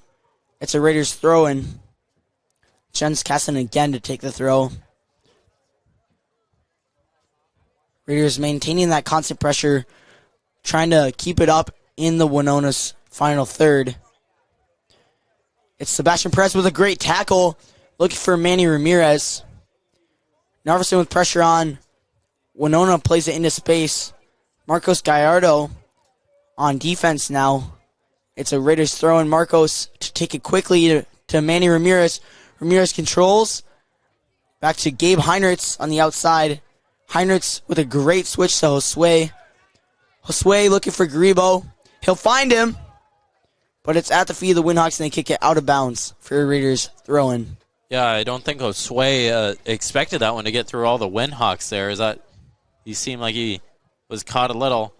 It's a Raiders throw-in. Jens Caston again to take the throw. Raiders maintaining that constant pressure, trying to keep it up in the Winona's final third. It's Sebastian Perez with a great tackle, looking for Manny Ramirez. Narveson with pressure on. Winona plays it into space. Marcos Gallardo on defense now. It's a Raiders throw in. Marcos to take it quickly to Manny Ramirez. Ramirez controls. Back to Gabe Heinrichs on the outside. Heinrichs with a great switch to Josue. Josue looking for Garibo. He'll find him. But it's at the feet of the Windhawks and they kick it out of bounds for a Raiders throw in. Yeah, I don't think Josue expected that one to get through all the Windhawks there. Is that he seemed like he was caught a little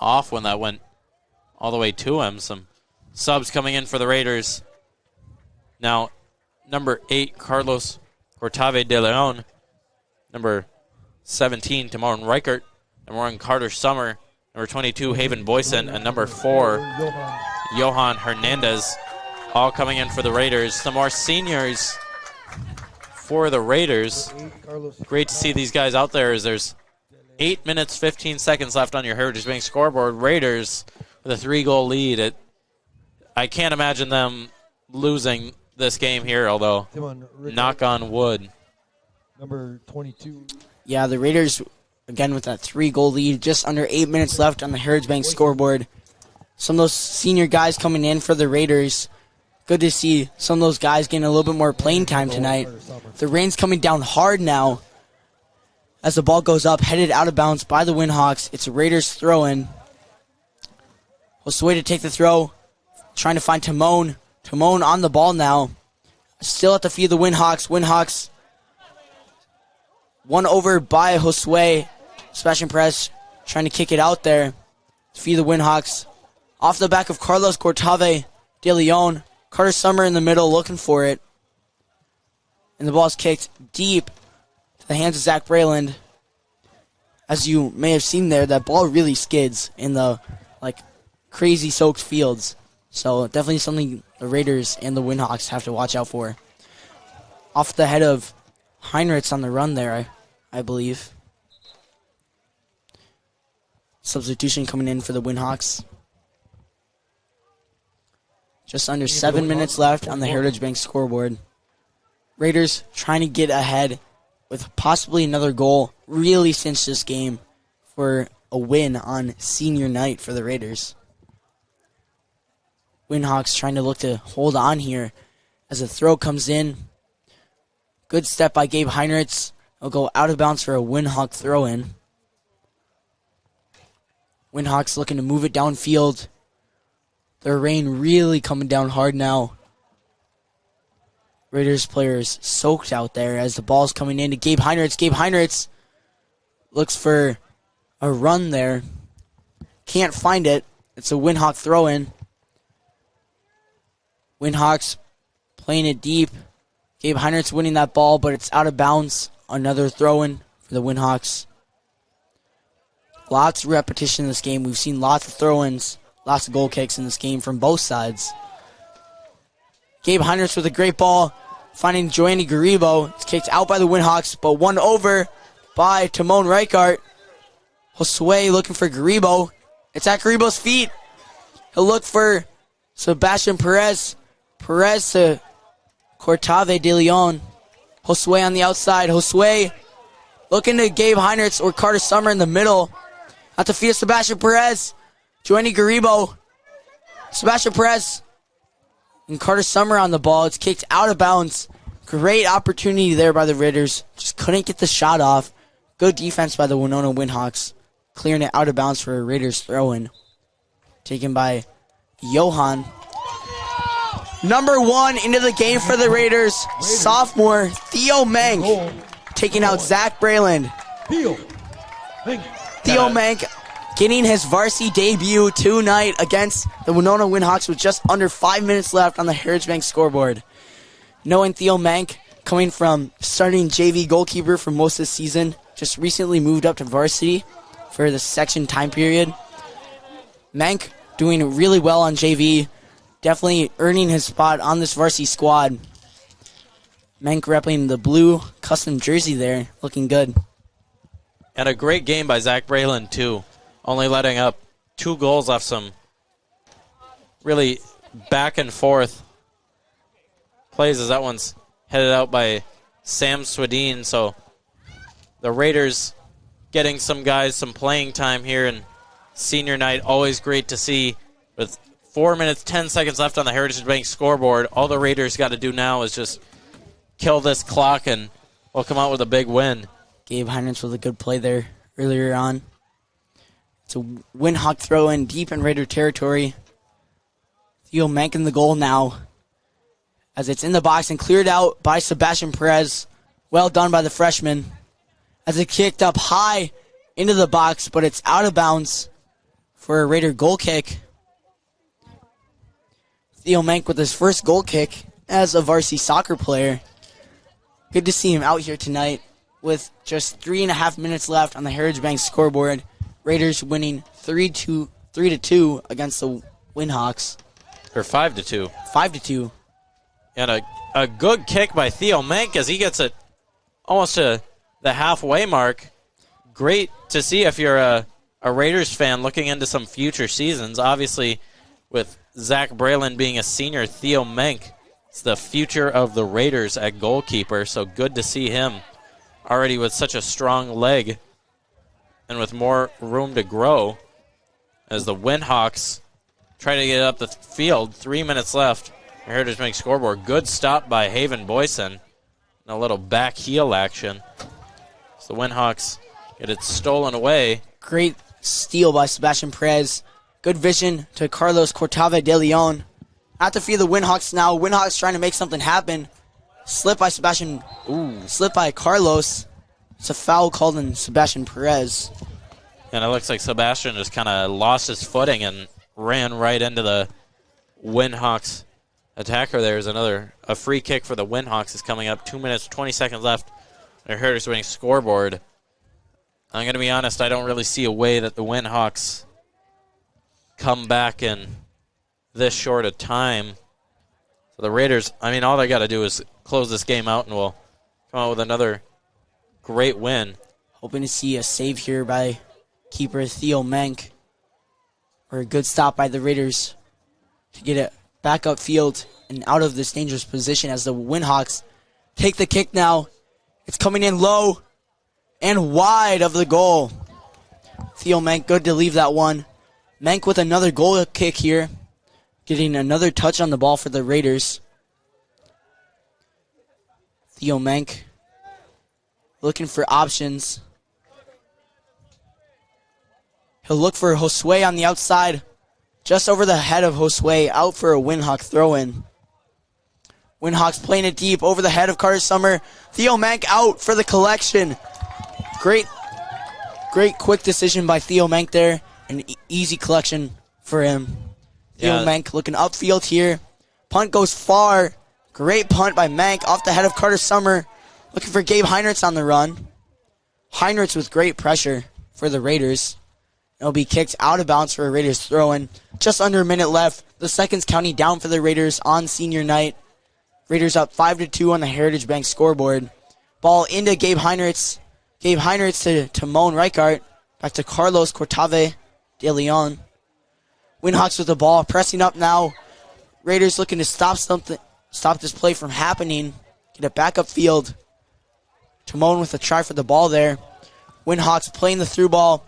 off when that went all the way to him. Some subs coming in for the Raiders. Now, number 8, Carlos Cortave de Leon. Number 17, Timorin Reichert. Number 1, Carter Summer. Number 22, Haven Boyson. And number 4, Johan Hernandez. All coming in for the Raiders. Some more seniors for the Raiders. Great to see these guys out there as there's 8 minutes, 15 seconds left on your Heritage Bank scoreboard. Raiders with a 3-goal lead. I can't imagine them losing this game here, although knock on wood. Number 22. Yeah, the Raiders, again, with that 3-goal lead. Just under 8 minutes left on the Heritage Bank scoreboard. Some of those senior guys coming in for the Raiders. Good to see some of those guys getting a little bit more playing time tonight. The rain's coming down hard now as the ball goes up, headed out of bounds by the Windhawks. It's a Raiders throw-in. Josue to take the throw, trying to find Timon. Timon on the ball now. Still at the feet of the Windhawks. Windhawks One over by Josue. Sebastian Perez trying to kick it out there to feed the Windhawks. Off the back of Carlos Cortave de Leon. Carter Summer in the middle looking for it. And the ball's kicked deep to the hands of Zach Brayland. As you may have seen there, that ball really skids in the crazy soaked fields. So definitely something the Raiders and the Windhawks have to watch out for. Off the head of Heinrichs on the run there, I believe. Substitution coming in for the Windhawks. Just under 7 minutes left on the Heritage Bank scoreboard. Raiders trying to get ahead with possibly another goal. Really cinch this game for a win on senior night for the Raiders. Windhawks trying to look to hold on here as a throw comes in. Good step by Gabe Heinrichs. He'll go out of bounds for a Windhawk throw in. Windhawks looking to move it downfield. The rain really coming down hard now. Raiders players soaked out there as the ball's coming in to Gabe Heinrichs. Gabe Heinrichs looks for a run there. Can't find it. It's a Windhawk throw in. Windhawks playing it deep. Gabe Heinrichs winning that ball, but it's out of bounds. Another throw in for the Windhawks. Lots of repetition in this game. We've seen lots of throw-ins, lots of goal kicks in this game from both sides. Gabe Heinrichs with a great ball, finding Joanny Garibo. It's kicked out by the Windhawks, but won over by Timon Reichart. Josue looking for Garibo. It's at Garibo's feet. He'll look for Sebastian Perez. Perez to Cortave de Leon. Josue on the outside. Josue looking to Gabe Heinrichs or Carter Summer in the middle. Out to feed Sebastian Perez. Joanny Garibo. Sebastian Perez and Carter Summer on the ball. It's kicked out of bounds. Great opportunity there by the Raiders. Just couldn't get the shot off. Good defense by the Winona Windhawks. Clearing it out of bounds for a Raiders throw-in. Taken by Johan. Number 1 into the game for the Raiders. Sophomore Theo Mank. Taking out Zach Brayland. Theo Mank getting his varsity debut tonight against the Winona Windhawks with just under 5 minutes left on the Heritage Bank scoreboard. Knowing Theo Mank, coming from starting JV goalkeeper for most of the season, just recently moved up to varsity for the section time period. Mank doing really well on JV, definitely earning his spot on this varsity squad. Mank repping the blue custom jersey there, looking good. And a great game by Zach Brayland, too. Only letting up 2 goals off some really back and forth plays as that one's headed out by Sam Swedin. So the Raiders getting some guys some playing time here in senior night. Always great to see. With 4 minutes, 10 seconds left on the Heritage Bank scoreboard, all the Raiders got to do now is just kill this clock and we'll come out with a big win. Gabe Heinrichs with a good play there earlier on. It's a Windhawk throw in deep in Raider territory. Theo Mank in the goal now as it's in the box and cleared out by Sebastian Perez. Well done by the freshman as it kicked up high into the box, but it's out of bounds for a Raider goal kick. Theo Mank with his first goal kick as a varsity soccer player. Good to see him out here tonight with just 3.5 minutes left on the Heritage Bank scoreboard. Raiders winning 3-2 against the Windhawks. Or 5-2. 5-2. And a good kick by Theo Mank as he gets it almost to the halfway mark. Great to see if you're a Raiders fan looking into some future seasons. Obviously, with Zach Brayland being a senior, Theo Mank is the future of the Raiders at goalkeeper. So good to see him already with such a strong leg and with more room to grow as the Windhawks try to get up the field. 3 minutes left. Heritage Bank scoreboard. Good stop by Haven Boyson. And a little back heel action. So the Windhawks get it stolen away. Great steal by Sebastian Perez. Good vision to Carlos Cortave de Leon. At the feet of the Windhawks now. Windhawks trying to make something happen. Slip by Sebastian. Slip by Carlos. It's a foul called on Sebastian Perez. And it looks like Sebastian just kind of lost his footing and ran right into the Windhawks attacker. There's a free kick for the Windhawks is coming up. 2 minutes, 20 seconds left. Their Heritage winning scoreboard. I'm going to be honest, I don't really see a way that the Windhawks come back in this short a time. So the Raiders, all they got to do is close this game out and we'll come out with another great win. Hoping to see a save here by keeper Theo Menk. Or a good stop by the Raiders to get it back upfield and out of this dangerous position as the Windhawks take the kick now. It's coming in low and wide of the goal. Theo Menk, good to leave that one. Menk with another goal kick here. Getting another touch on the ball for the Raiders. Theo Menk looking for options. He'll look for Josue on the outside. Just over the head of Josue, out for a Windhawk throw-in. Windhawks playing it deep over the head of Carter Summer. Theo Menk out for the collection. Great quick decision by Theo Menk there. An easy collection for him. Theo Menk looking upfield here. Punt goes far. Great punt by Menk off the head of Carter Summer. Looking for Gabe Heinrichs on the run. Heinrichs with great pressure for the Raiders. It'll be kicked out of bounds for a Raiders throw-in. Just under a minute left. The seconds counting down for the Raiders on senior night. Raiders up 5-2 on the Heritage Bank scoreboard. Ball into Gabe Heinrichs. Gabe Heinrichs to Moen Reichart. Back to Carlos Cortave de Leon. Windhawks with the ball, pressing up now. Raiders looking to stop this play from happening. Get it back upfield. Timon with a try for the ball there. Windhawks playing the through ball.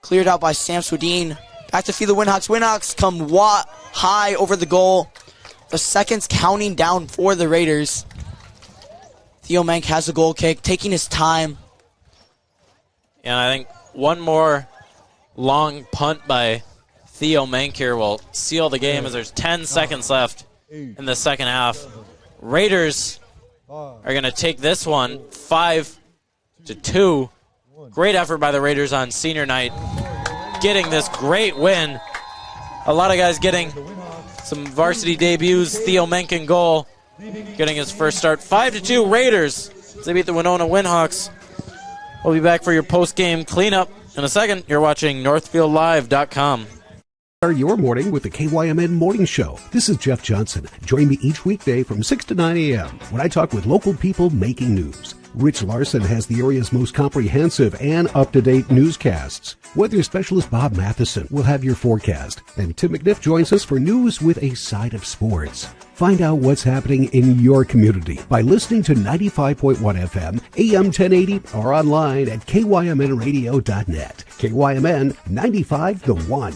Cleared out by Sam Swedin. Back to feed the Windhawks. Windhawks come high over the goal. The seconds counting down for the Raiders. Theo Menk has a goal kick, taking his time. And I think one more long punt by Theo Menk here will seal the game as there's 10 seconds left in the second half. Raiders are going to take this one 5-2. Great effort by the Raiders on senior night, getting this great win. A lot of guys getting some varsity debuts. Theo Menk in goal, getting his first start. 5-2 Raiders. They beat the Winona Windhawks. We'll be back for your post-game cleanup in a second. You're watching NorthfieldLive.com. Start your morning with the KYMN Morning Show. This is Jeff Johnson. Join me each weekday from 6 to 9 a.m. when I talk with local people making news. Rich Larson has the area's most comprehensive and up-to-date newscasts. Weather specialist Bob Matheson will have your forecast. And Tim McNiff joins us for news with a side of sports. Find out what's happening in your community by listening to 95.1 FM, AM 1080, or online at kymnradio.net. KYMN 95 The One.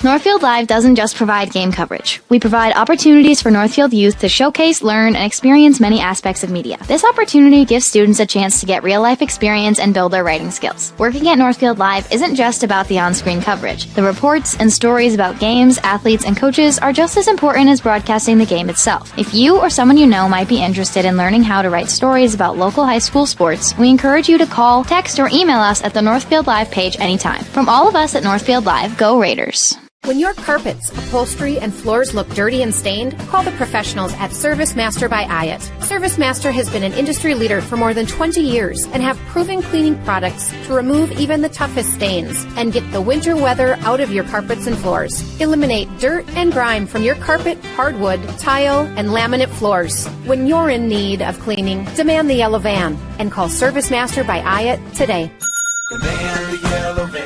Northfield Live doesn't just provide game coverage. We provide opportunities for Northfield youth to showcase, learn, and experience many aspects of media. This opportunity gives students a chance to get real-life experience and build their writing skills. Working at Northfield Live isn't just about the on-screen coverage. The reports and stories about games, athletes, and coaches are just as important as broadcasting the game itself. If you or someone you know might be interested in learning how to write stories about local high school sports, we encourage you to call, text, or email us at the Northfield Live page anytime. From all of us at Northfield Live, go Raiders! When your carpets, upholstery, and floors look dirty and stained, call the professionals at Service Master by Ayat. Service Master has been an industry leader for more than 20 years and have proven cleaning products to remove even the toughest stains and get the winter weather out of your carpets and floors. Eliminate dirt and grime from your carpet, hardwood, tile, and laminate floors. When you're in need of cleaning, demand the yellow van and call Service Master by Ayat today. Demand the yellow van.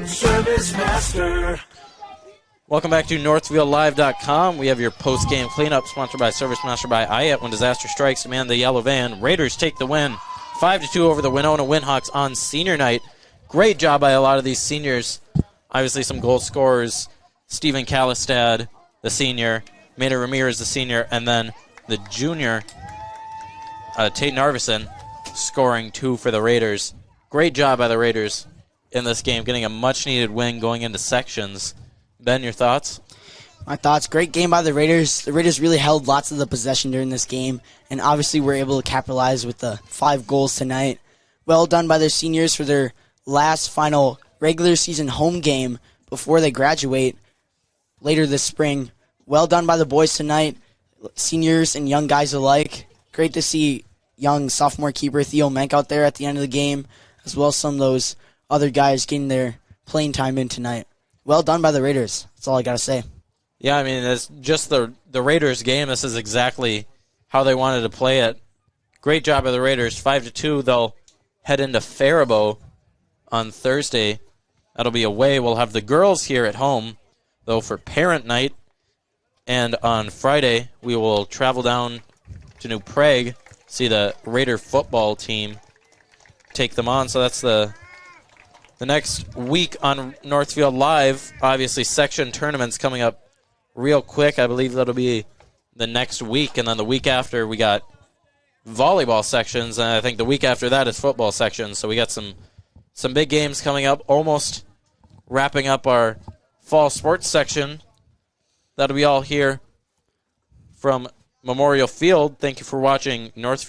Service Master. Welcome back to NorthfieldLive.com. We have your post-game cleanup sponsored by Service Master by Ayat. When disaster strikes, demand the yellow van. Raiders take the win 5-2 over the Winona Windhawks on senior night. Great job by a lot of these seniors. Obviously some goal scorers. Stephen Callistad, the senior. Maynard Ramirez, the senior. And then the junior, Tate Narvison, scoring 2 for the Raiders. Great job by the Raiders in this game, getting a much-needed win going into sections. Ben, your thoughts? My thoughts, great game by the Raiders. The Raiders really held lots of the possession during this game, and obviously were able to capitalize with the 5 goals tonight. Well done by their seniors for their last final regular season home game before they graduate later this spring. Well done by the boys tonight, seniors and young guys alike. Great to see young sophomore keeper Theo Menk out there at the end of the game, as well as some of those other guys getting their playing time in tonight. Well done by the Raiders. That's all I got to say. Yeah, I mean, it's just the Raiders game. This is exactly how they wanted to play it. Great job by the Raiders. 5-2. They'll head into Faribault on Thursday. That'll be away. We'll have the girls here at home, though, for parent night. And on Friday, we will travel down to New Prague, see the Raider football team take them on. So that's the next week on Northfield Live. Obviously, section tournaments coming up real quick. I believe that'll be the next week. And then the week after, we got volleyball sections. And I think the week after that is football sections. So we got some big games coming up. Almost wrapping up our fall sports section. That'll be all here from Memorial Field. Thank you for watching Northfield.